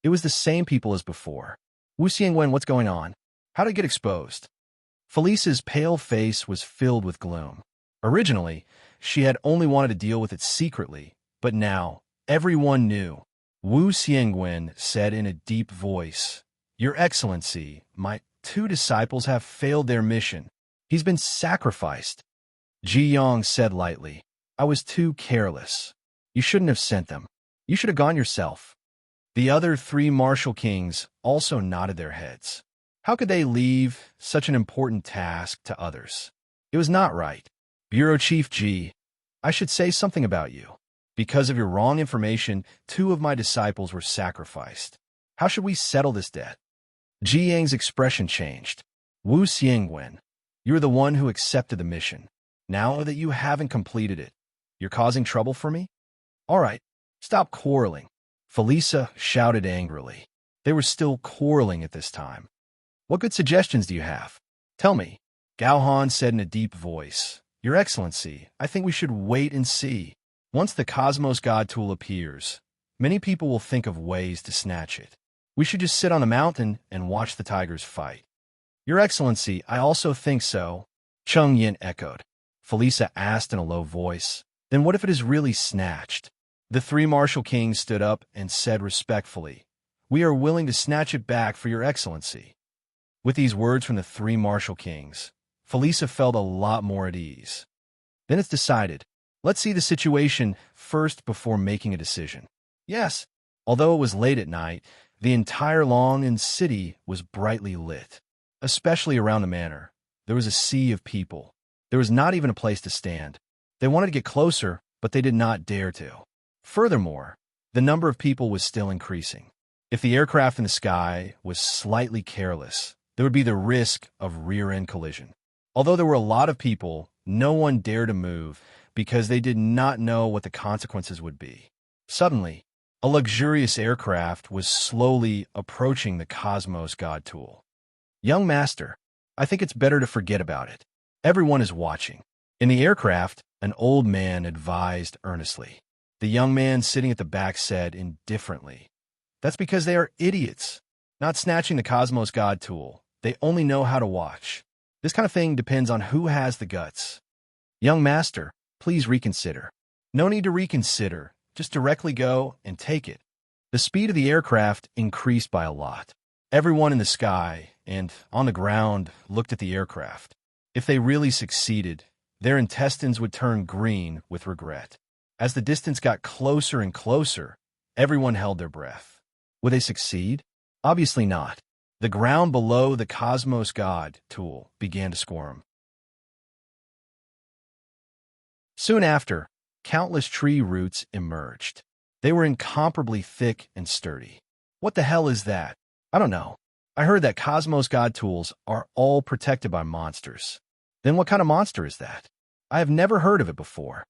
It was the same people as before. "Wu Xiangwen, what's going on? How did it get exposed?" Felice's pale face was filled with gloom. Originally, she had only wanted to deal with it secretly, but now everyone knew. Wu Xiangwen said in a deep voice, "Your Excellency, my 2 disciples have failed their mission. He's been sacrificed." Ji Yong said lightly, "I was too careless. You shouldn't have sent them. You should have gone yourself." The other 3 martial kings also nodded their heads. How could they leave such an important task to others? It was not right. Bureau Chief Ji, I should say something about you. Because of your wrong information, 2 of my disciples were sacrificed. How should we settle this debt? Ji Yang's expression changed. "Wu Xiangwen, you're the one who accepted the mission. Now that you haven't completed it, you're causing trouble for me? All right, stop quarreling." Felisa shouted angrily. They were still quarreling at this time. "What good suggestions do you have? Tell me." Gao Han said in a deep voice, "Your Excellency, I think we should wait and see. Once the Cosmos God tool appears, many people will think of ways to snatch it. We should just sit on the mountain and watch the tigers fight." "Your Excellency, I also think so," Cheng Yin echoed. Felisa asked in a low voice, "Then what if it is really snatched?" The 3 martial kings stood up and said respectfully, "We are willing to snatch it back for your Excellency." With these words from the 3 martial kings, Felisa felt a lot more at ease. "Then it's decided. Let's see the situation first before making a decision." Yes, although it was late at night, the entire Long and city was brightly lit. Especially around the manor, there was a sea of people. There was not even a place to stand. They wanted to get closer, but they did not dare to. Furthermore, the number of people was still increasing. If the aircraft in the sky was slightly careless, there would be the risk of rear-end collision. Although there were a lot of people, no one dared to move because they did not know what the consequences would be. Suddenly, a luxurious aircraft was slowly approaching the Cosmos God tool. "Young master, I think it's better to forget about it. Everyone is watching." In the aircraft, an old man advised earnestly. The young man sitting at the back said indifferently, That's because they are idiots. Not snatching the Cosmos God tool. They only know how to watch. This kind of thing depends on who has the guts. Young master, please reconsider. No need to reconsider. Just directly go and take it. The speed of the aircraft increased by a lot. Everyone in the sky and on the ground looked at the aircraft. If they really succeeded, their intestines would turn green with regret. As the distance got closer and closer, everyone held their breath. Would they succeed? Obviously not. The ground below the Cosmos God tool began to squirm. Soon after, countless tree roots emerged. They were incomparably thick and sturdy. What the hell is that? I don't know. I heard that Cosmos God tools are all protected by monsters. Then what kind of monster is that? I have never heard of it before.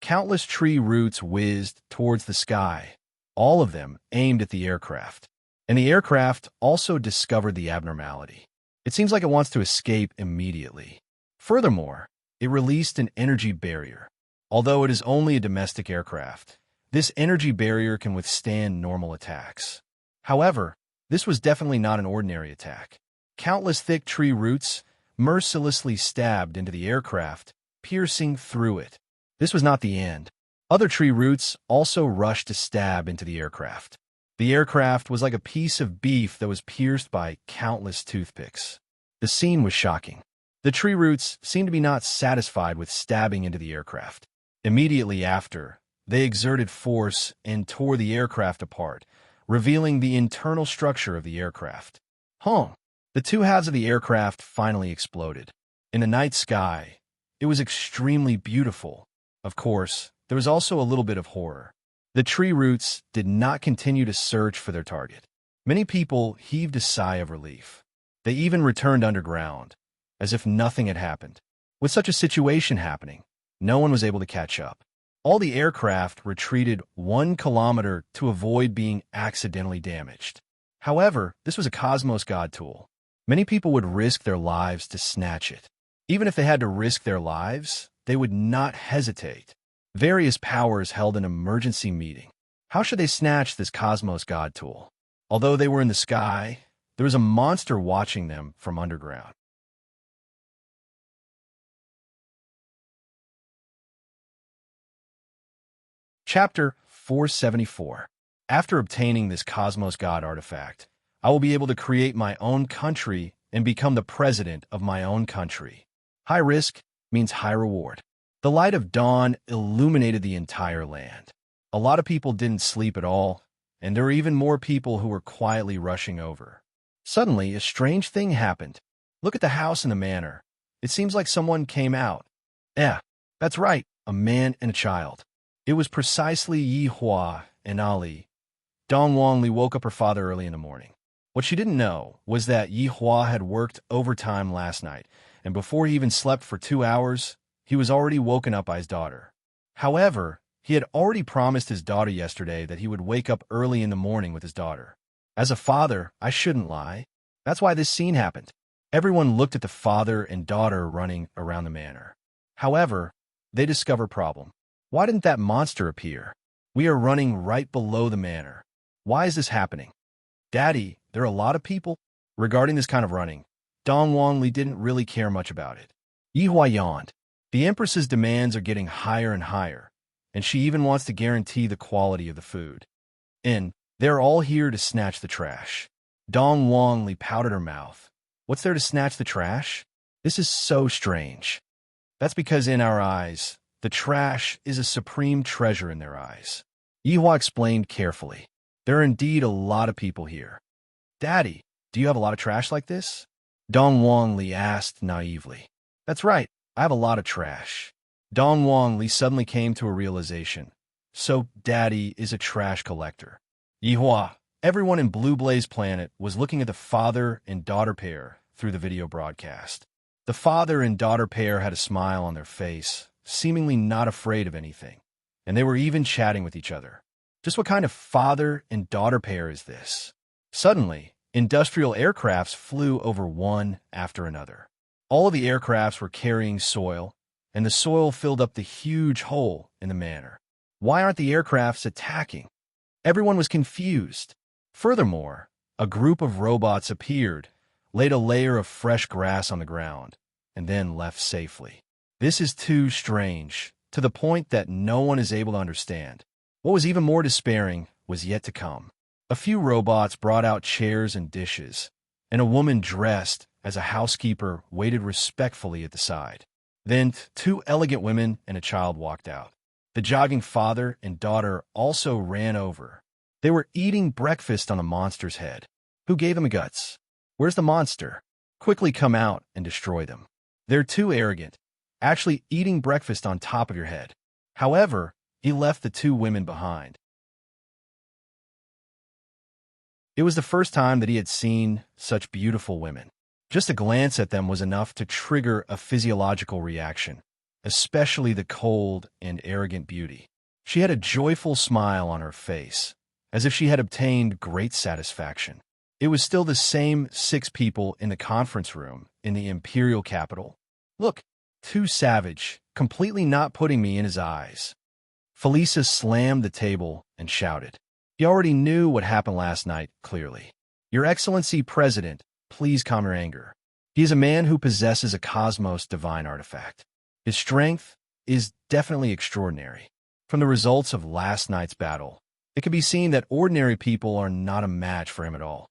Countless tree roots whizzed towards the sky, all of them aimed at the aircraft. And the aircraft also discovered the abnormality. It seems like it wants to escape immediately. Furthermore, it released an energy barrier. Although it is only a domestic aircraft, this energy barrier can withstand normal attacks. However, this was definitely not an ordinary attack. Countless thick tree roots mercilessly stabbed into the aircraft, piercing through it. This was not the end. Other tree roots also rushed to stab into the aircraft. The aircraft was like a piece of beef that was pierced by countless toothpicks. The scene was shocking. The tree roots seemed to be not satisfied with stabbing into the aircraft. Immediately after, they exerted force and tore the aircraft apart, revealing the internal structure of the aircraft. The two halves of the aircraft finally exploded. In the night sky, it was extremely beautiful. Of course, there was also a little bit of horror. The tree roots did not continue to search for their target. Many people heaved a sigh of relief. They even returned underground, as if nothing had happened. With such a situation happening, no one was able to catch up. All the aircraft retreated 1 kilometer to avoid being accidentally damaged. However, this was a Cosmos God tool. Many people would risk their lives to snatch it. Even if they had to risk their lives, they would not hesitate. Various powers held an emergency meeting. How should they snatch this Cosmos God tool? Although they were in the sky, there was a monster watching them from underground. Chapter 474. After obtaining this Cosmos God artifact, I will be able to create my own country and become the president of my own country. High risk means high reward. The light of dawn illuminated the entire land. A lot of people didn't sleep at all, and there were even more people who were quietly rushing over. Suddenly, a strange thing happened. Look at the house and the manor. It seems like someone came out. That's right, a man and a child. It was precisely Yi Hua and Ali. Dong Wangli woke up her father early in the morning. What she didn't know was that Yi Hua had worked overtime last night, and before he even slept for 2 hours, he was already woken up by his daughter. However, he had already promised his daughter yesterday that he would wake up early in the morning with his daughter. As a father, I shouldn't lie. That's why this scene happened. Everyone looked at the father and daughter running around the manor. However, they discover problem. Why didn't that monster appear? We are running right below the manor. Why is this happening? Daddy, there are a lot of people. Regarding this kind of running, Dong Wangli didn't really care much about it. Yi Hua yawned. The Empress's demands are getting higher and higher, and she even wants to guarantee the quality of the food. And they're all here to snatch the trash. Dong Wangli pouted her mouth. What's there to snatch the trash? This is so strange. That's because in our eyes, the trash is a supreme treasure in their eyes. Yi Hua explained carefully. There are indeed a lot of people here. Daddy, do you have a lot of trash like this? Dong Wangli asked naively. That's right, I have a lot of trash. Dong Wangli suddenly came to a realization. So Daddy is a trash collector. Yi Hua, everyone in Blue Blaze Planet was looking at the father and daughter pair through the video broadcast. The father and daughter pair had a smile on their face, seemingly not afraid of anything, and they were even chatting with each other. Just what kind of father and daughter pair is this? Suddenly, industrial aircrafts flew over one after another. All of the aircrafts were carrying soil, and the soil filled up the huge hole in the manor. Why aren't the aircrafts attacking? Everyone was confused. Furthermore, a group of robots appeared, laid a layer of fresh grass on the ground, and then left safely. This is too strange, to the point that no one is able to understand. What was even more despairing was yet to come. A few robots brought out chairs and dishes, and a woman dressed as a housekeeper waited respectfully at the side. Then two elegant women and a child walked out. The jogging father and daughter also ran over. They were eating breakfast on a monster's head. Who gave them the guts? Where's the monster? Quickly come out and destroy them. They're too arrogant, actually eating breakfast on top of your head. However, he left the two women behind. It was the first time that he had seen such beautiful women. Just a glance at them was enough to trigger a physiological reaction, especially the cold and arrogant beauty. She had a joyful smile on her face, as if she had obtained great satisfaction. It was still the same 6 people in the conference room in the imperial capital. Look, too savage, completely not putting me in his eyes. Felisa slammed the table and shouted. He already knew what happened last night, clearly. Your Excellency President, please calm your anger. He is a man who possesses a cosmos divine artifact. His strength is definitely extraordinary. From the results of last night's battle, it can be seen that ordinary people are not a match for him at all.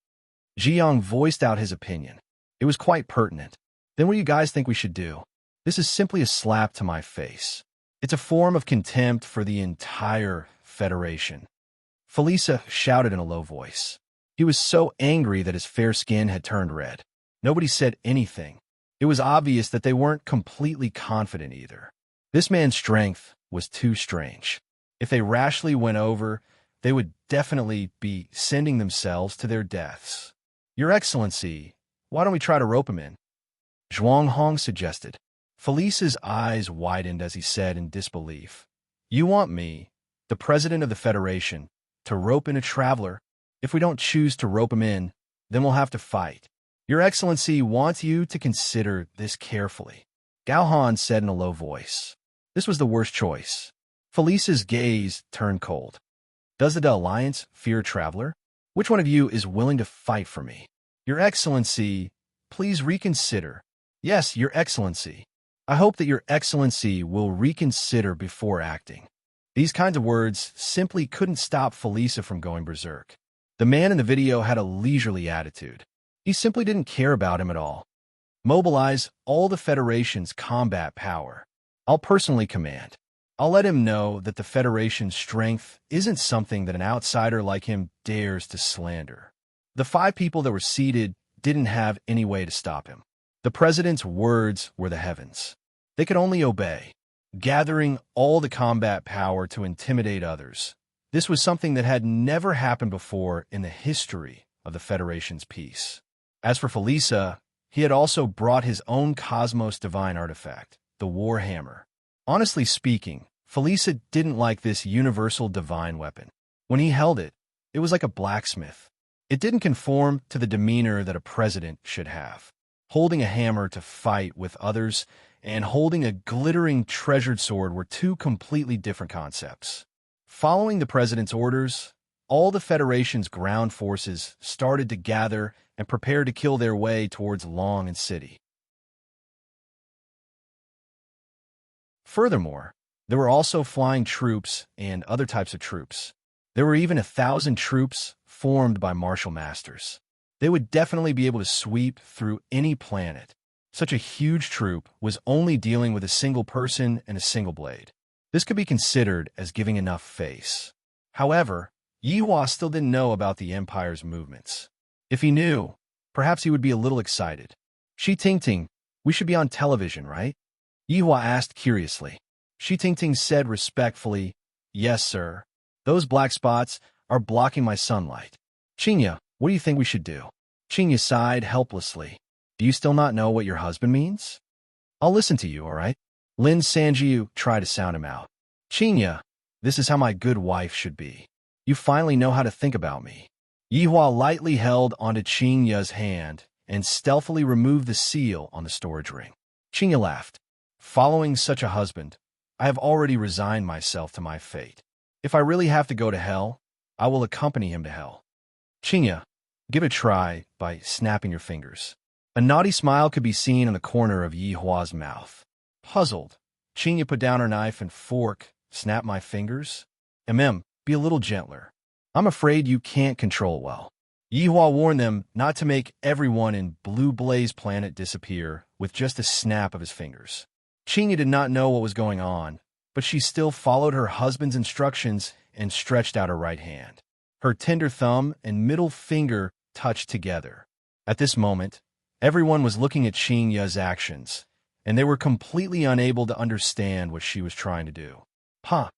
Jiang voiced out his opinion. It was quite pertinent. Then what do you guys think we should do? This is simply a slap to my face. It's a form of contempt for the entire Federation. Felisa shouted in a low voice. He was so angry that his fair skin had turned red. Nobody said anything. It was obvious that they weren't completely confident either. This man's strength was too strange. If they rashly went over, they would definitely be sending themselves to their deaths. Your Excellency, why don't we try to rope him in? Zhuang Hong suggested. Felisa's eyes widened as he said in disbelief. You want me, the President of the Federation, to rope in a traveler? If we don't choose to rope him in, then we'll have to fight. Your Excellency wants you to consider this carefully. Gao Han said in a low voice. This was the worst choice. Felisa's gaze turned cold. Does the Alliance fear a traveler? Which one of you is willing to fight for me? Your Excellency, please reconsider. Yes, Your Excellency. I hope that Your Excellency will reconsider before acting. These kinds of words simply couldn't stop Felisa from going berserk. The man in the video had a leisurely attitude. He simply didn't care about him at all. Mobilize all the Federation's combat power. I'll personally command. I'll let him know that the Federation's strength isn't something that an outsider like him dares to slander. The 5 people that were seated didn't have any way to stop him. The President's words were the heavens. They could only obey, gathering all the combat power to intimidate others. This was something that had never happened before in the history of the Federation's peace. As for Felisa, he had also brought his own Cosmos Divine artifact, the War Hammer. Honestly speaking, Felisa didn't like this universal divine weapon. When he held it, it was like a blacksmith. It didn't conform to the demeanor that a president should have. Holding a hammer to fight with others and holding a glittering treasured sword were 2 completely different concepts. Following the president's orders, all the Federation's ground forces started to gather and prepare to kill their way towards Long and City. Furthermore, there were also flying troops and other types of troops. There were even 1,000 troops formed by martial masters. They would definitely be able to sweep through any planet. Such a huge troop was only dealing with a single person and a single blade. This could be considered as giving enough face. However, Yihua still didn't know about the Empire's movements. If he knew, perhaps he would be a little excited. Shi Tingting, we should be on television, right? Yihua asked curiously. Shi Tingting said respectfully, yes, sir. Those black spots are blocking my sunlight. Qinya, what do you think we should do? Qinya sighed helplessly. Do you still not know what your husband means? I'll listen to you, all right? Lin Sanjiu tried to sound him out. Qinya, this is how my good wife should be. You finally know how to think about me. Yihua lightly held onto Qinya's hand and stealthily removed the seal on the storage ring. Qinya laughed. Following such a husband, I have already resigned myself to my fate. If I really have to go to hell, I will accompany him to hell. Qingya, give it a try by snapping your fingers. A naughty smile could be seen in the corner of Yi Hua's mouth. Puzzled, Qingya put down her knife and fork. Snap my fingers? Be a little gentler. I'm afraid you can't control well. Yi Hua warned them not to make everyone in Blue Blaze Planet disappear with just a snap of his fingers. Qingya did not know what was going on, but she still followed her husband's instructions and stretched out her right hand. Her tender thumb and middle finger touched together. At this moment, everyone was looking at Qingya's actions, and they were completely unable to understand what she was trying to do. Huh.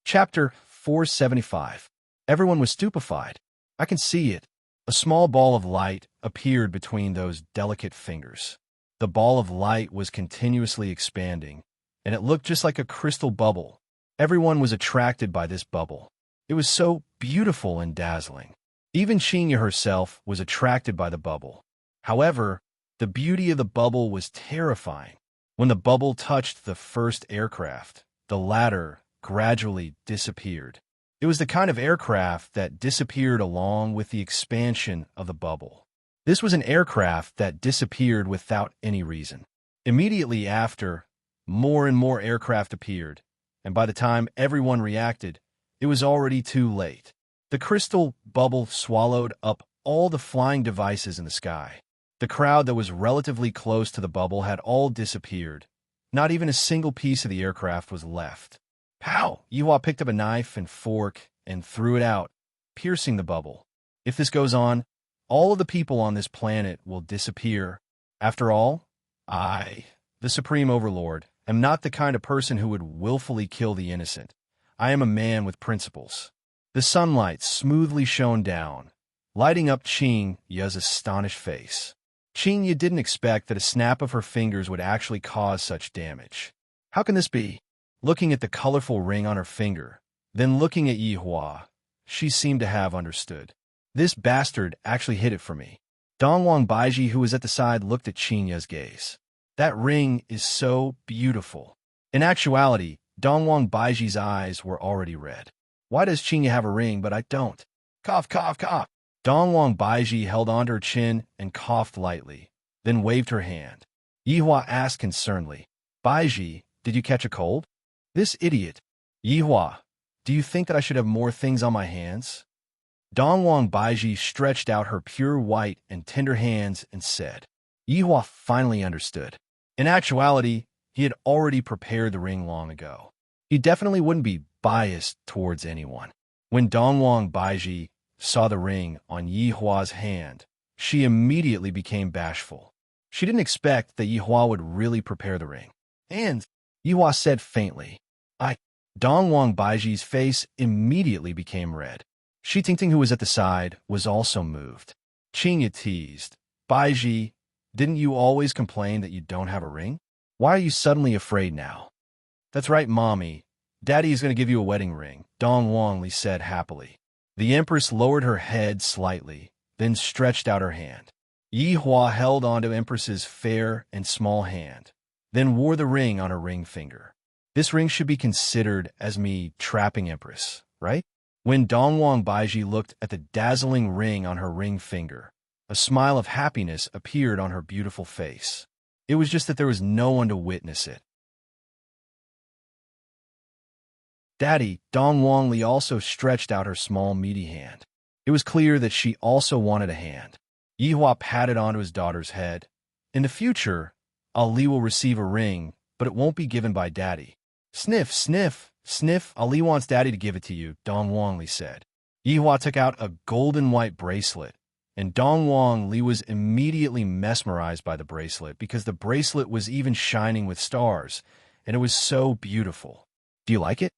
Chapter 475. Everyone was stupefied. I can see it. A small ball of light appeared between those delicate fingers. The ball of light was continuously expanding, and it looked just like a crystal bubble. Everyone was attracted by this bubble. It was so beautiful and dazzling. Even Qingya herself was attracted by the bubble. However, the beauty of the bubble was terrifying. When the bubble touched the first aircraft, the latter gradually disappeared. It was the kind of aircraft that disappeared along with the expansion of the bubble. This was an aircraft that disappeared without any reason. Immediately after, more and more aircraft appeared, and by the time everyone reacted, it was already too late. The crystal bubble swallowed up all the flying devices in the sky. The crowd that was relatively close to the bubble had all disappeared. Not even a single piece of the aircraft was left. Pow! Yi Hua picked up a knife and fork and threw it out, piercing the bubble. If this goes on, all of the people on this planet will disappear. After all, I, the Supreme Overlord, am not the kind of person who would willfully kill the innocent. I am a man with principles. The sunlight smoothly shone down, lighting up Qingya's astonished face. Qingya didn't expect that a snap of her fingers would actually cause such damage. How can this be? Looking at the colorful ring on her finger, then looking at Yi Hua, she seemed to have understood. This bastard actually hid it for me. Dongwang Baiji, who was at the side, looked at Qingya's gaze. That ring is so beautiful. In actuality, Dongwang Baiji's eyes were already red. Why does Qingya have a ring, but I don't? Cough, cough, cough. Dongwang Baiji held onto her chin and coughed lightly, then waved her hand. Yi Hua asked concernedly, Baiji, did you catch a cold? This idiot. Yi Hua, do you think that I should have more things on my hands? Dongwang Baiji stretched out her pure white and tender hands and said. Yi Hua finally understood. In actuality, he had already prepared the ring long ago. He definitely wouldn't be biased towards anyone. When Dongwang Baiji saw the ring on Yi Hua's hand, she immediately became bashful. She didn't expect that Yi Hua would really prepare the ring. And Yi Hua said faintly, Dongwang Baiji's face immediately became red. Shi Tingting, who was at the side, was also moved. Qingya teased, Baiji, didn't you always complain that you don't have a ring? Why are you suddenly afraid now? That's right, Mommy. Daddy is going to give you a wedding ring, Dongwang Li said happily. The Empress lowered her head slightly, then stretched out her hand. Yi Hua held onto Empress's fair and small hand, then wore the ring on her ring finger. This ring should be considered as me trapping Empress, right? When Dongwang Baiji looked at the dazzling ring on her ring finger, a smile of happiness appeared on her beautiful face. It was just that there was no one to witness it. Daddy, Dongwang Li also stretched out her small meaty hand. It was clear that she also wanted a hand. Yi Hua patted onto his daughter's head. In the future, Ali will receive a ring, but it won't be given by Daddy. Sniff, sniff, sniff, Ali wants Daddy to give it to you, Dongwang Li said. Yi Hua took out a golden white bracelet, and Dongwang Li was immediately mesmerized by the bracelet because the bracelet was even shining with stars, and it was so beautiful. Do you like it?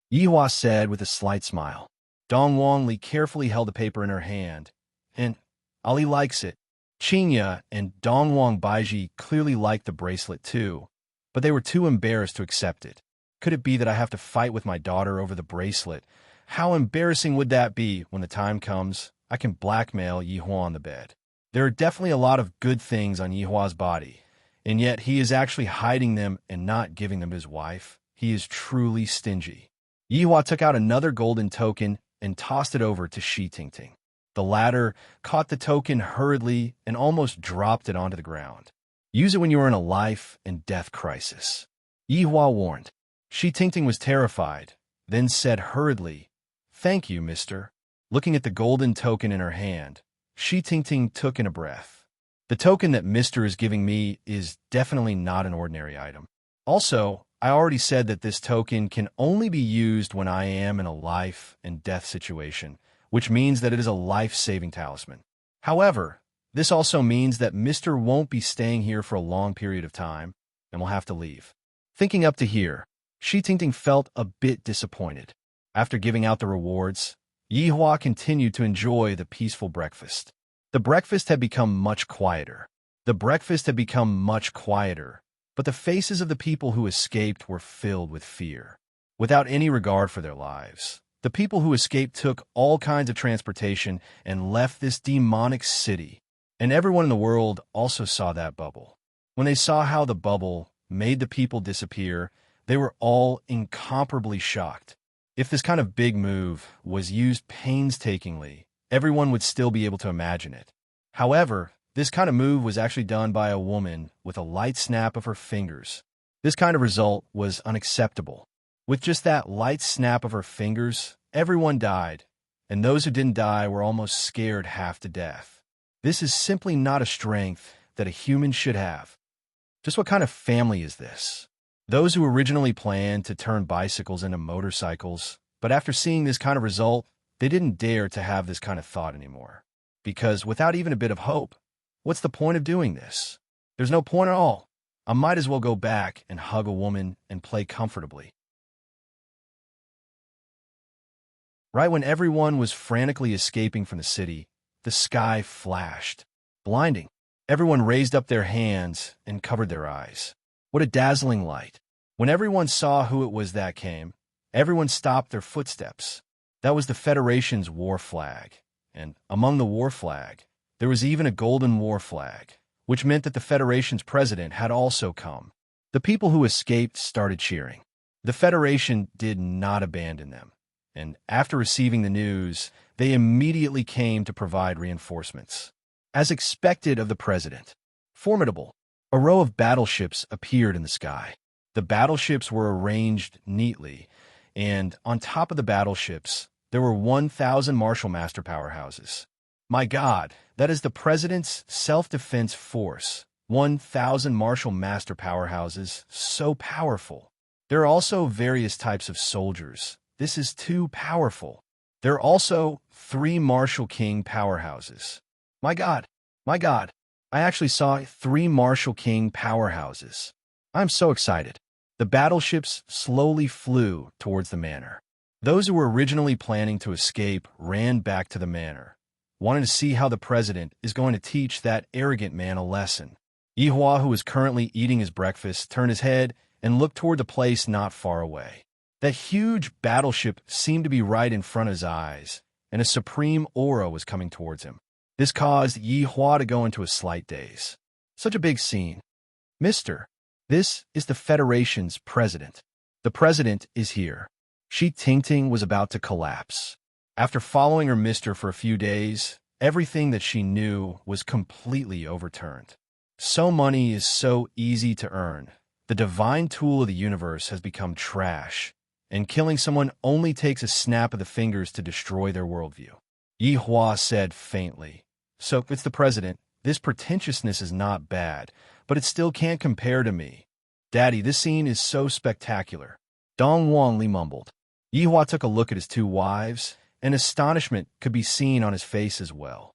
Yi Hua said with a slight smile. Dongwang Li carefully held the paper in her hand, and Ali likes it. Qingya and Dongwang Baiji clearly liked the bracelet too, but they were too embarrassed to accept it. Could it be that I have to fight with my daughter over the bracelet? How embarrassing would that be when the time comes? I can blackmail Yi Hua on the bed. There are definitely a lot of good things on Yi Hua's body, and yet he is actually hiding them and not giving them to his wife. he is truly stingy. Yihua took out another golden token and tossed it over to Shi Tingting. The latter caught the token hurriedly and almost dropped it onto the ground. Use it when you are in a life and death crisis, Yihua warned. Shi Tingting was terrified, then said hurriedly, "Thank you, mister." Looking at the golden token in her hand, Shi Tingting took in a breath. The token that mister is giving me is definitely not an ordinary item. Also, I already said that this token can only be used when I am in a life and death situation, which means that it is a life-saving talisman. However, this also means that Mr. won't be staying here for a long period of time and will have to leave. Thinking up to here, Shi Tingting felt a bit disappointed. After giving out the rewards, Yihua continued to enjoy the peaceful breakfast. The breakfast had become much quieter. But the faces of the people who escaped were filled with fear. Without any regard for their lives, the people who escaped took all kinds of transportation and left this demonic city. And everyone in the world also saw that bubble. When they saw how the bubble made the people disappear, they were all incomparably shocked. If this kind of big move was used painstakingly, everyone would still be able to imagine it. However, this kind of move was actually done by a woman with a light snap of her fingers. This kind of result was unacceptable. With just that light snap of her fingers, everyone died, and those who didn't die were almost scared half to death. This is simply not a strength that a human should have. Just what kind of family is this? Those who originally planned to turn bicycles into motorcycles, but after seeing this kind of result, they didn't dare to have this kind of thought anymore. Because without even a bit of hope, what's the point of doing this? There's no point at all. I might as well go back and hug a woman and play comfortably. Right when everyone was frantically escaping from the city, the sky flashed, blinding. Everyone raised up their hands and covered their eyes. What a dazzling light. When everyone saw who it was that came, everyone stopped their footsteps. That was the Federation's war flag. And among the war flag, there was even a golden war flag, which meant that the Federation's president had also come. The people who escaped started cheering. The Federation did not abandon them, and after receiving the news, they immediately came to provide reinforcements. As expected of the president, formidable, a row of battleships appeared in the sky. The battleships were arranged neatly, and on top of the battleships, there were 1,000 Marshal Master powerhouses. My God, that is the President's self-defense force. 1,000 Marshal Master powerhouses, so powerful. There are also various types of soldiers. This is too powerful. There are also 3 Marshal King powerhouses. My God, I actually saw 3 Marshal King powerhouses. I'm so excited. The battleships slowly flew towards the manor. Those who were originally planning to escape ran back to the manor, wanting to see how the president is going to teach that arrogant man a lesson. Yihua, who was currently eating his breakfast, turned his head and looked toward the place not far away. That huge battleship seemed to be right in front of his eyes, and a supreme aura was coming towards him. This caused Yihua to go into a slight daze. Such a big scene. Mister, this is the Federation's president. The president is here. Shi Tingting was about to collapse. After following her mister for a few days, everything that she knew was completely overturned. So money is so easy to earn. The divine tool of the universe has become trash, and killing someone only takes a snap of the fingers to destroy their worldview. Yihua said faintly, "So, it's the president. This pretentiousness is not bad, but it still can't compare to me. Daddy, this scene is so spectacular." Dong Wangli mumbled. Yihua took a look at his 2 wives, and astonishment could be seen on his face as well.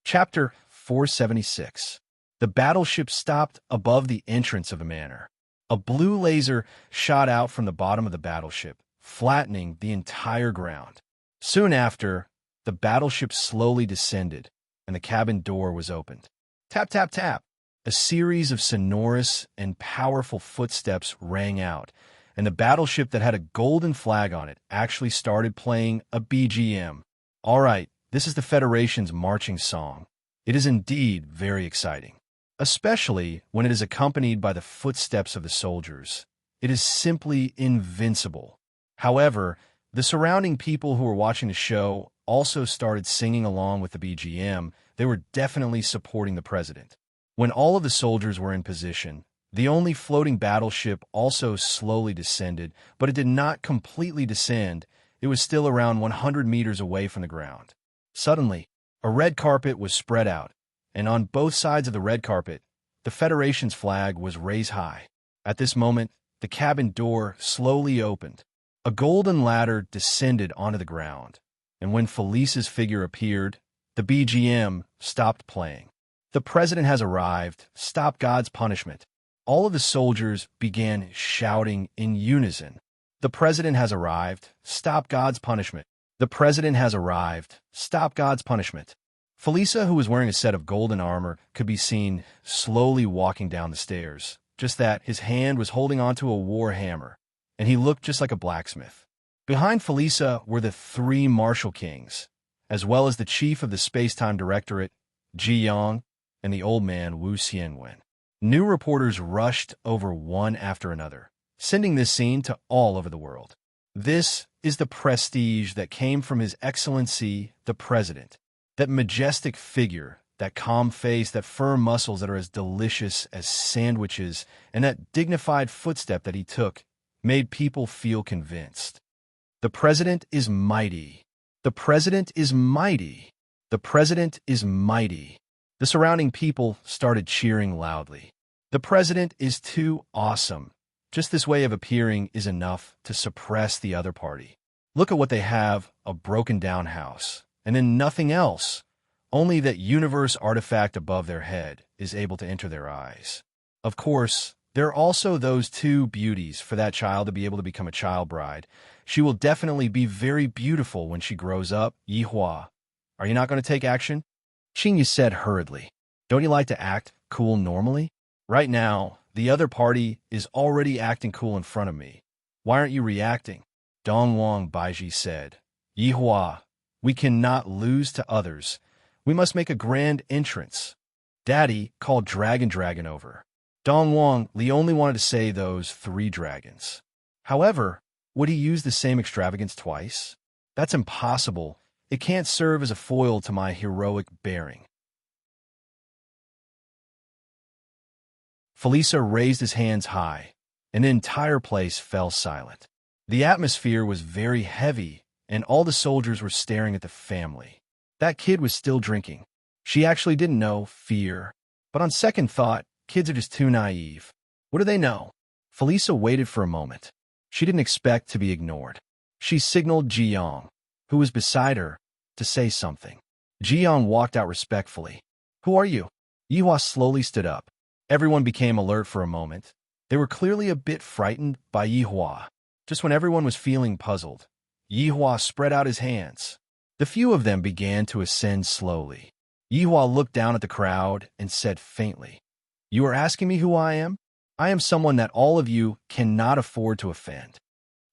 Chapter 476. The battleship stopped above the entrance of the manor. A blue laser shot out from the bottom of the battleship, flattening the entire ground. Soon after, the battleship slowly descended, and the cabin door was opened. Tap, tap, tap. A series of sonorous and powerful footsteps rang out, and the battleship that had a golden flag on it actually started playing a BGM. All right, this is the Federation's marching song. It is indeed very exciting, especially when it is accompanied by the footsteps of the soldiers. It is simply invincible. However, the surrounding people who were watching the show also started singing along with the BGM. They were definitely supporting the president. When all of the soldiers were in position, the only floating battleship also slowly descended, but it did not completely descend. It was still around 100 meters away from the ground. Suddenly, a red carpet was spread out, and on both sides of the red carpet, the Federation's flag was raised high. At this moment, the cabin door slowly opened. A golden ladder descended onto the ground, and when Felice's figure appeared, the BGM stopped playing. The president has arrived. Stop God's punishment. All of the soldiers began shouting in unison. The president has arrived. Stop God's punishment. The president has arrived. Stop God's punishment. Felisa, who was wearing a set of golden armor, could be seen slowly walking down the stairs. Just that, his hand was holding onto a war hammer, and he looked just like a blacksmith. Behind Felisa were the three Marshal Kings, as well as the chief of the Space-Time Directorate, Ji Yong, and the old man Wu Xianwen. New reporters rushed over one after another, sending this scene to all over the world. This is the prestige that came from His Excellency, the President. That majestic figure, that calm face, that firm muscles that are as delicious as sandwiches, and that dignified footstep that he took made people feel convinced. The president is mighty. The president is mighty. The president is mighty. The surrounding people started cheering loudly. The president is too awesome. Just this way of appearing is enough to suppress the other party. Look at what they have, a broken-down house, and then nothing else. Only that universe artifact above their head is able to enter their eyes. Of course, there are also those two beauties for that child to be able to become a child bride. She will definitely be very beautiful when she grows up. Yihua, are you not going to take action? Qingyu said hurriedly. Don't you like to act cool normally? Right now, the other party is already acting cool in front of me. Why aren't you reacting? Dongwang Baiji said. Yihua, we cannot lose to others. We must make a grand entrance. Daddy called Dragon over. Dongwang Li only wanted to say those 3 dragons. However, would he use the same extravagance twice? That's impossible. It can't serve as a foil to my heroic bearing. Felisa raised his hands high, and the entire place fell silent. The atmosphere was very heavy, and all the soldiers were staring at the family. That kid was still drinking. She actually didn't know fear. But on second thought, kids are just too naive. What do they know? Felisa waited for a moment. She didn't expect to be ignored. She signaled Ji Yong, who was beside her, to say something. Ji Yong walked out respectfully. Who are you? Yihua slowly stood up. Everyone became alert for a moment. They were clearly a bit frightened by Yihua. Just when everyone was feeling puzzled, Yihua spread out his hands. The few of them began to ascend slowly. Yihua looked down at the crowd and said faintly, You are asking me who I am? I am someone that all of you cannot afford to offend.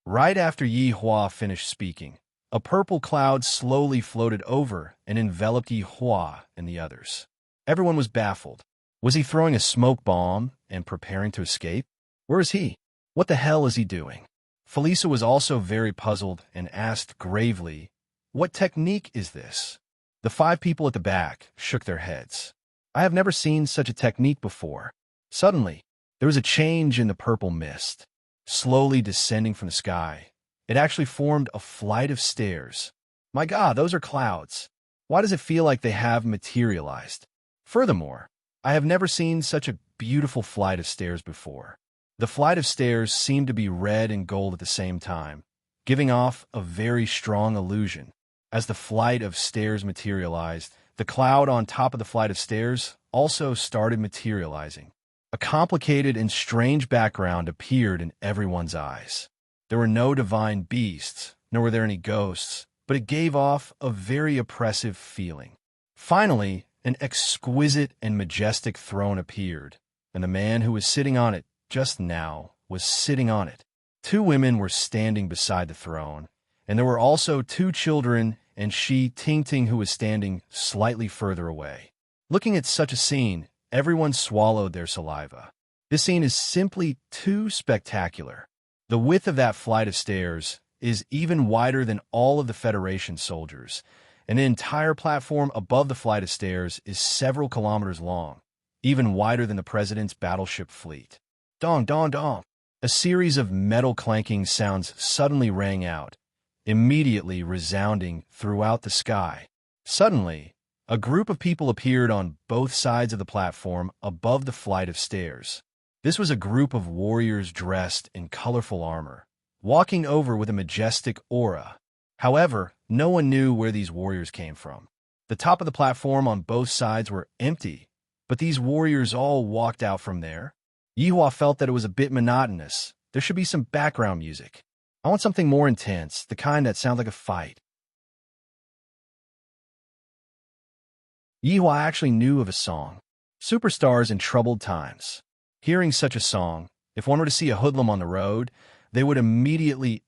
Right after Yihua finished speaking, a purple cloud slowly floated over and enveloped Yihua and the others. Everyone was baffled. Was he throwing a smoke bomb and preparing to escape? Where is he? What the hell is he doing? Felisa was also very puzzled and asked gravely, What technique is this? The 5 people at the back shook their heads. I have never seen such a technique before. Suddenly, there was a change in the purple mist, slowly descending from the sky. It actually formed a flight of stairs. My God, those are clouds. Why does it feel like they have materialized? Furthermore, I have never seen such a beautiful flight of stairs before. The flight of stairs seemed to be red and gold at the same time, giving off a very strong illusion. As the flight of stairs materialized, the cloud on top of the flight of stairs also started materializing. A complicated and strange background appeared in everyone's eyes. There were no divine beasts, nor were there any ghosts, but it gave off a very oppressive feeling. Finally, an exquisite and majestic throne appeared, and the man who was sitting on it just now was sitting on it. 2 women were standing beside the throne, and there were also 2 children and Shi Tingting who was standing slightly further away. Looking at such a scene, everyone swallowed their saliva. This scene is simply too spectacular. The width of that flight of stairs is even wider than all of the Federation soldiers, and the entire platform above the flight of stairs is several kilometers long, even wider than the president's battleship fleet. Dong, dong, dong. A series of metal clanking sounds suddenly rang out, immediately resounding throughout the sky. Suddenly, a group of people appeared on both sides of the platform above the flight of stairs. This was a group of warriors dressed in colorful armor, walking over with a majestic aura. However, no one knew where these warriors came from. The top of the platform on both sides were empty, but these warriors all walked out from there. Yihua felt that it was a bit monotonous. There should be some background music. I want something more intense, the kind that sounds like a fight. Yihua actually knew of a song, Superstars in Troubled Times. Hearing such a song, if one were to see a hoodlum on the road, they would immediately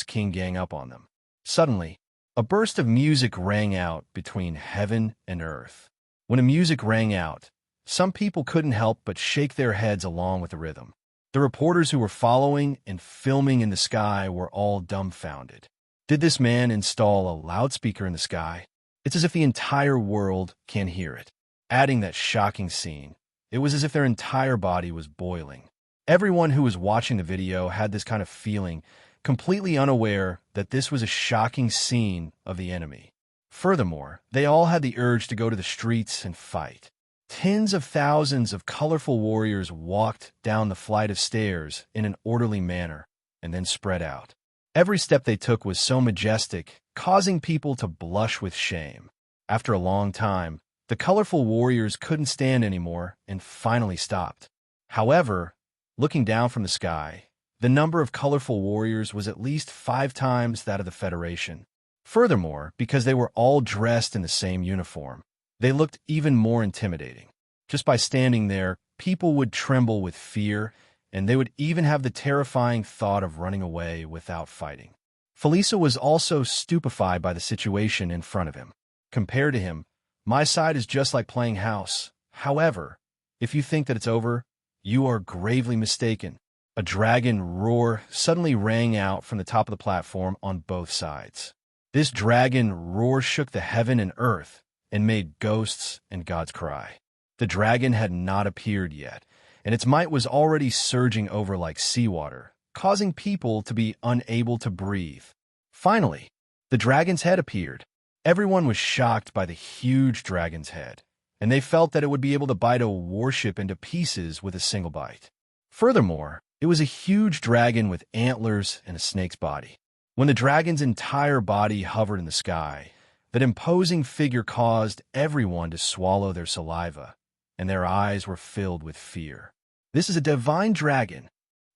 King gang up on them. Suddenly, a burst of music rang out between heaven and earth. When the music rang out, some people couldn't help but shake their heads along with the rhythm. The reporters who were following and filming in the sky were all dumbfounded. Did this man install a loudspeaker in the sky? It's as if the entire world can hear it. Adding that shocking scene, it was as if their entire body was boiling. Everyone who was watching the video had this kind of feeling, completely unaware that this was a shocking scene of the enemy. Furthermore, they all had the urge to go to the streets and fight. Tens of thousands of colorful warriors walked down the flight of stairs in an orderly manner and then spread out. Every step they took was so majestic, causing people to blush with shame. After a long time, the colorful warriors couldn't stand anymore and finally stopped. However, looking down from the sky, the number of colorful warriors was at least 5 times that of the Federation. Furthermore, because they were all dressed in the same uniform, they looked even more intimidating. Just by standing there, people would tremble with fear, and they would even have the terrifying thought of running away without fighting. Felisa was also stupefied by the situation in front of him. Compared to him, my side is just like playing house. However, if you think that it's over, you are gravely mistaken. A dragon roar suddenly rang out from the top of the platform on both sides. This dragon roar shook the heaven and earth and made ghosts and gods cry. The dragon had not appeared yet, and its might was already surging over like seawater, causing people to be unable to breathe. Finally, the dragon's head appeared. Everyone was shocked by the huge dragon's head, and they felt that it would be able to bite a warship into pieces with a single bite. Furthermore, it was a huge dragon with antlers and a snake's body. When the dragon's entire body hovered in the sky, that imposing figure caused everyone to swallow their saliva, and their eyes were filled with fear. This is a divine dragon.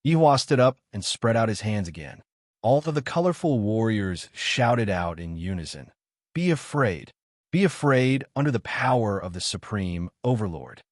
Yihua stood up and spread out his hands again. All of the colorful warriors shouted out in unison, "Be afraid. Be afraid under the power of the Supreme Overlord."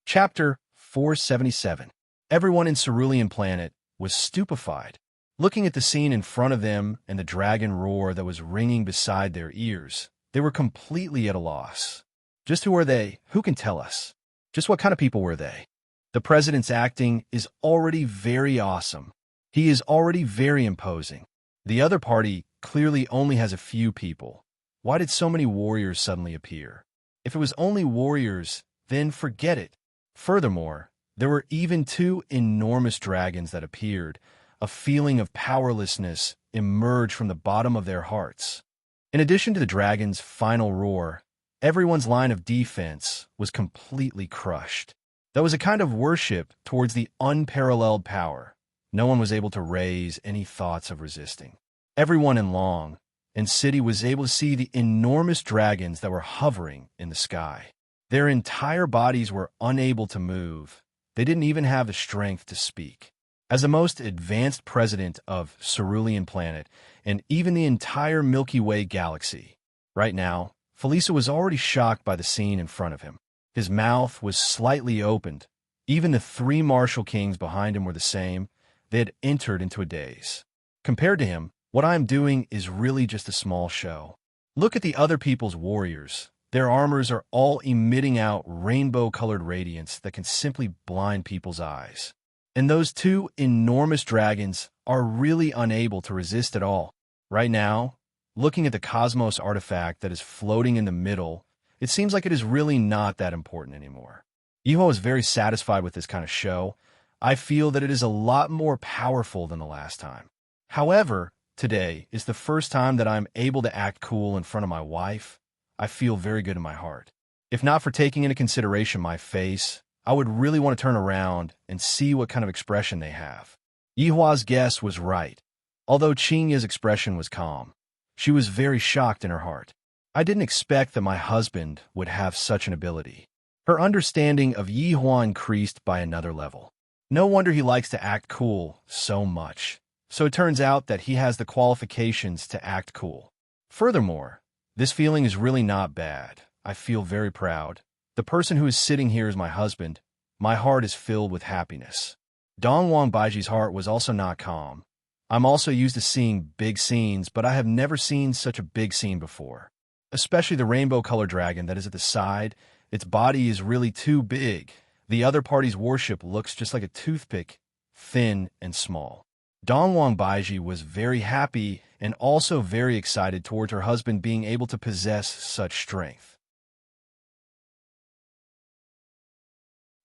Chapter 477. Everyone in Cerulean Planet was stupefied. Looking at the scene in front of them and the dragon roar that was ringing beside their ears, they were completely at a loss. Just who are they? Who can tell us? Just what kind of people were they? The president's acting is already very awesome. He is already very imposing. The other party clearly only has a few people. Why did so many warriors suddenly appear? If it was only warriors, then forget it. Furthermore, there were even 2 enormous dragons that appeared. A feeling of powerlessness emerged from the bottom of their hearts. In addition to the dragon's final roar, everyone's line of defense was completely crushed. That was a kind of worship towards the unparalleled power. No one was able to raise any thoughts of resisting. Everyone in Long and City was able to see the enormous dragons that were hovering in the sky. Their entire bodies were unable to move. They didn't even have the strength to speak. As the most advanced president of Cerulean Planet and even the entire Milky Way galaxy, right now, Felisa was already shocked by the scene in front of him. His mouth was slightly opened. Even the 3 martial kings behind him were the same. They had entered into a daze. Compared to him, what I am doing is really just a small show. Look at the other people's warriors. Their armors are all emitting out rainbow-colored radiance that can simply blind people's eyes. And those two enormous dragons are really unable to resist at all. Right now, looking at the cosmos artifact that is floating in the middle, it seems like it is really not that important anymore. Iho is very satisfied with this kind of show. I feel that it is a lot more powerful than the last time. However, today is the first time that I'm able to act cool in front of my wife. I feel very good in my heart. If not for taking into consideration my face, I would really want to turn around and see what kind of expression they have. Yihua's guess was right. Although Qingya's expression was calm, she was very shocked in her heart. I didn't expect that my husband would have such an ability. Her understanding of Yihua increased by another level. No wonder he likes to act cool so much. So it turns out that he has the qualifications to act cool. Furthermore, this feeling is really not bad. I feel very proud. The person who is sitting here is my husband. My heart is filled with happiness. Dongwang Baiji's heart was also not calm. I'm also used to seeing big scenes, but I have never seen such a big scene before. Especially the rainbow-colored dragon that is at the side. Its body is really too big. The other party's warship looks just like a toothpick, thin and small. Dongwang Baiji was very happy and also very excited towards her husband being able to possess such strength.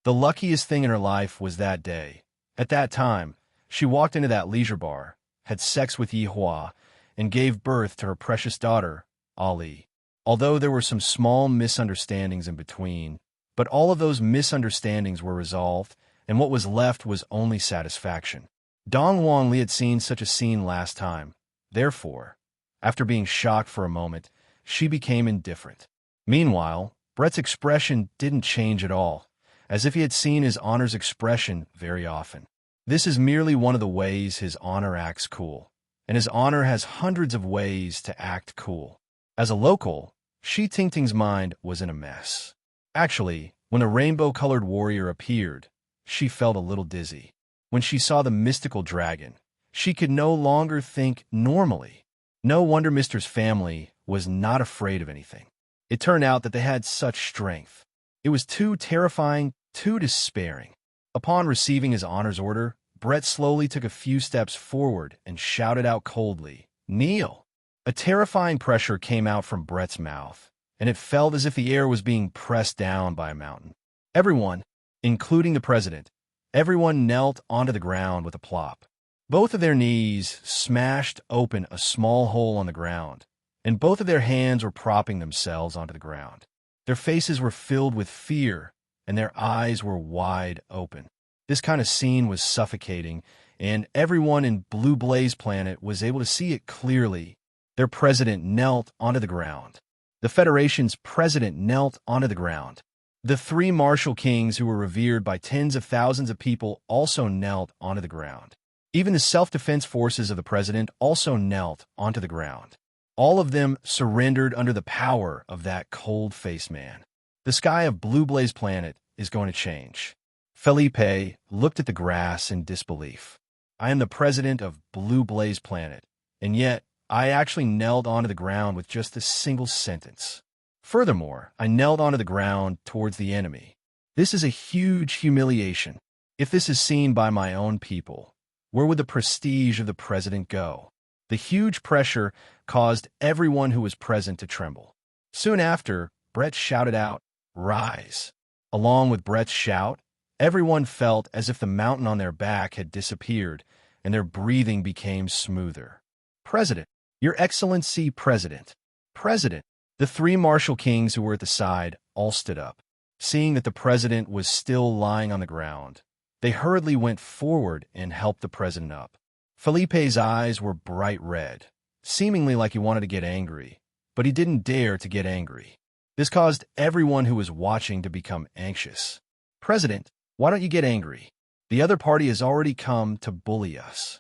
The luckiest thing in her life was that day. At that time, she walked into that leisure bar, had sex with Yihua, and gave birth to her precious daughter, Ali. Although there were some small misunderstandings in between, but all of those misunderstandings were resolved, and what was left was only satisfaction. Dong Wangli had seen such a scene last time. Therefore, after being shocked for a moment, she became indifferent. Meanwhile, Brett's expression didn't change at all, as if he had seen his honor's expression very often. This is merely one of the ways his honor acts cool, and his honor has hundreds of ways to act cool. As a local, Shi Tingting's mind was in a mess. Actually, when a rainbow-colored warrior appeared, she felt a little dizzy. When she saw the mystical dragon, she could no longer think normally. No wonder Mister's family was not afraid of anything. It turned out that they had such strength. It was too terrifying, too despairing. Upon receiving his honor's order, Brett slowly took a few steps forward and shouted out coldly, "Kneel!" A terrifying pressure came out from Brett's mouth, and it felt as if the air was being pressed down by a mountain. Everyone, including the president, everyone knelt onto the ground with a plop. Both of their knees smashed open a small hole on the ground, and both of their hands were propping themselves onto the ground. Their faces were filled with fear, and their eyes were wide open. This kind of scene was suffocating, and everyone in Blue Blaze Planet was able to see it clearly. Their president knelt onto the ground. The Federation's president knelt onto the ground. The three martial kings who were revered by tens of thousands of people also knelt onto the ground. Even the self-defense forces of the president also knelt onto the ground. All of them surrendered under the power of that cold-faced man. The sky of Blue Blaze Planet is going to change. Felipe looked at the grass in disbelief. I am the president of Blue Blaze Planet, and yet I actually knelt onto the ground with just a single sentence. Furthermore, I knelt onto the ground towards the enemy. This is a huge humiliation. If this is seen by my own people, where would the prestige of the president go? The huge pressure caused everyone who was present to tremble. Soon after, Brett shouted out, "Rise!" Along with Brett's shout, everyone felt as if the mountain on their back had disappeared, and their breathing became smoother. "President, Your Excellency President, President!" The three martial kings who were at the side all stood up. Seeing that the president was still lying on the ground, they hurriedly went forward and helped the president up. Felipe's eyes were bright red, seemingly like he wanted to get angry, but he didn't dare to get angry. This caused everyone who was watching to become anxious. "President, why don't you get angry? The other party has already come to bully us."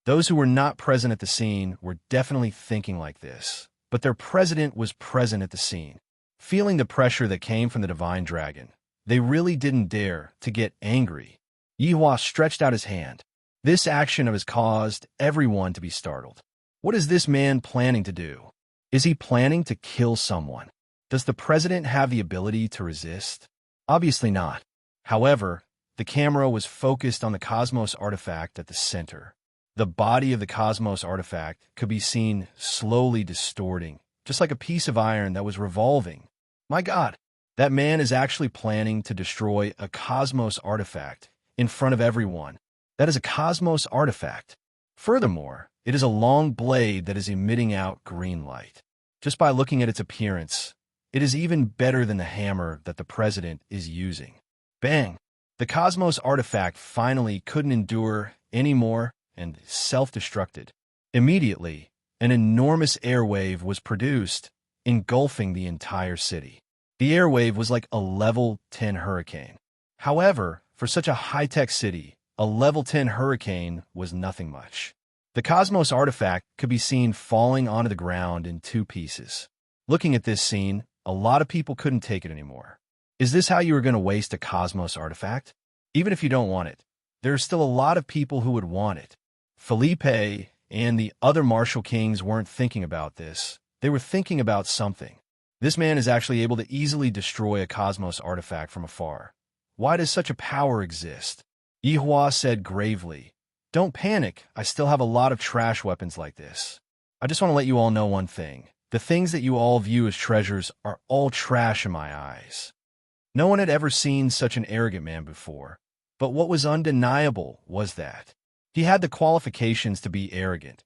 Those who were not present at the scene were definitely thinking like this, but their president was present at the scene. Feeling the pressure that came from the divine dragon, they really didn't dare to get angry. Yihua stretched out his hand. This action of his caused everyone to be startled. What is this man planning to do? Is he planning to kill someone? Does the president have the ability to resist? Obviously not. However, the camera was focused on the Cosmos artifact at the center. The body of the Cosmos artifact could be seen slowly distorting, just like a piece of iron that was revolving. My God, that man is actually planning to destroy a Cosmos artifact in front of everyone. That is a Cosmos artifact. Furthermore, it is a long blade that is emitting out green light. Just by looking at its appearance, it is even better than the hammer that the president is using. Bang! The Cosmos artifact finally couldn't endure anymore and self-destructed. Immediately, an enormous airwave was produced, engulfing the entire city. The airwave was like a level 10 hurricane. However, for such a high-tech city, a level 10 hurricane was nothing much. The Cosmos artifact could be seen falling onto the ground in two pieces. Looking at this scene, a lot of people couldn't take it anymore. Is this how you were going to waste a Cosmos artifact? Even if you don't want it, there are still a lot of people who would want it. Felipe and the other martial kings weren't thinking about this. They were thinking about something. This man is actually able to easily destroy a Cosmos artifact from afar. Why does such a power exist? Yihua said gravely, "Don't panic, I still have a lot of trash weapons like this. I just want to let you all know one thing. The things that you all view as treasures are all trash in my eyes." No one had ever seen such an arrogant man before, but what was undeniable was that he had the qualifications to be arrogant,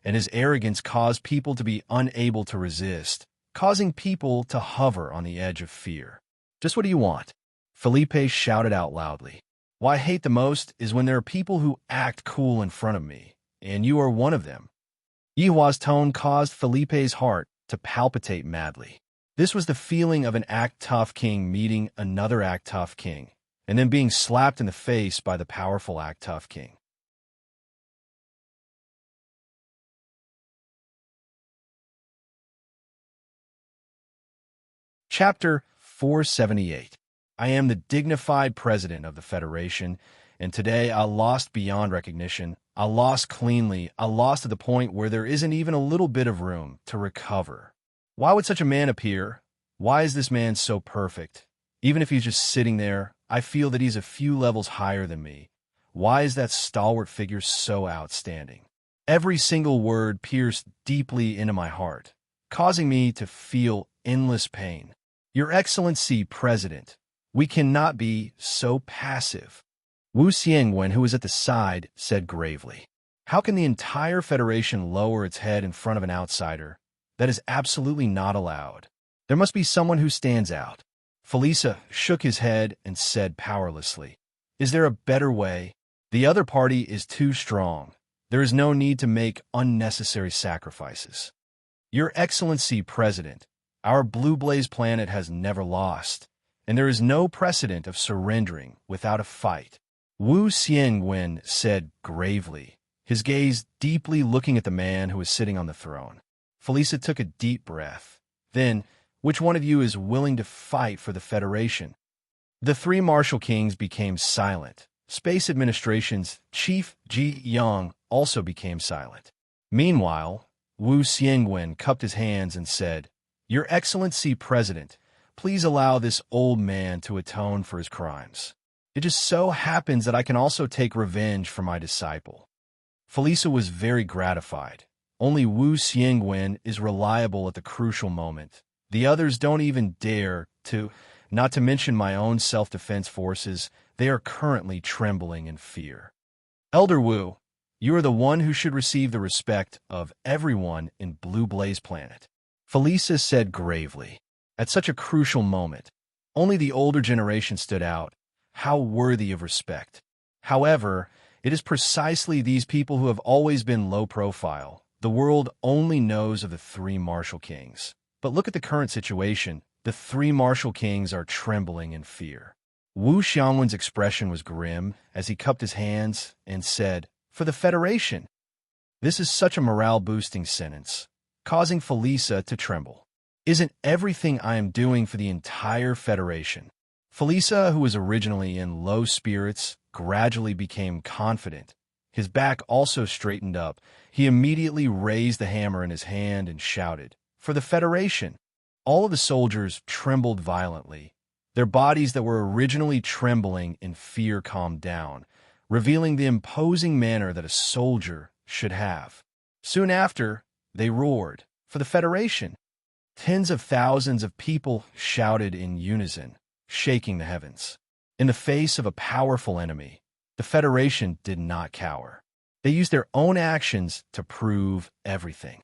and his arrogance caused people to be unable to resist, causing people to hover on the edge of fear. "Just what do you want?" Felipe shouted out loudly. "What I hate the most is when there are people who act cool in front of me, and you are one of them." Yihua's tone caused Felipe's heart to palpitate madly. This was the feeling of an act-tough king meeting another act-tough king, and then being slapped in the face by the powerful act-tough king. Chapter 478. I am the dignified president of the Federation, and today I lost beyond recognition. I lost cleanly. I lost to the point where there isn't even a little bit of room to recover. Why would such a man appear? Why is this man so perfect? Even if he's just sitting there, I feel that he's a few levels higher than me. Why is that stalwart figure so outstanding? Every single word pierced deeply into my heart, causing me to feel endless pain. Your Excellency, President, we cannot be so passive. Wu Xiangwen, who was at the side, said gravely. How can the entire Federation lower its head in front of an outsider? That is absolutely not allowed. There must be someone who stands out. Felisa shook his head and said powerlessly, "Is there a better way? The other party is too strong. There is no need to make unnecessary sacrifices. Your Excellency, President, our Blue Blaze planet has never lost, and there is no precedent of surrendering without a fight." Wu Xiangwen said gravely, his gaze deeply looking at the man who was sitting on the throne. Felisa took a deep breath. Then, which one of you is willing to fight for the Federation? The three martial kings became silent. Space Administration's Chief Ji Yang also became silent. Meanwhile, Wu Xiangwen cupped his hands and said, "Your Excellency, President, please allow this old man to atone for his crimes. It just so happens that I can also take revenge for my disciple." Felisa was very gratified. Only Wu Xiangwen is reliable at the crucial moment. The others don't even dare to, not to mention my own self-defense forces. They are currently trembling in fear. Elder Wu, you are the one who should receive the respect of everyone in Blue Blaze Planet. Felisa said gravely. At such a crucial moment, only the older generation stood out. How worthy of respect. However, it is precisely these people who have always been low profile. The world only knows of the three martial kings. But look at the current situation. The three martial kings are trembling in fear. Wu Xiangwen's expression was grim as he cupped his hands and said, "For the Federation." This is such a morale-boosting sentence, causing Felisa to tremble. Isn't everything I am doing for the entire Federation? Felisa, who was originally in low spirits, gradually became confident. His back also straightened up. He immediately raised the hammer in his hand and shouted, "For the Federation!" All of the soldiers trembled violently. Their bodies that were originally trembling in fear calmed down, revealing the imposing manner that a soldier should have. Soon after, they roared, "For the Federation!" Tens of thousands of people shouted in unison, shaking the heavens. In the face of a powerful enemy, the Federation did not cower. They used their own actions to prove everything.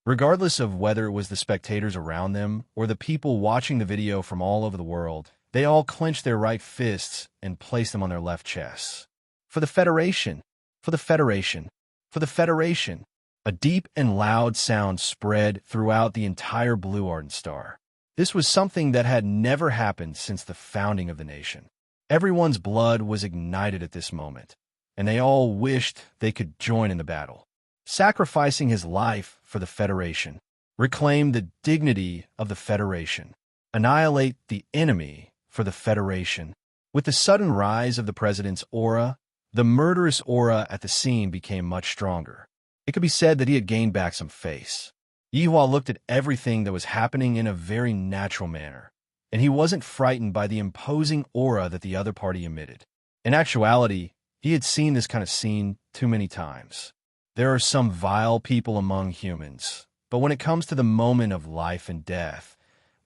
Regardless of whether it was the spectators around them or the people watching the video from all over the world, they all clenched their right fists and placed them on their left chests. "For the Federation! For the Federation! For the Federation!" A deep and loud sound spread throughout the entire Blue Ardent Star. This was something that had never happened since the founding of the nation. Everyone's blood was ignited at this moment, and they all wished they could join in the battle. Sacrificing his life for the Federation, reclaim the dignity of the Federation, annihilate the enemy for the Federation. With the sudden rise of the president's aura, the murderous aura at the scene became much stronger. It could be said that he had gained back some face. Yihua looked at everything that was happening in a very natural manner, and he wasn't frightened by the imposing aura that the other party emitted. In actuality, he had seen this kind of scene too many times. There are some vile people among humans, but when it comes to the moment of life and death,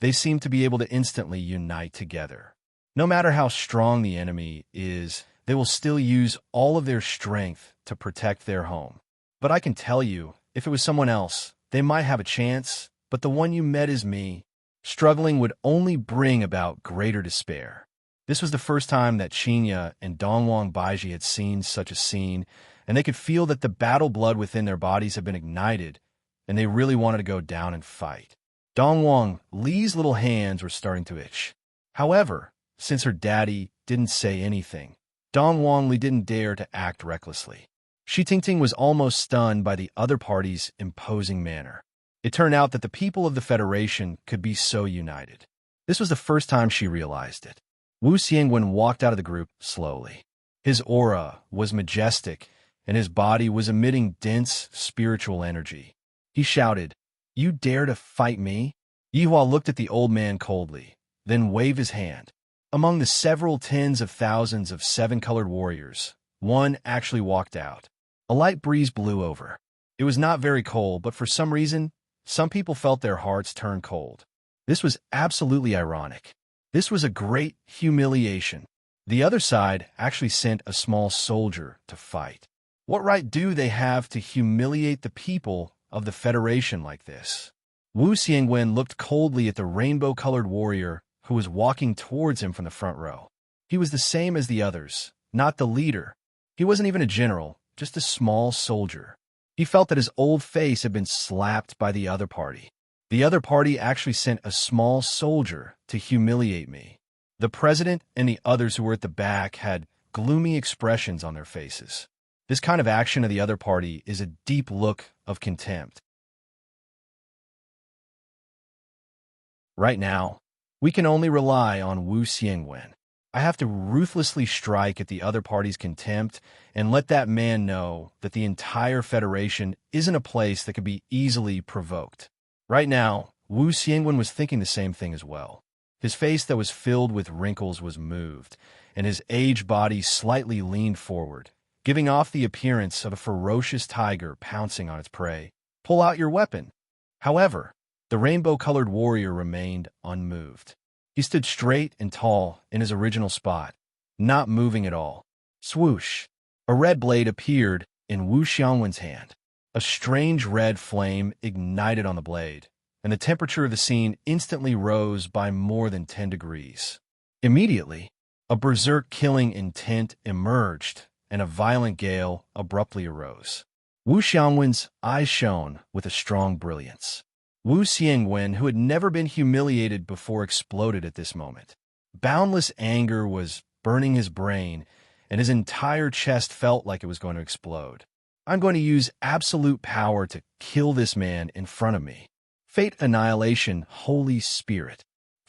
they seem to be able to instantly unite together. No matter how strong the enemy is, they will still use all of their strength to protect their home. But I can tell you, if it was someone else, they might have a chance, but the one you met is me. Struggling would only bring about greater despair. This was the first time that Qinya and Dongwang Baiji had seen such a scene, and they could feel that the battle blood within their bodies had been ignited, and they really wanted to go down and fight. Dongwang Li's little hands were starting to itch. However, since her daddy didn't say anything, Dongwang Li didn't dare to act recklessly. Shi Tingting was almost stunned by the other party's imposing manner. It turned out that the people of the Federation could be so united. This was the first time she realized it. Wu Xiangwen walked out of the group slowly. His aura was majestic, and his body was emitting dense spiritual energy. He shouted, "You dare to fight me?" Yihua looked at the old man coldly, then waved his hand. Among the several tens of thousands of seven-colored warriors, one actually walked out. A light breeze blew over. It was not very cold, but for some reason, some people felt their hearts turn cold. This was absolutely ironic. This was a great humiliation. The other side actually sent a small soldier to fight. What right do they have to humiliate the people of the Federation like this? Wu Xiangwen looked coldly at the rainbow-colored warrior who was walking towards him from the front row. He was the same as the others, not the leader. He wasn't even a general, just a small soldier. He felt that his old face had been slapped by the other party. The other party actually sent a small soldier to humiliate me. The president and the others who were at the back had gloomy expressions on their faces. This kind of action of the other party is a deep look of contempt. Right now, we can only rely on Wu Xiangwen. I have to ruthlessly strike at the other party's contempt and let that man know that the entire Federation isn't a place that could be easily provoked. Right now, Wu Xiangwen was thinking the same thing as well. His face that was filled with wrinkles was moved, and his aged body slightly leaned forward, giving off the appearance of a ferocious tiger pouncing on its prey. "Pull out your weapon." However, the rainbow-colored warrior remained unmoved. He stood straight and tall in his original spot, not moving at all. Swoosh! A red blade appeared in Wu Xiangwen's hand. A strange red flame ignited on the blade, and the temperature of the scene instantly rose by more than 10 degrees. Immediately, a berserk-killing intent emerged, and a violent gale abruptly arose. Wu Xiangwen's eyes shone with a strong brilliance. Wu Xiangwen, who had never been humiliated before, exploded at this moment. Boundless anger was burning his brain, and his entire chest felt like it was going to explode. "I'm going to use absolute power to kill this man in front of me. Fate Annihilation, Holy Spirit.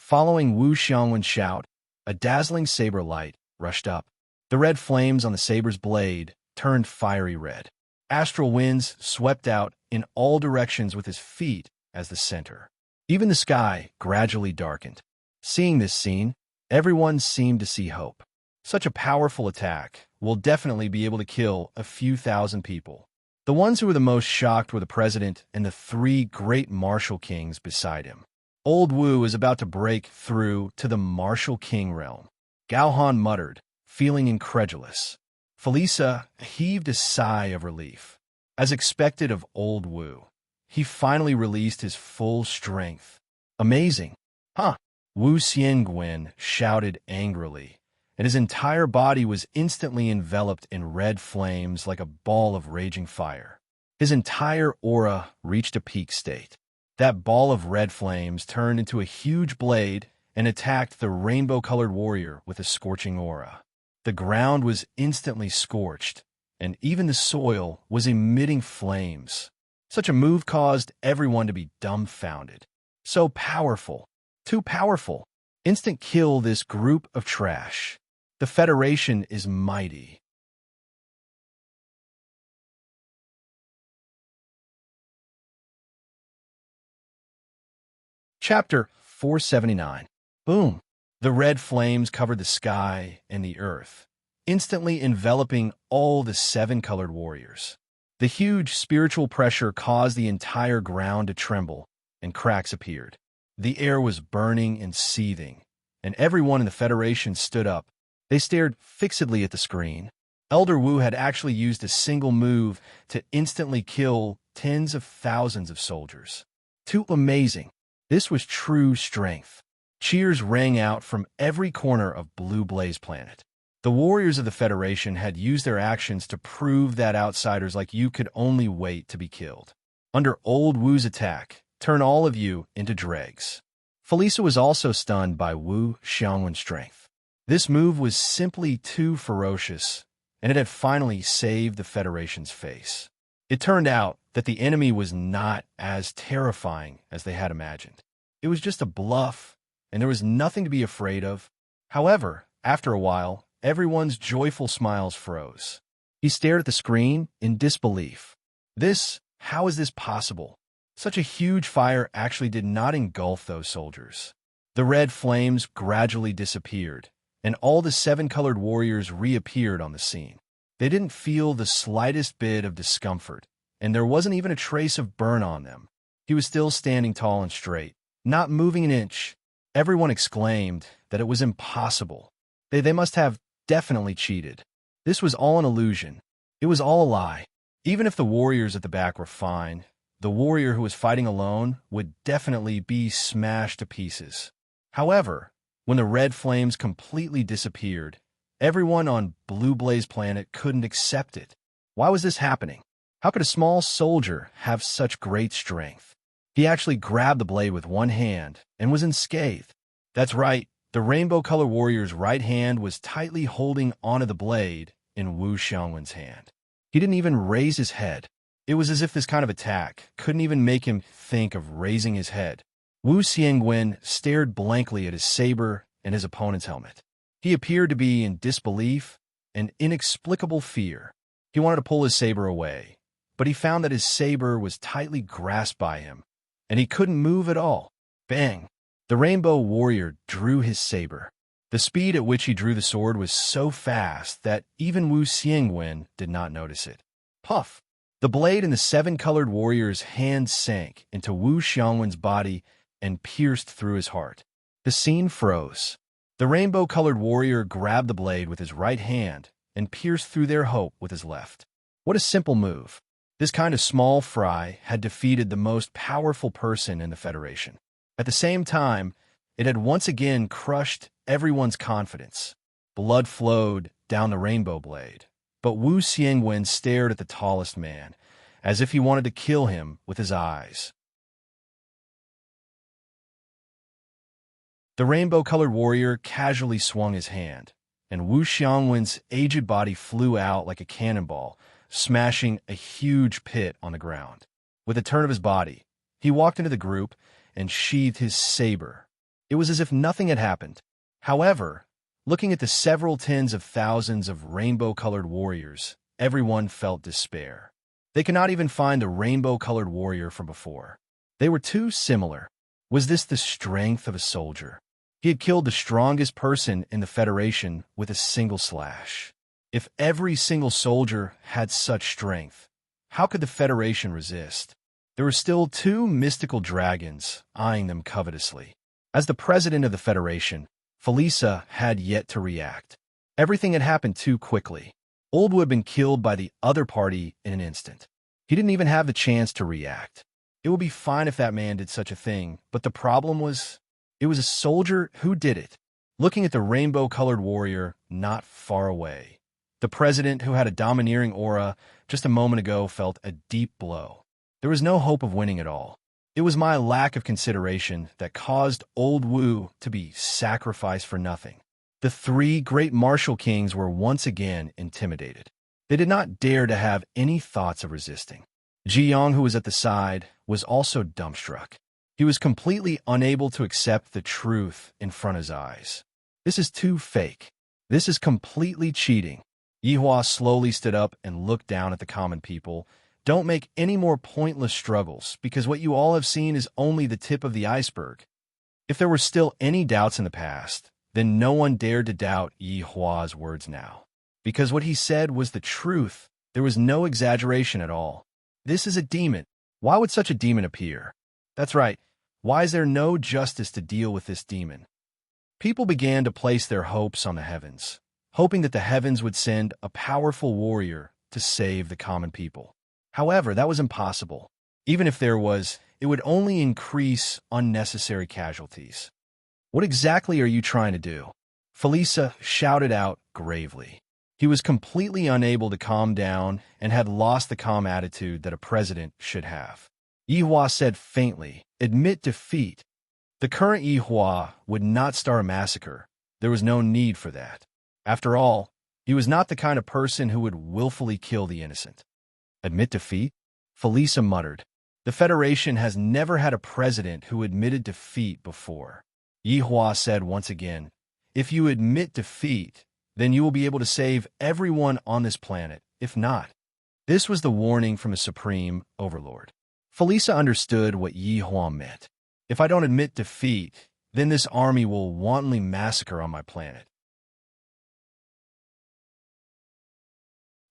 Following Wu Xiongwen's shout, a dazzling saber light rushed up. The red flames on the saber's blade turned fiery red. Astral winds swept out in all directions with his feet as the center. Even the sky gradually darkened. Seeing this scene, everyone seemed to see hope. Such a powerful attack will definitely be able to kill a few thousand people. The ones who were the most shocked were the president and the three great martial kings beside him. Old Wu is about to break through to the martial king realm. Gao Han muttered, feeling incredulous. Felisa heaved a sigh of relief. As expected of Old Wu, he finally released his full strength. Amazing, huh? Wu Xiongwen shouted angrily, and his entire body was instantly enveloped in red flames like a ball of raging fire. His entire aura reached a peak state. That ball of red flames turned into a huge blade and attacked the rainbow-colored warrior with a scorching aura. The ground was instantly scorched, and even the soil was emitting flames. Such a move caused everyone to be dumbfounded. So powerful. Too powerful. Instant kill this group of trash. The Federation is mighty. Chapter 479. Boom. The red flames covered the sky and the earth, instantly enveloping all the seven colored warriors. The huge spiritual pressure caused the entire ground to tremble, and cracks appeared. The air was burning and seething, and everyone in the Federation stood up. They stared fixedly at the screen. Elder Wu had actually used a single move to instantly kill tens of thousands of soldiers. Too amazing. This was true strength. Cheers rang out from every corner of Blue Blaze Planet. The warriors of the Federation had used their actions to prove that outsiders like you could only wait to be killed. Under Old Wu's attack, turn all of you into dregs. Felisa was also stunned by Wu Xiongwen's strength. This move was simply too ferocious, and it had finally saved the Federation's face. It turned out that the enemy was not as terrifying as they had imagined. It was just a bluff, and there was nothing to be afraid of. However, after a while, everyone's joyful smiles froze. He stared at the screen in disbelief. How is this possible? Such a huge fire actually did not engulf those soldiers. The red flames gradually disappeared, and all the seven-colored warriors reappeared on the scene. They didn't feel the slightest bit of discomfort, and there wasn't even a trace of burn on them. He was still standing tall and straight, not moving an inch. Everyone exclaimed that it was impossible. They must have definitely cheated. This was all an illusion. It was all a lie. Even if the warriors at the back were fine, the warrior who was fighting alone would definitely be smashed to pieces. However, when the red flames completely disappeared, everyone on Blue Blaze Planet couldn't accept it. Why was this happening? How could a small soldier have such great strength? He actually grabbed the blade with one hand and was unscathed. That's right, the rainbow-colored warrior's right hand was tightly holding onto the blade in Wu Xiongwen's hand. He didn't even raise his head. It was as if this kind of attack couldn't even make him think of raising his head. Wu Xiongwen stared blankly at his saber and his opponent's helmet. He appeared to be in disbelief and inexplicable fear. He wanted to pull his saber away, but he found that his saber was tightly grasped by him, and he couldn't move at all. Bang! The rainbow warrior drew his saber. The speed at which he drew the sword was so fast that even Wu Xiongwen did not notice it. Puff! The blade in the seven-colored warrior's hand sank into Wu Xiongwen's body and pierced through his heart. The scene froze. The rainbow-colored warrior grabbed the blade with his right hand and pierced through their hope with his left. What a simple move. This kind of small fry had defeated the most powerful person in the Federation. At the same time, it had once again crushed everyone's confidence. Blood flowed down the rainbow blade, but Wu Xiongwen stared at the tallest man, as if he wanted to kill him with his eyes. The rainbow-colored warrior casually swung his hand, and Wu Xiongwen's aged body flew out like a cannonball, smashing a huge pit on the ground. With a turn of his body, he walked into the group and sheathed his saber. It was as if nothing had happened. However, looking at the several tens of thousands of rainbow-colored warriors, everyone felt despair. They could not even find the rainbow-colored warrior from before. They were too similar. Was this the strength of a soldier? He had killed the strongest person in the Federation with a single slash. If every single soldier had such strength, how could the Federation resist? There were still two mystical dragons eyeing them covetously. As the president of the Federation, Felisa had yet to react. Everything had happened too quickly. Oldwood had been killed by the other party in an instant. He didn't even have the chance to react. It would be fine if that man did such a thing, but the problem was, it was a soldier who did it. Looking at the rainbow-colored warrior not far away, the president, who had a domineering aura just a moment ago, felt a deep blow. There was no hope of winning at all. It was my lack of consideration that caused Old Wu to be sacrificed for nothing. The three great martial kings were once again intimidated. They did not dare to have any thoughts of resisting. Ji Yong, who was at the side, was also dumbstruck. He was completely unable to accept the truth in front of his eyes. This is too fake. This is completely cheating. Yihua slowly stood up and looked down at the common people. Don't make any more pointless struggles, because what you all have seen is only the tip of the iceberg. If there were still any doubts in the past, then no one dared to doubt Yihua's words now. Because what he said was the truth. There was no exaggeration at all. This is a demon. Why would such a demon appear? That's right. Why is there no justice to deal with this demon? People began to place their hopes on the heavens, hoping that the heavens would send a powerful warrior to save the common people. However, that was impossible. Even if there was, it would only increase unnecessary casualties. What exactly are you trying to do? Felisa shouted out gravely. He was completely unable to calm down and had lost the calm attitude that a president should have. Yihua said faintly, "Admit defeat." The current Yihua would not start a massacre. There was no need for that. After all, he was not the kind of person who would willfully kill the innocent. Admit defeat? Felisa muttered. The Federation has never had a president who admitted defeat before. Yihua said once again, "If you admit defeat, then you will be able to save everyone on this planet. If not." This was the warning from a supreme overlord. Felisa understood what Yihua meant. If I don't admit defeat, then this army will wantonly massacre on my planet.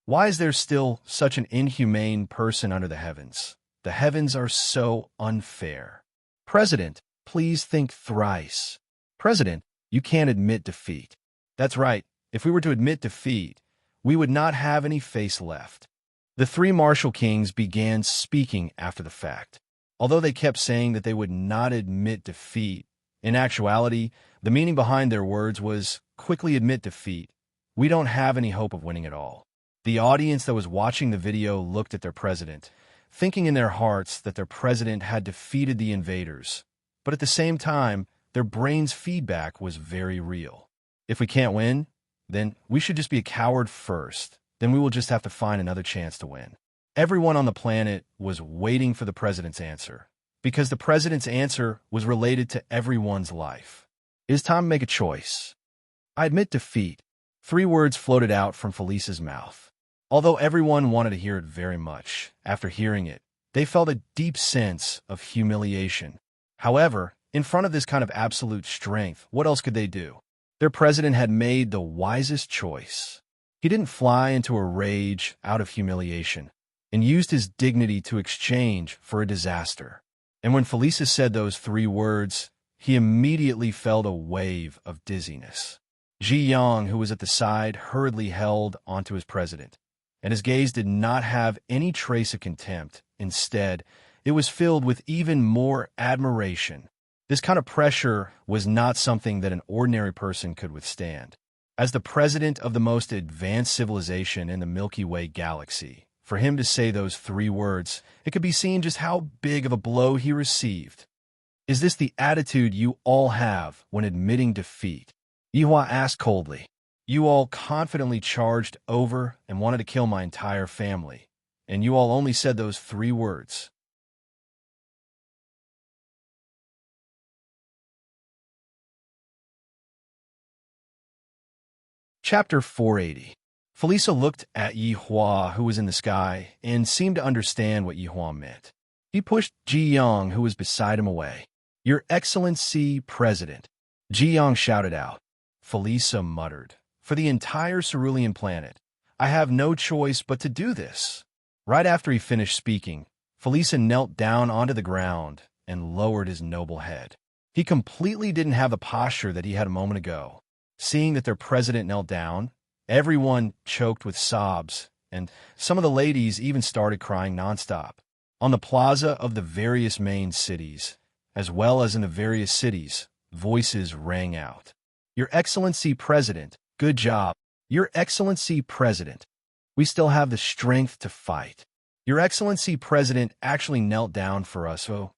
Why is there still such an inhumane person under the heavens? The heavens are so unfair. President, please think thrice. President, you can't admit defeat. That's right. If we were to admit defeat, we would not have any face left. The three martial kings began speaking after the fact. Although they kept saying that they would not admit defeat, in actuality, the meaning behind their words was, quickly admit defeat. We don't have any hope of winning at all. The audience that was watching the video looked at their president, thinking in their hearts that their president had defeated the invaders. But at the same time, their brain's feedback was very real. If we can't win, then we should just be a coward first. Then we will just have to find another chance to win. Everyone on the planet was waiting for the president's answer, because the president's answer was related to everyone's life. It is time to make a choice. I admit defeat. 3 words floated out from Felisa's mouth. Although everyone wanted to hear it very much, after hearing it, they felt a deep sense of humiliation. However, in front of this kind of absolute strength, what else could they do? Their president had made the wisest choice. He didn't fly into a rage out of humiliation and used his dignity to exchange for a disaster. And when Felisa said those 3 words, he immediately felt a wave of dizziness. Ji Yang, who was at the side, hurriedly held onto his president, and his gaze did not have any trace of contempt. Instead, it was filled with even more admiration. This kind of pressure was not something that an ordinary person could withstand. As the president of the most advanced civilization in the Milky Way galaxy, for him to say those 3 words, it could be seen just how big of a blow he received. Is this the attitude you all have when admitting defeat? Yihua asked coldly. You all confidently charged over and wanted to kill my entire family, and you all only said those 3 words. Chapter 480. Felisa looked at Yi Hua, who was in the sky, and seemed to understand what Yi Hua meant. He pushed Ji Yang, who was beside him, away. "Your Excellency, President," Ji Yang shouted out. Felisa muttered, "For the entire cerulean planet, I have no choice but to do this." Right after he finished speaking, Felisa knelt down onto the ground and lowered his noble head. He completely didn't have the posture that he had a moment ago. Seeing that their president knelt down, everyone choked with sobs, and some of the ladies even started crying nonstop. On the plaza of the various main cities, as well as in the various cities, voices rang out. "Your Excellency President, good job. Your Excellency President, we still have the strength to fight. Your Excellency President actually knelt down for us." Oh.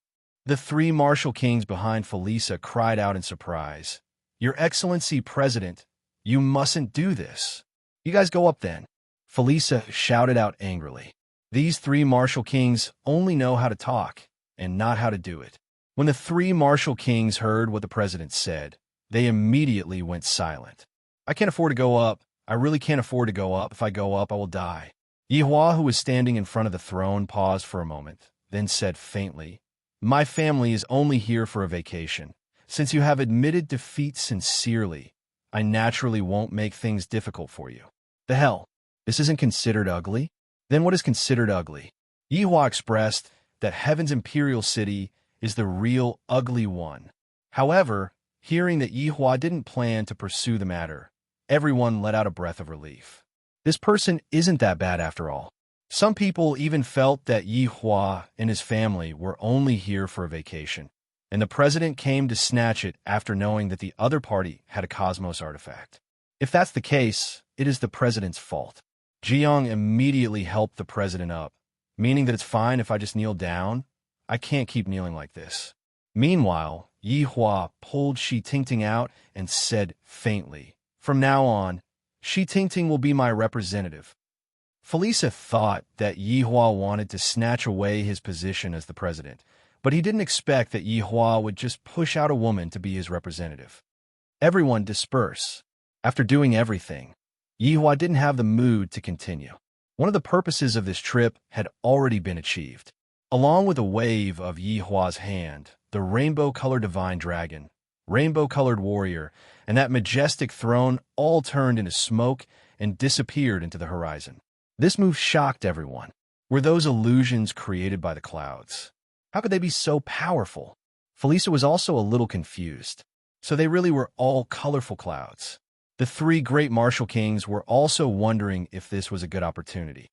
The three martial kings behind Felisa cried out in surprise. "Your Excellency President, you mustn't do this." "You guys go up then," Felisa shouted out angrily. These three martial kings only know how to talk and not how to do it. When the three martial kings heard what the president said, they immediately went silent. "I can't afford to go up. I really can't afford to go up. If I go up, I will die." Yi Hua, who was standing in front of the throne, paused for a moment, then said faintly, "My family is only here for a vacation. Since you have admitted defeat sincerely, I naturally won't make things difficult for you." "The hell? This isn't considered ugly?" "Then what is considered ugly?" Yi Hua expressed that Heaven's imperial city is the real ugly one. However, hearing that Yi Hua didn't plan to pursue the matter, everyone let out a breath of relief. This person isn't that bad after all. Some people even felt that Yi Hua and his family were only here for a vacation, and the president came to snatch it after knowing that the other party had a cosmos artifact. If that's the case, it is the president's fault. Jiang immediately helped the president up, meaning that it's fine if I just kneel down. I can't keep kneeling like this. Meanwhile, Yi Hua pulled Shi Tingting out and said faintly, "From now on, Shi Tingting will be my representative." Felisa thought that Yi Hua wanted to snatch away his position as the president, but he didn't expect that Yi Hua would just push out a woman to be his representative. Everyone disperse. After doing everything, Yi Hua didn't have the mood to continue. One of the purposes of this trip had already been achieved. Along with a wave of Yi Hua's hand, the rainbow-colored divine dragon, rainbow-colored warrior, and that majestic throne all turned into smoke and disappeared into the horizon. This move shocked everyone. Were those illusions created by the clouds? How could they be so powerful? Felisa was also a little confused. So they really were all colorful clouds. The three great martial kings were also wondering if this was a good opportunity.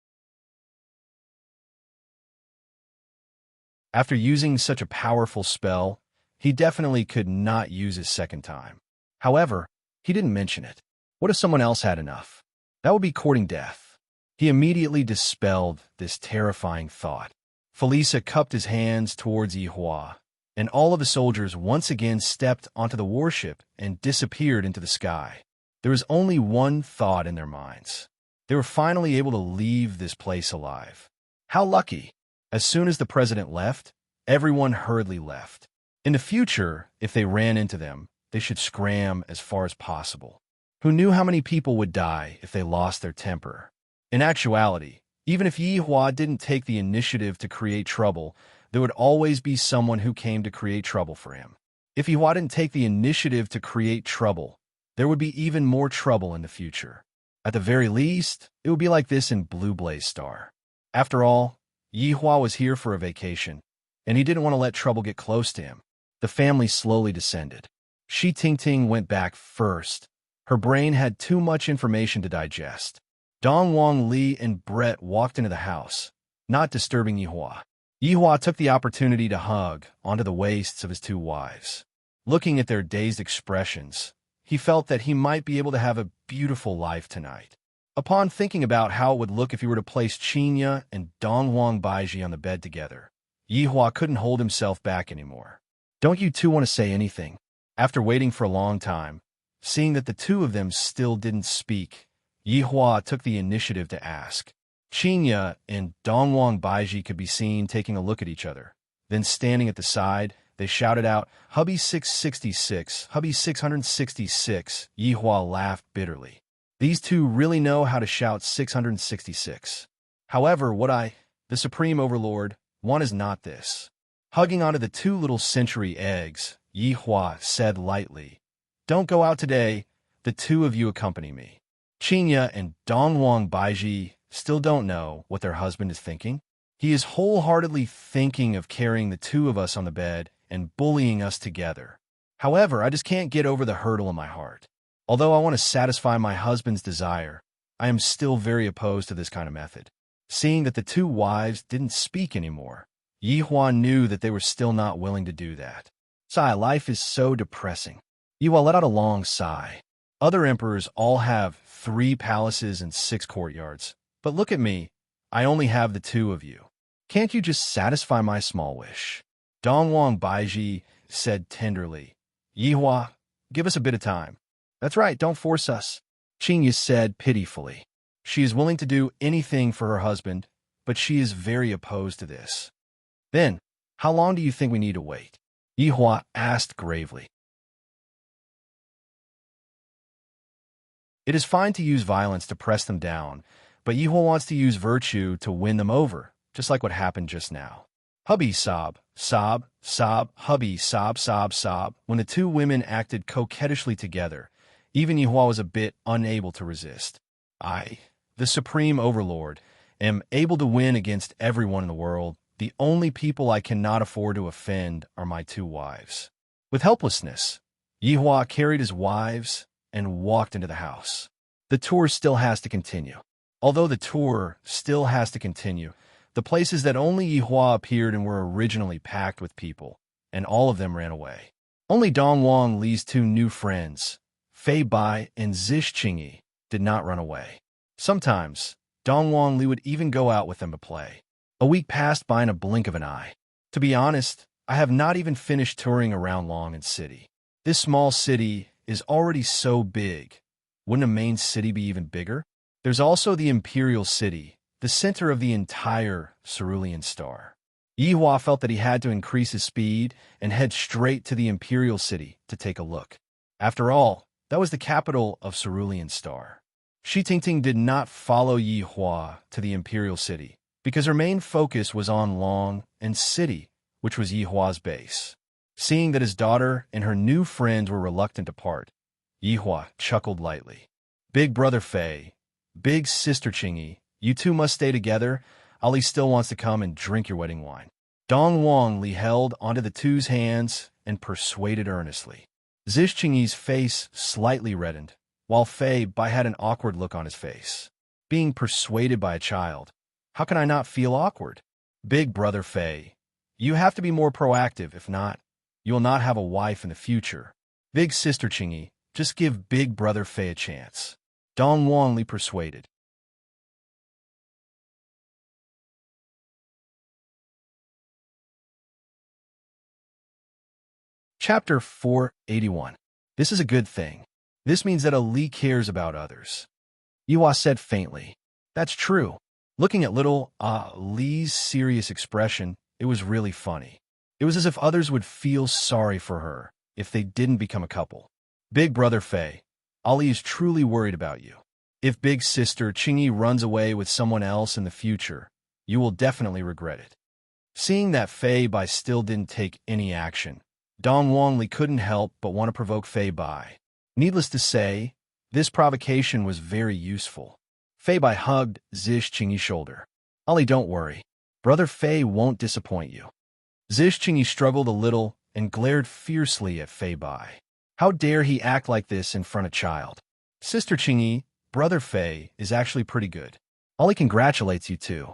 After using such a powerful spell, he definitely could not use it second time. However, he didn't mention it. What if someone else had enough? That would be courting death. He immediately dispelled this terrifying thought. Felisa cupped his hands towards Yi Hua, and all of the soldiers once again stepped onto the warship and disappeared into the sky. There was only one thought in their minds. They were finally able to leave this place alive. How lucky! As soon as the president left, everyone hurriedly left. In the future, if they ran into them, they should scram as far as possible. Who knew how many people would die if they lost their temper? In actuality, even if Yi Hua didn't take the initiative to create trouble, there would always be someone who came to create trouble for him. If Yi Hua didn't take the initiative to create trouble, there would be even more trouble in the future. At the very least, it would be like this in Blue Blaze Star. After all, Yi Hua was here for a vacation, and he didn't want to let trouble get close to him. The family slowly descended. Shi Tingting went back first. Her brain had too much information to digest. Dong Wang Li and Brett walked into the house, not disturbing Yi Hua. Yi Hua took the opportunity to hug onto the waists of his two wives. Looking at their dazed expressions, he felt that he might be able to have a beautiful life tonight. Upon thinking about how it would look if he were to place Qinya and Donghuang Baiji on the bed together, Yi Hua couldn't hold himself back anymore. "Don't you two want to say anything?" After waiting for a long time, seeing that the two of them still didn't speak, Yi Hua took the initiative to ask. Qinya and Donghuang Baiji could be seen taking a look at each other. Then standing at the side, they shouted out, "Hubby 666, Hubby 666. Yi Hua laughed bitterly. These two really know how to shout 666. However, what I, the Supreme Overlord, want is not this. Hugging onto the two little century eggs, Yi Hua said lightly, "Don't go out today. The two of you accompany me." Qinya and Dongwang Baiji still don't know what their husband is thinking. He is wholeheartedly thinking of carrying the two of us on the bed and bullying us together. However, I just can't get over the hurdle in my heart. Although I want to satisfy my husband's desire, I am still very opposed to this kind of method. Seeing that the two wives didn't speak anymore, Yi Hua knew that they were still not willing to do that. Sigh, life is so depressing. Yi Hua let out a long sigh. Other emperors all have 3 palaces and 6 courtyards. But look at me, I only have the 2 of you. Can't you just satisfy my small wish? Dongwang Baiji said tenderly. Yi Hua, give us a bit of time. That's right, don't force us. Qinya said pitifully. She is willing to do anything for her husband, but she is very opposed to this. Then, how long do you think we need to wait? Yi Hua asked gravely. It is fine to use violence to press them down, but Yi Hua wants to use virtue to win them over, just like what happened just now. Hubby sob, sob, sob, hubby sob, sob, sob. When the two women acted coquettishly together, even Yi Hua was a bit unable to resist. I, the Supreme Overlord, am able to win against everyone in the world. The only people I cannot afford to offend are my 2 wives. With helplessness, Yi Hua carried his wives and walked into the house. The tour still has to continue. Although the tour still has to continue, the places that only Yi Hua appeared in were originally packed with people, and all of them ran away. Only Dongwang Li's 2 new friends, Fei Bai and Zish Qingyi, did not run away. Sometimes, Dongwang Li would even go out with them to play. A week passed by in a blink of an eye. To be honest, I have not even finished touring around Longan City. This small city is already so big. Wouldn't a main city be even bigger? There's also the Imperial City, the center of the entire Cerulean Star. Yi Hua felt that he had to increase his speed and head straight to the Imperial City to take a look. After all, that was the capital of Cerulean Star. Shi Tingting did not follow Yi Hua to the Imperial City because her main focus was on Long and City, which was Yi Hua's base. Seeing that his daughter and her new friends were reluctant to part, Yi Hua chuckled lightly. Big brother Fei, big sister Qingyi, you two must stay together. Ali still wants to come and drink your wedding wine. Dongwang Li held onto the two's hands and persuaded earnestly. Zish Qingyi's face slightly reddened, while Fei Bai had an awkward look on his face. Being persuaded by a child, how can I not feel awkward? Big brother Fei, you have to be more proactive. If not, you will not have a wife in the future. Big sister Qingyi, just give big brother Fei a chance. Dongwang Li persuaded. Chapter 481. This is a good thing. This means that Ali cares about others. Yi Hua said faintly. That's true. Looking at little Li's serious expression, it was really funny. It was as if others would feel sorry for her if they didn't become a couple. Big brother Fei, Ali is truly worried about you. If big sister Qingyi runs away with someone else in the future, you will definitely regret it. Seeing that Fei Bai still didn't take any action, Dongwang Li couldn't help but want to provoke Fei Bai. Needless to say, this provocation was very useful. Fei Bai hugged Zish Qingyi's shoulder. Ali, don't worry. Brother Fei won't disappoint you. Zish Qingyi struggled a little and glared fiercely at Fei Bai. How dare he act like this in front of child? Sister Qingyi, brother Fei is actually pretty good. Ali congratulates you too.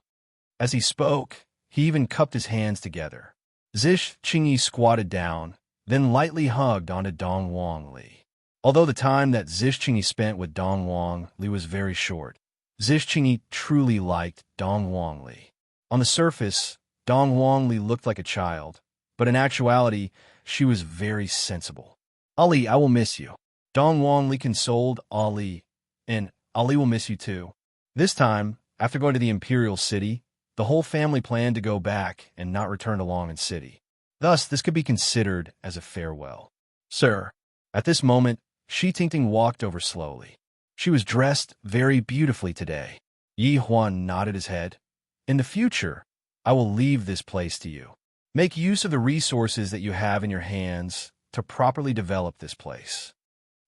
As he spoke, he even cupped his hands together. Zish Qingyi squatted down, then lightly hugged onto Dongwang Li. Although the time that Zish Qingyi spent with Dongwang Li was very short, Zish Qingyi truly liked Dongwang Li. On the surface, Dongwang Li looked like a child, but in actuality, she was very sensible. Ali, I will miss you. Dongwang Li consoled Ali, and Ali will miss you too. This time, after going to the Imperial City, the whole family planned to go back and not return to Longan City. Thus, this could be considered as a farewell. Sir, at this moment, Shi Tingting walked over slowly. She was dressed very beautifully today. Yi Huan nodded his head. In the future, I will leave this place to you. Make use of the resources that you have in your hands to properly develop this place.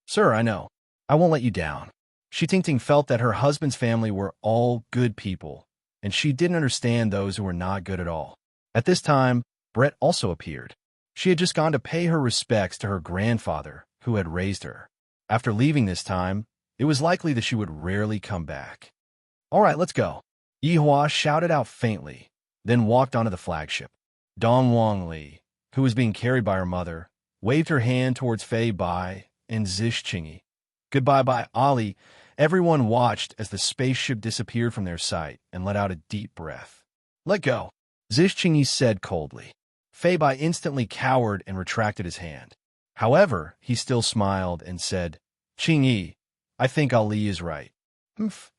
Sir, I know. I won't let you down. Shi Tingting felt that her husband's family were all good people, and she didn't understand those who were not good at all. At this time, Brett also appeared. She had just gone to pay her respects to her grandfather, who had raised her. After leaving this time, it was likely that she would rarely come back. All right, let's go. Yi Hua shouted out faintly, then walked onto the flagship. Dong Wang Li, who was being carried by her mother, waved her hand towards Fei Bai and Zish Qingyi. Goodbye by Ali. Everyone watched as the spaceship disappeared from their sight and let out a deep breath. Let go, Zish Qingyi said coldly. Fei Bai instantly cowered and retracted his hand. However, he still smiled and said, Qingyi, I think Ali is right.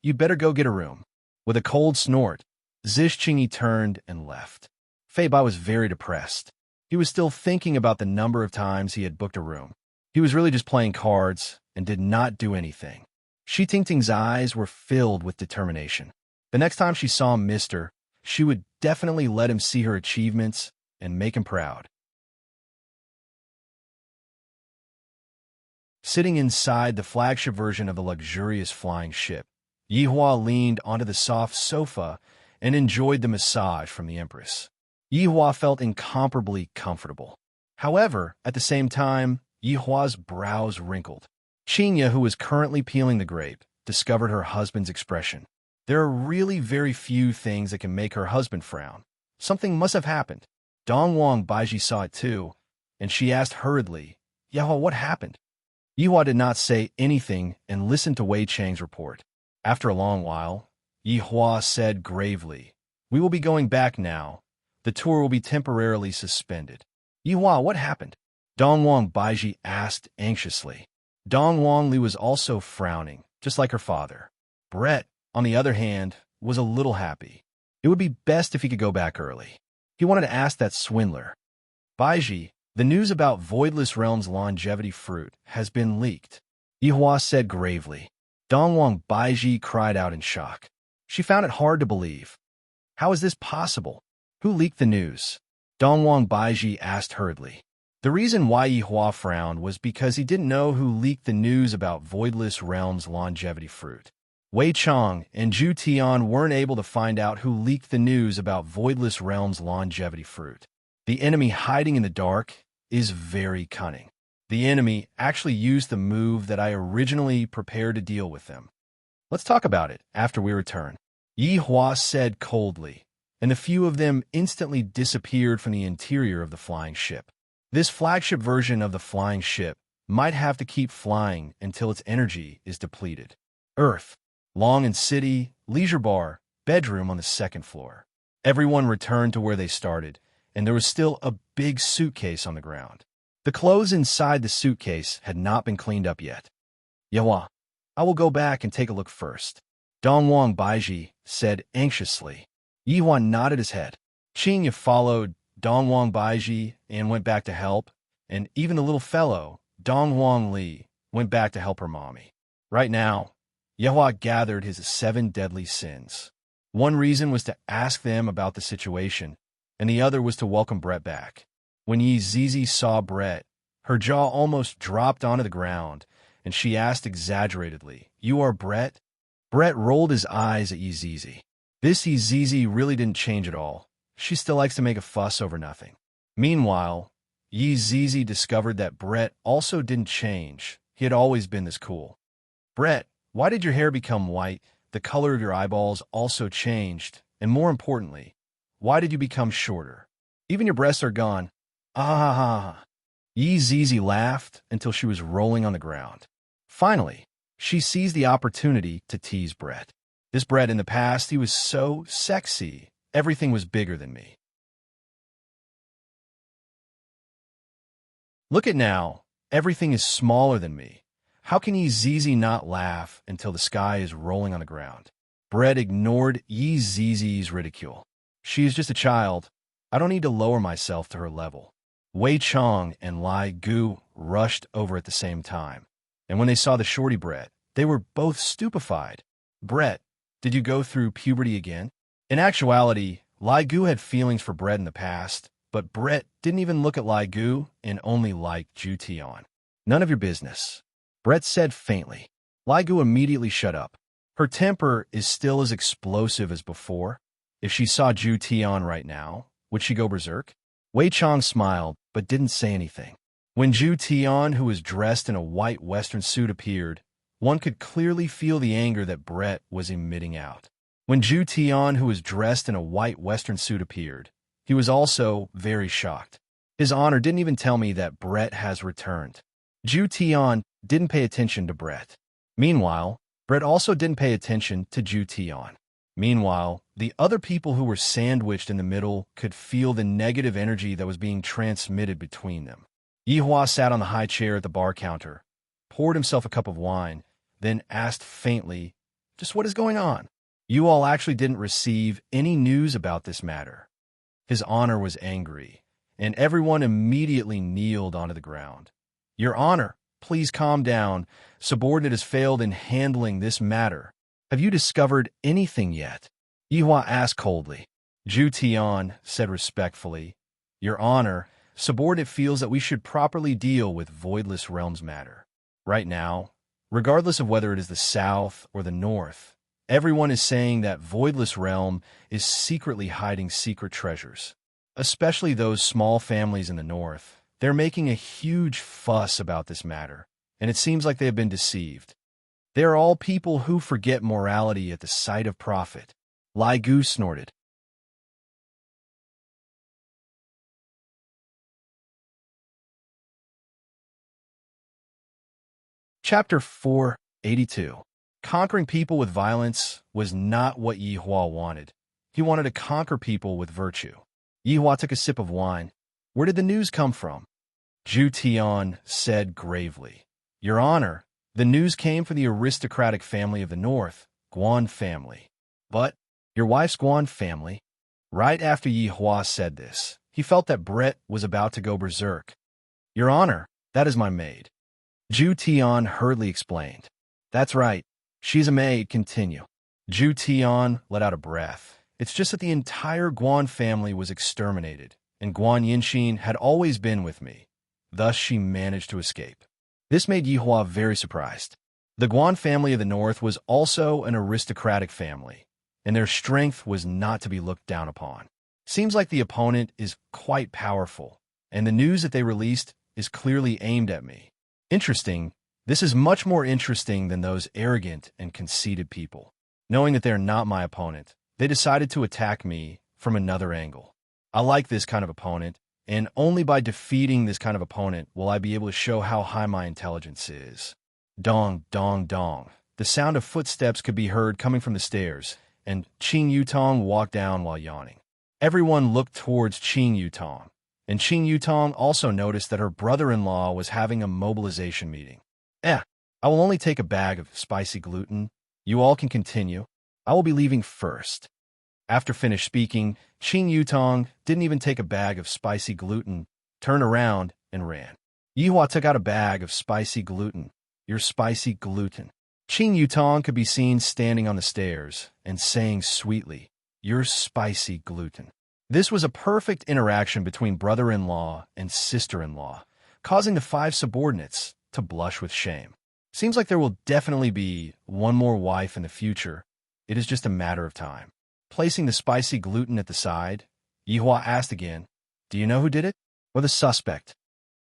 You'd better go get a room. With a cold snort, Zish Qingyi turned and left. Fei Bai was very depressed. He was still thinking about the number of times he had booked a room. He was really just playing cards and did not do anything. Shi Tingting's eyes were filled with determination. The next time she saw Mr., she would definitely let him see her achievements and make him proud. Sitting inside the flagship version of the luxurious flying ship, Yi Hua leaned onto the soft sofa and enjoyed the massage from the Empress. Yi Hua felt incomparably comfortable. However, at the same time, Yi Hua's brows wrinkled. Qinya, who was currently peeling the grape, discovered her husband's expression. There are really very few things that can make her husband frown. Something must have happened. Dong Wang Baiji saw it too, and she asked hurriedly, Yahua, what happened? Yi Hua did not say anything and listened to Wei Chang's report. After a long while, Yi Hua said gravely, We will be going back now. The tour will be temporarily suspended. Yi Hua, what happened? Dong Wang Baiji asked anxiously. Dong Wang Li was also frowning, just like her father. Brett, on the other hand, was a little happy. It would be best if he could go back early. He wanted to ask that swindler. Baiji, the news about Voidless Realm's longevity fruit has been leaked, Yi Hua said gravely. Dong Wang Baiji cried out in shock. She found it hard to believe. How is this possible? Who leaked the news? Dong Wang Baiji asked hurriedly. The reason why Yi Hua frowned was because he didn't know who leaked the news about Voidless Realm's longevity fruit. Wei Chang and Zhu Tian weren't able to find out who leaked the news about Voidless Realm's longevity fruit. The enemy hiding in the dark is very cunning. The enemy actually used the move that I originally prepared to deal with them. Let's talk about it after we return, Yi Hua said coldly, and the few of them instantly disappeared from the interior of the flying ship. This flagship version of the flying ship might have to keep flying until its energy is depleted. Earth, Long and City, leisure bar, bedroom on the second floor. Everyone returned to where they started, and there was still a big suitcase on the ground. The clothes inside the suitcase had not been cleaned up yet. Yahua, I will go back and take a look first, Dong Wang Baiji said anxiously. Yi Hua nodded his head. Qinya followed Dong Wang Baiji and went back to help, and even the little fellow, Dong Wang Li, went back to help her mommy. Right now, Yahua gathered his 7 deadly sins. One reason was to ask them about the situation, and the other was to welcome Brett back. When Yi Zizi saw Brett, her jaw almost dropped onto the ground, and she asked exaggeratedly, You are Brett? Brett rolled his eyes at Yi Zizi. This Yi Zizi really didn't change at all. She still likes to make a fuss over nothing. Meanwhile, Yi Zizi discovered that Brett also didn't change. He had always been this cool. Brett, why did your hair become white? The color of your eyeballs also changed. And more importantly, why did you become shorter? Even your breasts are gone. Ah ha ha ha. Yi Zizi laughed until she was rolling on the ground. Finally, she seized the opportunity to tease Brett. This Brett in the past, he was so sexy. Everything was bigger than me. Look at now. Everything is smaller than me. How can Yi Zizi not laugh until the sky is rolling on the ground? Brett ignored Yi Zizi's ridicule. She is just a child. I don't need to lower myself to her level. Wei Chang and Lai Gu rushed over at the same time, and when they saw the shorty Brett, They were both stupefied. Brett, did you go through puberty again? In actuality, Lai Gu had feelings for Brett in the past, but Brett didn't even look at Lai Gu and only liked Ju Tian. None of your business, Brett said faintly. Lai Gu immediately shut up. Her temper is still as explosive as before. If she saw Ju Tian right now, would she go berserk? Wei Chang smiled, but didn't say anything. When Ju Tian, who was dressed in a white Western suit, appeared, one could clearly feel the anger that Brett was emitting out. When Ju Tian, who was dressed in a white Western suit, appeared, he was also very shocked. His honor didn't even tell me that Brett has returned. Ju Tian didn't pay attention to Brett. Meanwhile, Brett also didn't pay attention to Ju Tian. Meanwhile, the other people who were sandwiched in the middle could feel the negative energy that was being transmitted between them. Yihua sat on the high chair at the bar counter, poured himself a cup of wine, then asked faintly, "Just what is going on? You all actually didn't receive any news about this matter." His honor was angry, and everyone immediately kneeled onto the ground. "Your honor, please calm down. Subordinate has failed in handling this matter. Have you discovered anything yet?" Yihua asked coldly. Ju Tian said respectfully, "Your honor, subordinate feels that we should properly deal with Voidless Realms matter. Right now, regardless of whether it is the South or the North, everyone is saying that Voidless Realm is secretly hiding secret treasures. Especially those small families in the North. They're making a huge fuss about this matter, and it seems like they have been deceived. They are all people who forget morality at the sight of profit." Lai Gu snorted. Chapter 482. Conquering people with violence was not what Yihua wanted. He wanted to conquer people with virtue. Yihua took a sip of wine. "Where did the news come from?" Ju Tian said gravely. "Your honor, the news came from the aristocratic family of the North, Guan family." "But your wife's Guan family?" Right after Yihua said this, he felt that Brett was about to go berserk. "Your honor, that is my maid." Ju Tian hurriedly explained. "That's right. She's a maid. Continue." Ju Tian let out a breath. It's just that the entire Guan family was exterminated, and Guan Yinxin had always been with me. Thus she managed to escape. This made Yihua very surprised. The Guan family of the North was also an aristocratic family, and their strength was not to be looked down upon. Seems like the opponent is quite powerful, and the news that they released is clearly aimed at me. Interesting. This is much more interesting than those arrogant and conceited people. Knowing that they're not my opponent, they decided to attack me from another angle. I like this kind of opponent, and only by defeating this kind of opponent will I be able to show how high my intelligence is. Dong, dong, dong. The sound of footsteps could be heard coming from the stairs, and Qing Yutong walked down while yawning. Everyone looked towards Qing Yutong, and Qing Yutong also noticed that her brother-in-law was having a mobilization meeting. I will only take a bag of spicy gluten. You all can continue. I will be leaving first." After finished speaking, Qing Yutong didn't even take a bag of spicy gluten, turned around, and ran. Yihua took out a bag of spicy gluten. "Your spicy gluten." Qing Yutong could be seen standing on the stairs and saying sweetly, "Your spicy gluten." This was a perfect interaction between brother-in-law and sister-in-law, causing the 5 subordinates to blush with shame. Seems like there will definitely be one more wife in the future. It is just a matter of time. Placing the spicy gluten at the side, Yihua asked again, "Do you know who did it? Or the suspect?"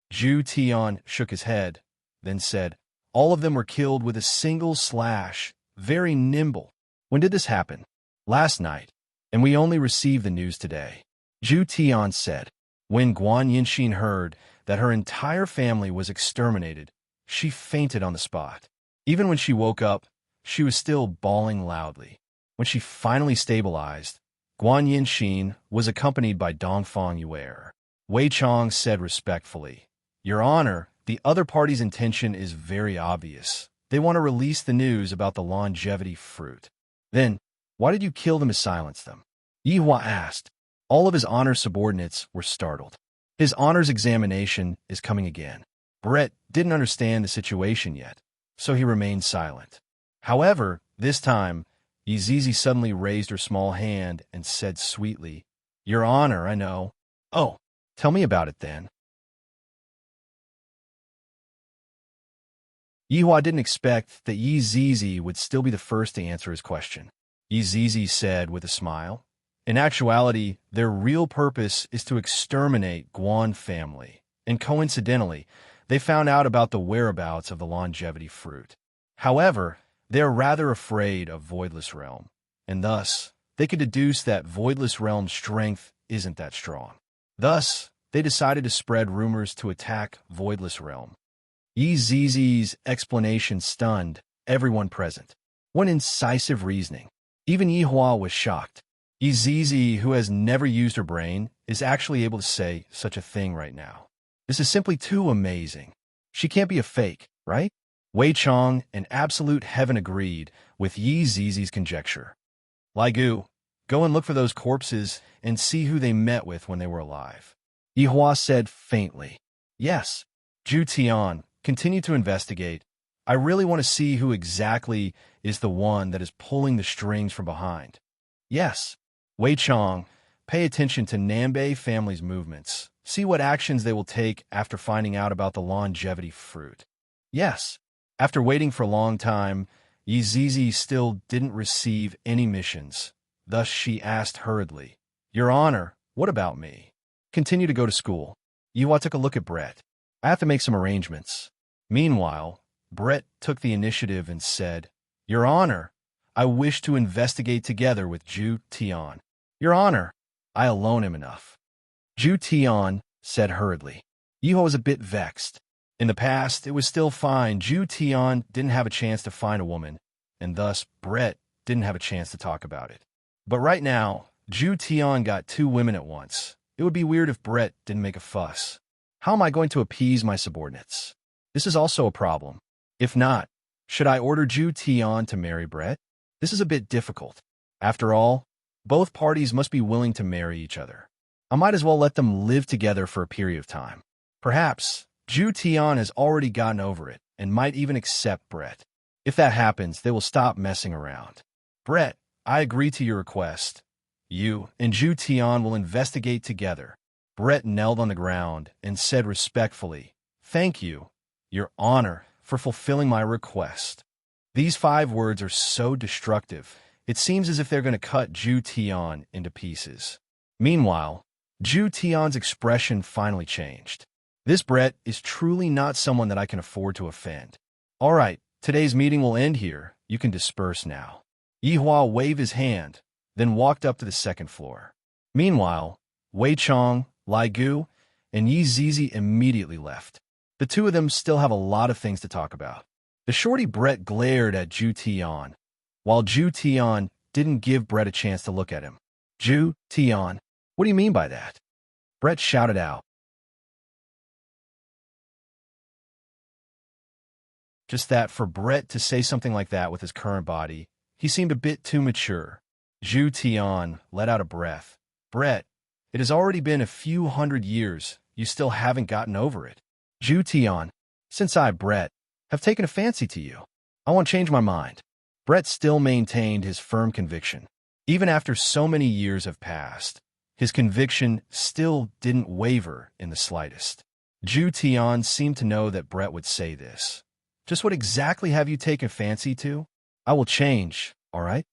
Ju Tian shook his head, then said, "All of them were killed with a single slash, very nimble." "When did this happen?" "Last night, and we only received the news today." Ju Tian said. When Guan Yinxin heard that her entire family was exterminated, she fainted on the spot. Even when she woke up, she was still bawling loudly. When she finally stabilized, Guan Yinxin was accompanied by Dongfang Yuer. Wei Chang said respectfully, "Your honor, the other party's intention is very obvious. They want to release the news about the longevity fruit." "Then, why did you kill them to silence them?" Yihua asked. All of his honor subordinates were startled. His honors examination is coming again. Brett didn't understand the situation yet, so he remained silent. However, this time, Yizizi suddenly raised her small hand and said sweetly, "Your Honor, I know." "Oh, tell me about it then." Yihua didn't expect that Yizizi would still be the first to answer his question. Yizizi said with a smile, "In actuality, their real purpose is to exterminate Guan family, and coincidentally, they found out about the whereabouts of the longevity fruit. However, they are rather afraid of Voidless Realm, and thus, they could deduce that Voidless Realm's strength isn't that strong. Thus, they decided to spread rumors to attack Voidless Realm." Yizizi's explanation stunned everyone present. What incisive reasoning. Even Yihua was shocked. Yizizi, who has never used her brain, is actually able to say such a thing right now. This is simply too amazing. She can't be a fake, right? Wei Chong and Absolute Heaven agreed with Yizizi's conjecture. "Lai Gu, go and look for those corpses and see who they met with when they were alive." Yihua said faintly. "Yes." Zhu Tian, continue to investigate. I really want to see who exactly is the one that is pulling the strings from behind. "Yes." Wei Chong, pay attention to Nanbei family's movements. See what actions they will take after finding out about the longevity fruit. "Yes." After waiting for a long time, Yizizi still didn't receive any missions. Thus she asked hurriedly, "Your Honor, what about me?" "Continue to go to school." Yihua took a look at Brett. "I have to make some arrangements." Meanwhile, Brett took the initiative and said, "Your Honor, I wish to investigate together with Zhu Tian." "Your Honor, I alone am enough." Zhu Tian said hurriedly. Yihua was a bit vexed. In the past, it was still fine. Zhu Tian didn't have a chance to find a woman, and thus Brett didn't have a chance to talk about it. But right now, Zhu Tian got 2 women at once. It would be weird if Brett didn't make a fuss. How am I going to appease my subordinates? This is also a problem. If not, should I order Zhu Tian to marry Brett? This is a bit difficult. After all, both parties must be willing to marry each other. I might as well let them live together for a period of time. Perhaps Zhu Tian has already gotten over it and might even accept Brett. If that happens, they will stop messing around. "Brett, I agree to your request. You and Zhu Tian will investigate together." Brett knelt on the ground and said respectfully, "Thank you, Your Honor, for fulfilling my request." These 5 words are so destructive, it seems as if they're going to cut Zhu Tian into pieces. Meanwhile, Zhu Tian's expression finally changed. "This Brett is truly not someone that I can afford to offend. All right, today's meeting will end here. You can disperse now." Yihua waved his hand, then walked up to the 2nd floor. Meanwhile, Wei Chong, Lai Gu, and Yizizi immediately left. The 2 of them still have a lot of things to talk about. The shorty Brett glared at Zhu Tian, while Zhu Tian didn't give Brett a chance to look at him. "Zhu Tian, what do you mean by that?" Brett shouted out. Just that for Brett to say something like that with his current body, he seemed a bit too mature. Zhu Tian let out a breath. "Brett, it has already been a few hundred years. You still haven't gotten over it." "Zhu Tian, since I, Brett, have taken a fancy to you, I won't change my mind." Brett still maintained his firm conviction. Even after so many years have passed, his conviction still didn't waver in the slightest. Zhu Tian seemed to know that Brett would say this. "Just what exactly have you taken fancy to?" "I will change, all right?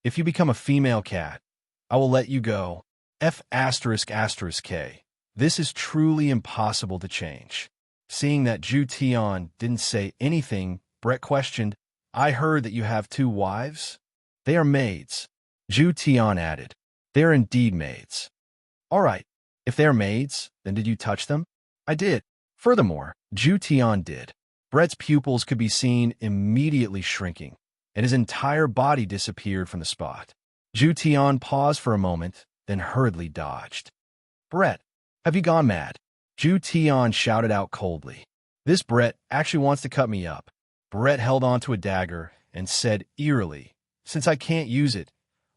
If you become a female cat, I will let you go. F***K. This is truly impossible to change." Seeing that Zhu Tian didn't say anything, Brett questioned, "I heard that you have 2 wives?" "They are maids," Zhu Tian added. "They are indeed maids." "All right, if they are maids, then did you touch them?" "I did." Furthermore, Zhu Tian did. Brett's pupils could be seen immediately shrinking, and his entire body disappeared from the spot. Zhu Tian paused for a moment, then hurriedly dodged. "Brett, have you gone mad?" Zhu Tian shouted out coldly. "This Brett actually wants to cut me up." Brett held onto a dagger and said eerily, "Since I can't use it,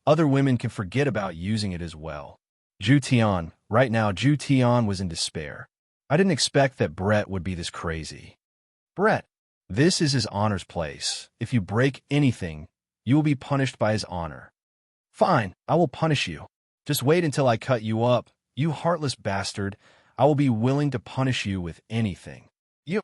other women can forget about using it as well." Zhu Tian, right now Zhu Tian was in despair. I didn't expect that Brett would be this crazy. "Brett, This is his honor's place. If you break anything, you will be punished by his honor. Fine, I will punish you. Just wait until I cut you up, you heartless bastard. I will be willing to punish you with anything. You.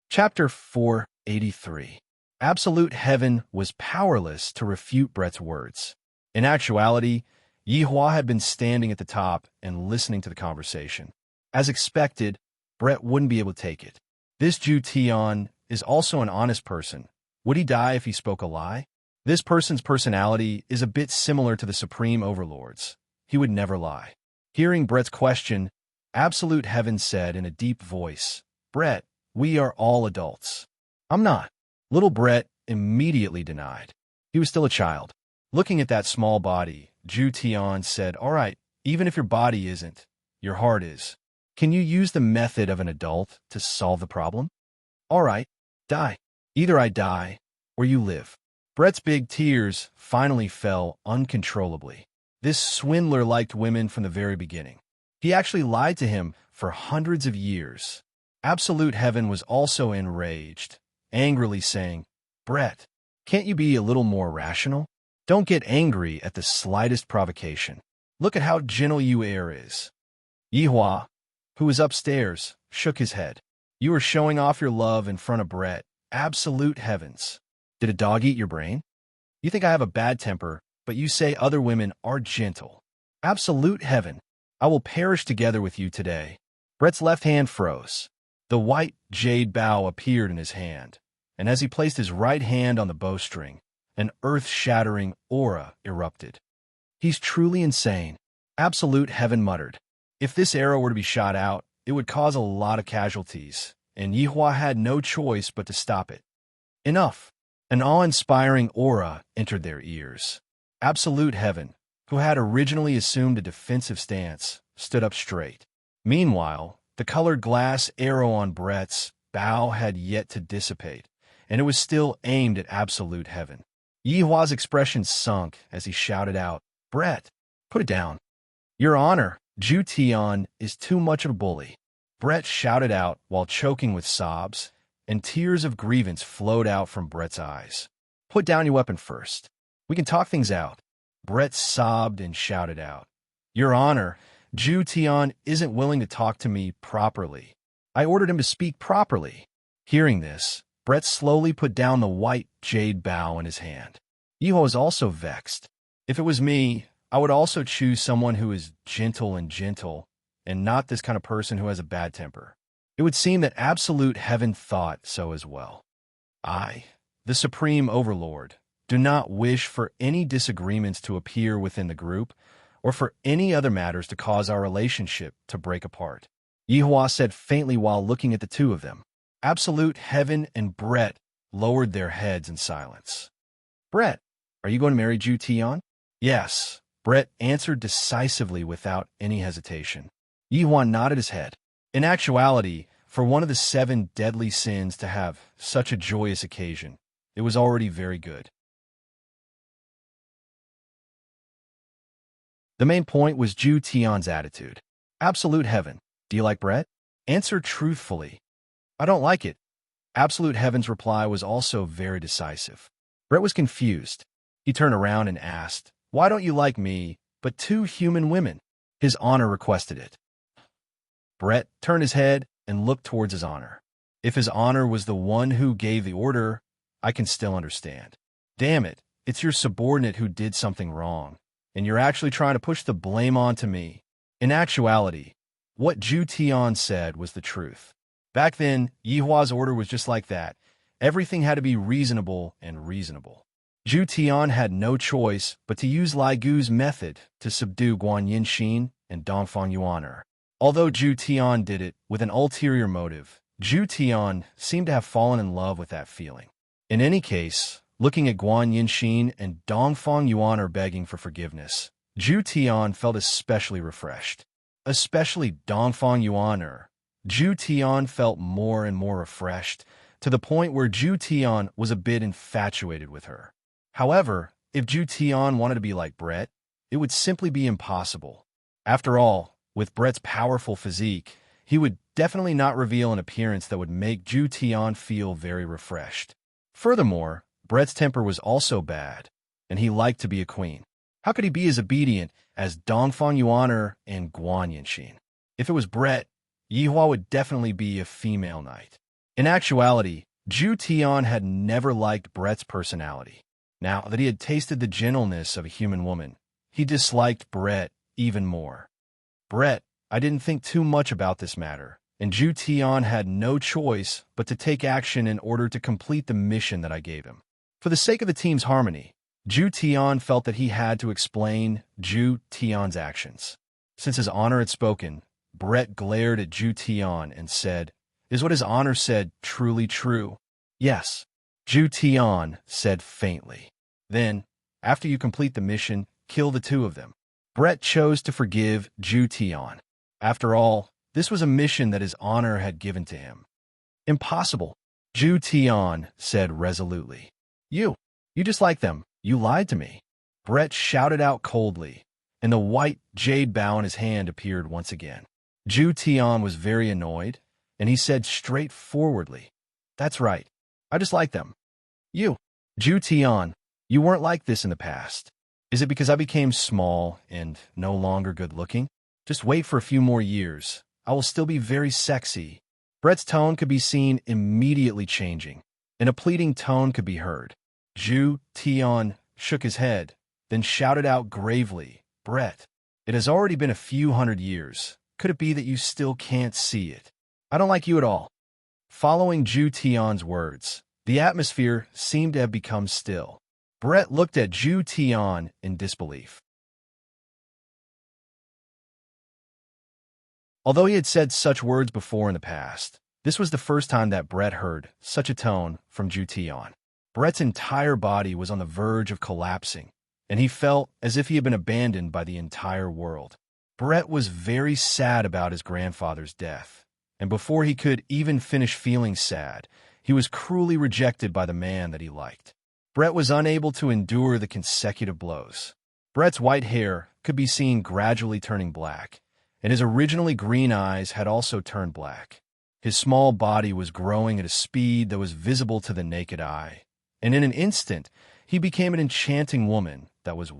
Chapter 483. Absolute Heaven was powerless to refute Brett's words. In actuality, Yihua had been standing at the top and listening to the conversation. As expected, Brett wouldn't be able to take it. This Ju Tian is also an honest person. Would he die if he spoke a lie? This person's personality is a bit similar to the Supreme Overlord's. He would never lie. Hearing Brett's question, Absolute Heaven said in a deep voice, "Brett, we are all adults." "I'm not." Little Brett immediately denied. He was still a child. Looking at that small body, Ju Tian said, "All right, even if your body isn't, your heart is. Can you use the method of an adult to solve the problem?" "All right, die. Either I die, or you live." Brett's big tears finally fell uncontrollably. This swindler liked women from the very beginning. He actually lied to him for hundreds of years. Absolute Heaven was also enraged, angrily saying, "Brett, can't you be a little more rational? Don't get angry at the slightest provocation. Look at how gentle you is." Yihua, who was upstairs, shook his head. "You are showing off your love in front of Brett. Absolute Heavens. Did a dog eat your brain? You think I have a bad temper, but you say other women are gentle. Absolute Heaven, I will perish together with you today." Brett's left hand froze. The white jade bow appeared in his hand, and as he placed his right hand on the bowstring, an earth-shattering aura erupted. "He's truly insane," Absolute Heaven muttered. If this arrow were to be shot out, it would cause a lot of casualties, and Yihua had no choice but to stop it. Enough! An awe-inspiring aura entered their ears. Absolute Heaven, who had originally assumed a defensive stance, stood up straight. Meanwhile, the colored glass arrow on Brett's bow had yet to dissipate, and it was still aimed at Absolute Heaven. Yihua's expression sunk as he shouted out, "Brett, put it down. Your Honor, Ju Tian is too much of a bully." Brett shouted out while choking with sobs, and tears of grievance flowed out from Brett's eyes. "Put down your weapon first. We can talk things out." Brett sobbed and shouted out, "Your Honor, Ju Tian isn't willing to talk to me properly. I ordered him to speak properly." Hearing this, Brett slowly put down the white jade bow in his hand. Yihua was also vexed. "If it was me, I would also choose someone who is gentle, and not this kind of person who has a bad temper." It would seem that Absolute Heaven thought so as well. "I, the Supreme Overlord, do not wish for any disagreements to appear within the group, or for any other matters to cause our relationship to break apart," Yihua said faintly while looking at the two of them. Absolute Heaven and Brett lowered their heads in silence. "Brett, are you going to marry Ju Tian?" "Yes," Brett answered decisively without any hesitation. Yihua nodded his head. In actuality, for one of the 7 deadly sins to have such a joyous occasion, it was already very good. The main point was Ju Tian's attitude. "Absolute Heaven, do you like Brett?" "Answer truthfully." "I don't like it." Absolute Heaven's reply was also very decisive. Brett was confused. He turned around and asked, "Why don't you like me, but 2 human women?" His honor requested it. Brett turned his head and looked towards his honor. If his honor was the one who gave the order, I can still understand. Damn it, it's your subordinate who did something wrong, and you're actually trying to push the blame onto me. In actuality, what Ju Tian said was the truth. Back then, Yihua's order was just like that. Everything had to be reasonable and reasonable. Ju Tian had no choice but to use Lai Gu's method to subdue Guan Yinxin and Dongfang Yuaner. Although Ju Tian did it with an ulterior motive, Ju Tian seemed to have fallen in love with that feeling. In any case, looking at Guan Yinxin and Dongfang Yuaner begging for forgiveness, Ju Tian felt especially refreshed. Especially Dongfang Yuaner. Ju Tian felt more and more refreshed, to the point where Ju Tian was a bit infatuated with her. However, if Ju Tian wanted to be like Brett, it would simply be impossible. After all, with Brett's powerful physique, he would definitely not reveal an appearance that would make Zhu Tian feel very refreshed. Furthermore, Brett's temper was also bad, and he liked to be a queen. How could he be as obedient as Dongfang Yuaner and Guan Yanxin? If it was Brett, Yihua would definitely be a female knight. In actuality, Zhu Tian had never liked Brett's personality. Now that he had tasted the gentleness of a human woman, he disliked Brett even more. Brett, I didn't think too much about this matter, and Zhu Tian had no choice but to take action in order to complete the mission that I gave him. For the sake of the team's harmony, Zhu Tian felt that he had to explain Zhu Tian's actions. Since his honor had spoken, Brett glared at Zhu Tian and said, "Is what his honor said truly true?" "Yes," Zhu Tian said faintly. "Then, after you complete the mission, kill the two of them." Brett chose to forgive Zhu Tian. After all, this was a mission that his honor had given to him. "Impossible," Zhu Tian said resolutely. You dislike them. You lied to me." Brett shouted out coldly, and the white jade bow in his hand appeared once again. Zhu Tian was very annoyed, and he said straightforwardly, "That's right. I dislike them." Zhu Tian, you weren't like this in the past. Is it because I became small and no longer good-looking? Just wait for a few more years. I will still be very sexy." Brett's tone could be seen immediately changing, and a pleading tone could be heard. Zhu Tian shook his head, then shouted out gravely, "Brett, it has already been a few hundred years. Could it be that you still can't see it? I don't like you at all." Following Zhu Tian's words, the atmosphere seemed to have become still. Brett looked at Zhu Tian in disbelief. Although he had said such words before in the past, this was the first time that Brett heard such a tone from Zhu Tian. Brett's entire body was on the verge of collapsing, and he felt as if he had been abandoned by the entire world. Brett was very sad about his grandfather's death, and before he could even finish feeling sad, he was cruelly rejected by the man that he liked. Brett was unable to endure the consecutive blows. Brett's white hair could be seen gradually turning black, and his originally green eyes had also turned black. His small body was growing at a speed that was visible to the naked eye, and in an instant, he became an enchanting woman that was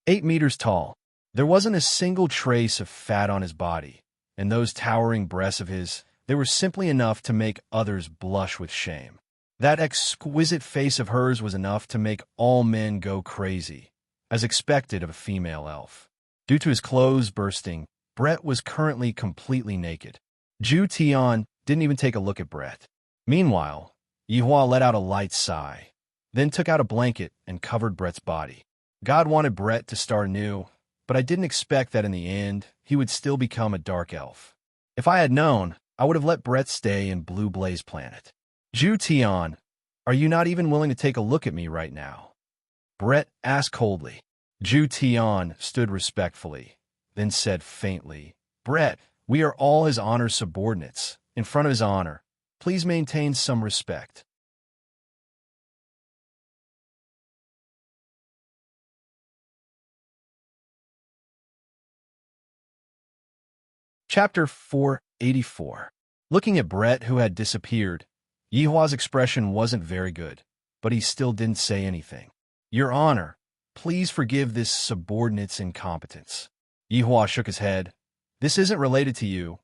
8 meters tall. There wasn't a single trace of fat on his body, and those towering breasts of his, they were simply enough to make others blush with shame. That exquisite face of hers was enough to make all men go crazy, as expected of a female elf. Due to his clothes bursting, Brett was currently completely naked. Zhu Tian didn't even take a look at Brett. Meanwhile, Yihua let out a light sigh, then took out a blanket and covered Brett's body. God wanted Brett to start new, but I didn't expect that in the end, he would still become a dark elf. If I had known, I would have let Brett stay in Blue Blaze Planet. Zhu Tian, are you not even willing to take a look at me right now? Brett asked coldly. Zhu Tian stood respectfully, then said faintly, Brett, we are all his honor's subordinates. In front of his honor, please maintain some respect. Chapter 484. Looking at Brett, who had disappeared, Yihua's expression wasn't very good, but he still didn't say anything. Your Honor, please forgive this subordinate's incompetence. Yihua shook his head. This isn't related to you.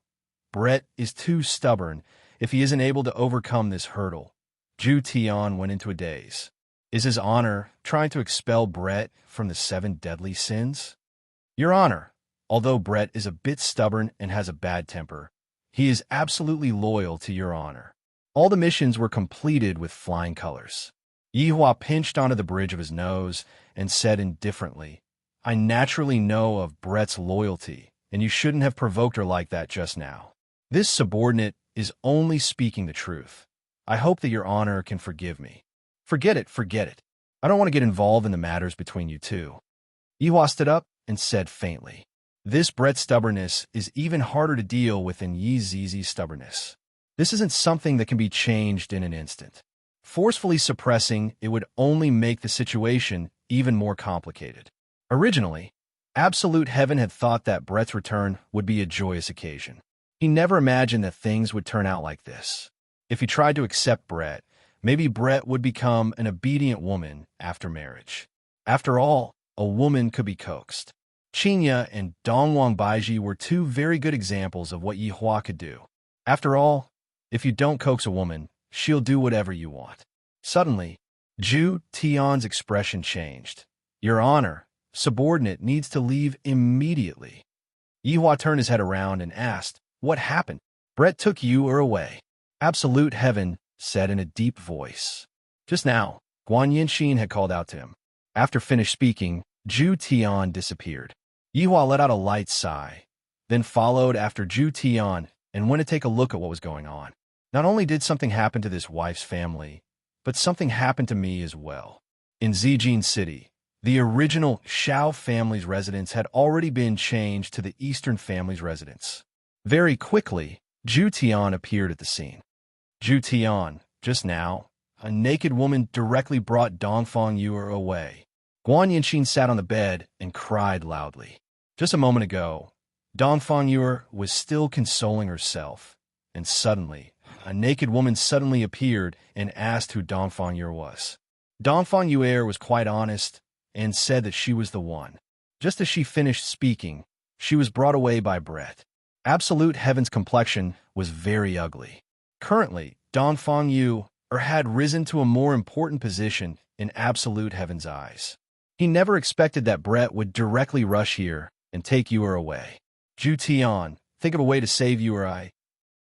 Brett is too stubborn if he isn't able to overcome this hurdle. Zhu Tian went into a daze. Is his honor trying to expel Brett from the 7 deadly sins? Your Honor, although Brett is a bit stubborn and has a bad temper, he is absolutely loyal to your honor. All the missions were completed with flying colors. Yihua pinched onto the bridge of his nose and said indifferently, I naturally know of Brett's loyalty, and you shouldn't have provoked her like that just now. This subordinate is only speaking the truth. I hope that your honor can forgive me. Forget it, forget it. I don't want to get involved in the matters between you two. Yihua stood up and said faintly, This Brett's stubbornness is even harder to deal with than Yi Zizi's stubbornness. This isn't something that can be changed in an instant. Forcefully suppressing it would only make the situation even more complicated. Originally, Absolute Heaven had thought that Brett's return would be a joyous occasion. He never imagined that things would turn out like this. If he tried to accept Brett, maybe Brett would become an obedient woman after marriage. After all, a woman could be coaxed. Qinya and Dongwang Baiji were two very good examples of what Yihua could do. After all, if you don't coax a woman, she'll do whatever you want. Suddenly, Zhu Tian's expression changed. Your Honor, subordinate needs to leave immediately. Yihua turned his head around and asked, what happened? Brett took you away. Absolute Heaven said in a deep voice. Just now, Guan Yinxin had called out to him. After finished speaking, Zhu Tian disappeared. Yihua let out a light sigh, then followed after Zhu Tian and went to take a look at what was going on. Not only did something happen to this wife's family, but something happened to me as well. In Zijin City, the original Shao family's residence had already been changed to the Eastern family's residence. Very quickly, Zhu Tian appeared at the scene. Zhu Tian, just now, a naked woman directly brought Dongfang Yuer away. Guan Yinxin sat on the bed and cried loudly. Just a moment ago, Dongfang Yuer was still consoling herself, and suddenly, a naked woman suddenly appeared and asked who Dongfang Yuer was. Dongfang Yuer was quite honest and said that she was the one. Just as she finished speaking, she was brought away by Brett. Absolute Heaven's complexion was very ugly. Currently, Dongfang Yuer had risen to a more important position in Absolute Heaven's eyes. He never expected that Brett would directly rush here and take Yuer away. Zhu Tian, think of a way to save Yuer.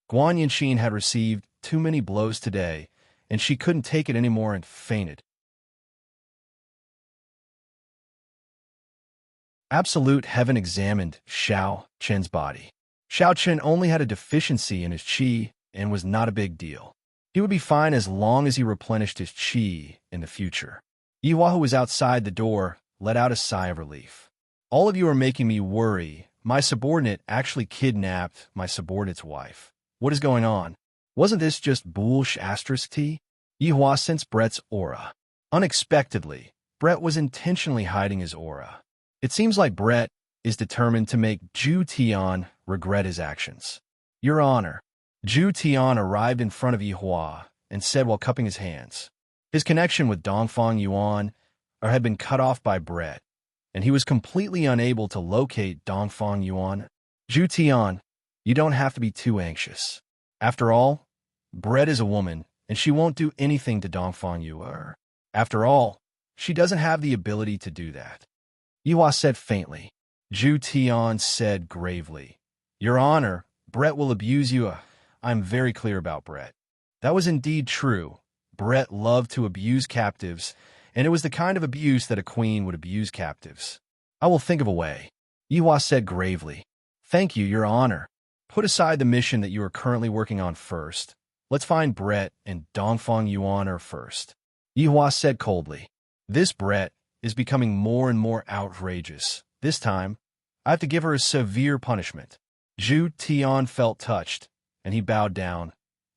Guan Yinxin had received too many blows today, and she couldn't take it anymore and fainted. Absolute Heaven examined Shao Chen's body. Shao Chen only had a deficiency in his qi and was not a big deal. He would be fine as long as he replenished his qi in the future. Yihua, who was outside the door, let out a sigh of relief. All of you are making me worry. My subordinate actually kidnapped my subordinate's wife. What is going on? Wasn't this just **T? Yihua sensed Brett's aura. Unexpectedly, Brett was intentionally hiding his aura. It seems like Brett is determined to make Zhu Tian regret his actions. Your Honor, Zhu Tian arrived in front of Yihua and said while cupping his hands. His connection with Dongfang Yuan had been cut off by Brett, and he was completely unable to locate Dongfang Yuan. Zhu Tian, you don't have to be too anxious. After all, Brett is a woman, and she won't do anything to Dongfang Yuan. After all, she doesn't have the ability to do that. Yihua said faintly. Zhu Tian said gravely, Your Honor, Brett will abuse you. I'm very clear about Brett. That was indeed true. Brett loved to abuse captives, and it was the kind of abuse that a queen would abuse captives. I will think of a way. Yihua said gravely. Thank you, Your Honor. Put aside the mission that you are currently working on first. Let's find Brett and Dongfang Yuan first. Yihua said coldly. This Brett is becoming more and more outrageous. This time, I have to give her a severe punishment. Zhu Tian felt touched, and he bowed down.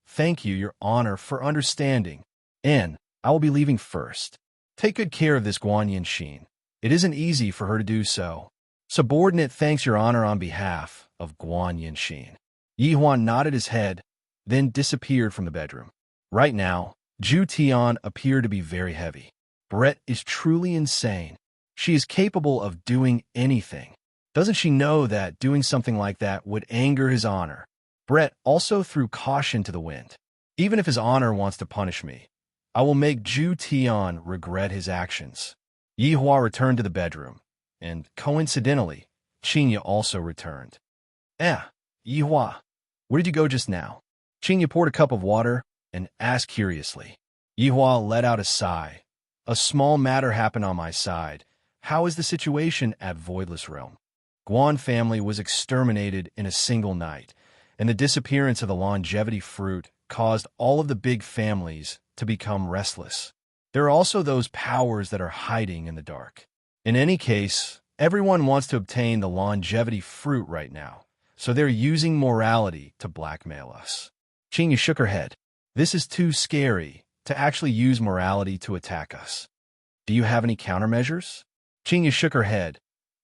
Thank you, Your Honor, for understanding. And I will be leaving first. Take good care of this Guan Yinxin. It isn't easy for her to do so. Subordinate thanks Your Honor on behalf of Guan Yinxin. Yihua nodded his head, then disappeared from the bedroom. Right now, Zhu Tian appeared to be very heavy. Brett is truly insane. She is capable of doing anything. Doesn't she know that doing something like that would anger his honor? Brett also threw caution to the wind. Even if his honor wants to punish me, I will make Zhu Tian regret his actions. Yihua returned to the bedroom, and coincidentally, Qinya also returned. Yihua, where did you go just now? Qinya poured a cup of water and asked curiously. Yihua let out a sigh. A small matter happened on my side. How is the situation at Voidless Realm? Guan family was exterminated in a single night, and the disappearance of the longevity fruit caused all of the big families to become restless. There are also those powers that are hiding in the dark. In any case, everyone wants to obtain the longevity fruit right now, so they're using morality to blackmail us. Qinya shook her head. This is too scary to actually use morality to attack us. Do you have any countermeasures? Qinya shook her head.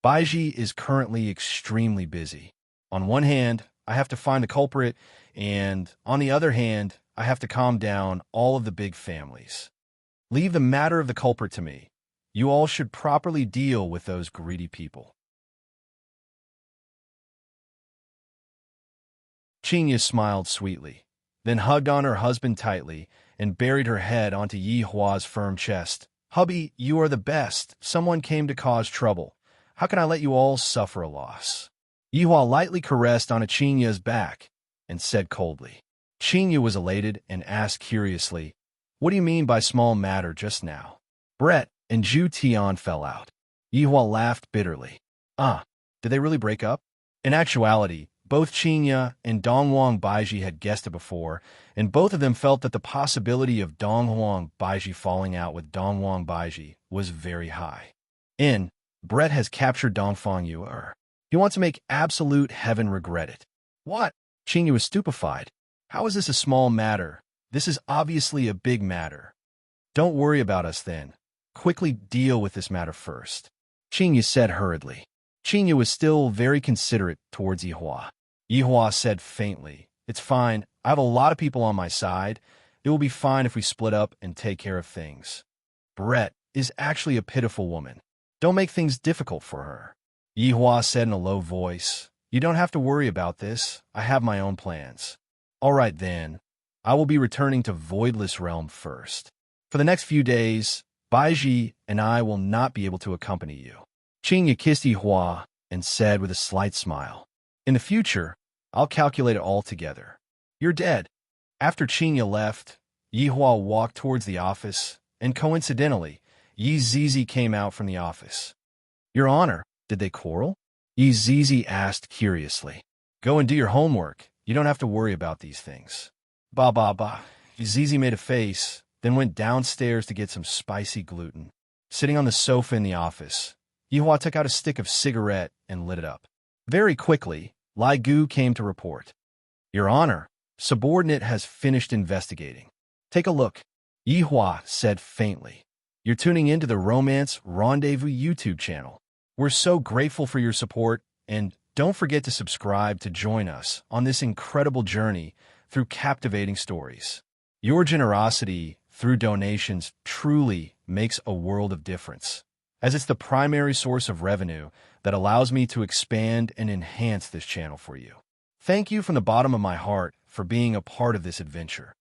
Baiji is currently extremely busy. On one hand, I have to find the culprit, and on the other hand, I have to calm down all of the big families. Leave the matter of the culprit to me. You all should properly deal with those greedy people. Chinya smiled sweetly, then hugged on her husband tightly and buried her head onto Yi Hua's firm chest. Hubby, you are the best. Someone came to cause trouble. How can I let you all suffer a loss? Yi Hua lightly caressed on Chinya's back and said coldly. Chinya was elated and asked curiously, what do you mean by small matter just now? Brett and Zhu Tian fell out. Yi Hua laughed bitterly. Did they really break up? In actuality, both Chinya and Donghuang Baiji had guessed it before, and both of them felt that the possibility of Donghuang Baiji falling out with Donghuang Baiji was very high. Brett has captured Dongfang Yuer. He wants to make absolute heaven regret it. What? Chinya was stupefied. How is this a small matter? This is obviously a big matter. Don't worry about us then. Quickly deal with this matter first. Chinya said hurriedly. Chinya was still very considerate towards Yi Hua. Yi Hua said faintly, it's fine. I have a lot of people on my side. It will be fine if we split up and take care of things. Brett is actually a pitiful woman. Don't make things difficult for her. Yi Hua said in a low voice, you don't have to worry about this. I have my own plans. All right then. I will be returning to Voidless Realm first. For the next few days, Baiji and I will not be able to accompany you. Chinya kissed Yi Hua and said with a slight smile, in the future, I'll calculate it all together. You're dead. After Chinya left, Yi Hua walked towards the office, and coincidentally, Yi Zizi came out from the office. Your Honor, did they quarrel? Yi Zizi asked curiously. Go and do your homework. You don't have to worry about these things. Ba. Yi Zizi made a face, then went downstairs to get some spicy gluten. Sitting on the sofa in the office, Yi Hua took out a stick of cigarette and lit it up. Very quickly, Lai Gu came to report. Your Honor, subordinate has finished investigating. Take a look. Yi Hua said faintly. You're tuning into the Romance Rendezvous YouTube channel. We're so grateful for your support, and don't forget to subscribe to join us on this incredible journey through captivating stories. Your generosity through donations truly makes a world of difference, as it's the primary source of revenue that allows me to expand and enhance this channel for you. Thank you from the bottom of my heart for being a part of this adventure.